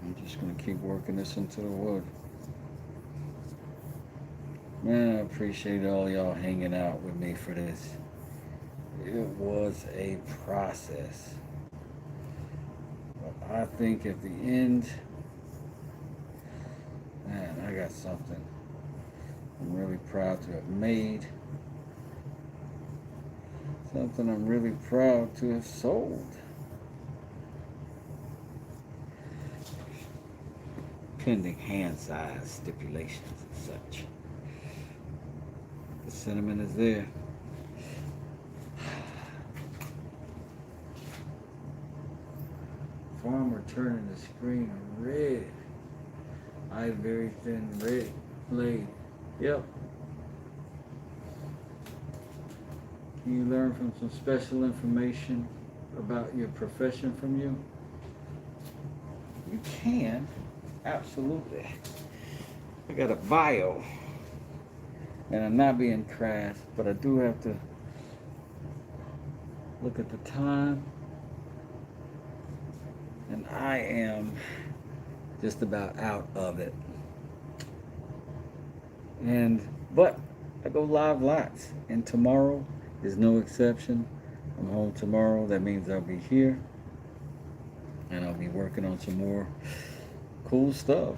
I'm just going to keep working this into the wood. Man, I appreciate all y'all hanging out with me for this. It was a process. But I think at the end, man, I got something I'm really proud to have made. Something I'm really proud to have sold. Pending hand size stipulations and such. The cinnamon is there. Farmer turning the screen red. Eye very thin red blade. Yep. Can you learn from some special information about your profession from you? You can. Absolutely. I got a bio. And I'm not being crass, but I do have to look at the time. And I am just about out of it. But I go live lots. And tomorrow is no exception. I'm home tomorrow. That means I'll be here. And I'll be working on some more cool stuff.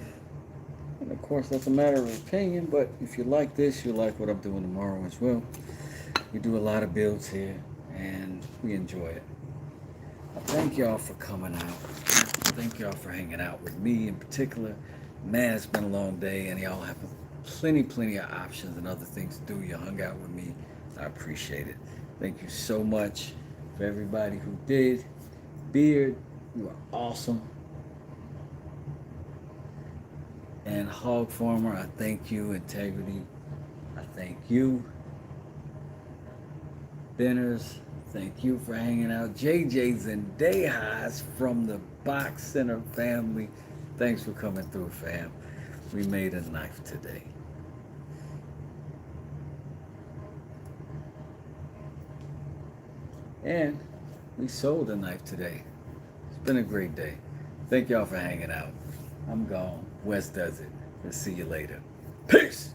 And of course, that's a matter of opinion, but if you like this, you'll like what I'm doing tomorrow as well. We do a lot of builds here, and we enjoy it. I thank y'all for coming out. Thank y'all for hanging out with me in particular. Man, it's been a long day, and y'all have plenty of options and other things to do. You hung out with me. I appreciate it. Thank you so much for everybody who did. Beard, you are awesome. And Hog Farmer, I thank you. Integrity, I thank you. Benners, thank you for hanging out. JJ's and Dayhighs from the Box Center family. Thanks for coming through, fam. We made a knife today. And we sold a knife today. It's been a great day. Thank y'all for hanging out. I'm gone. Wes does it. We'll see you later. Peace.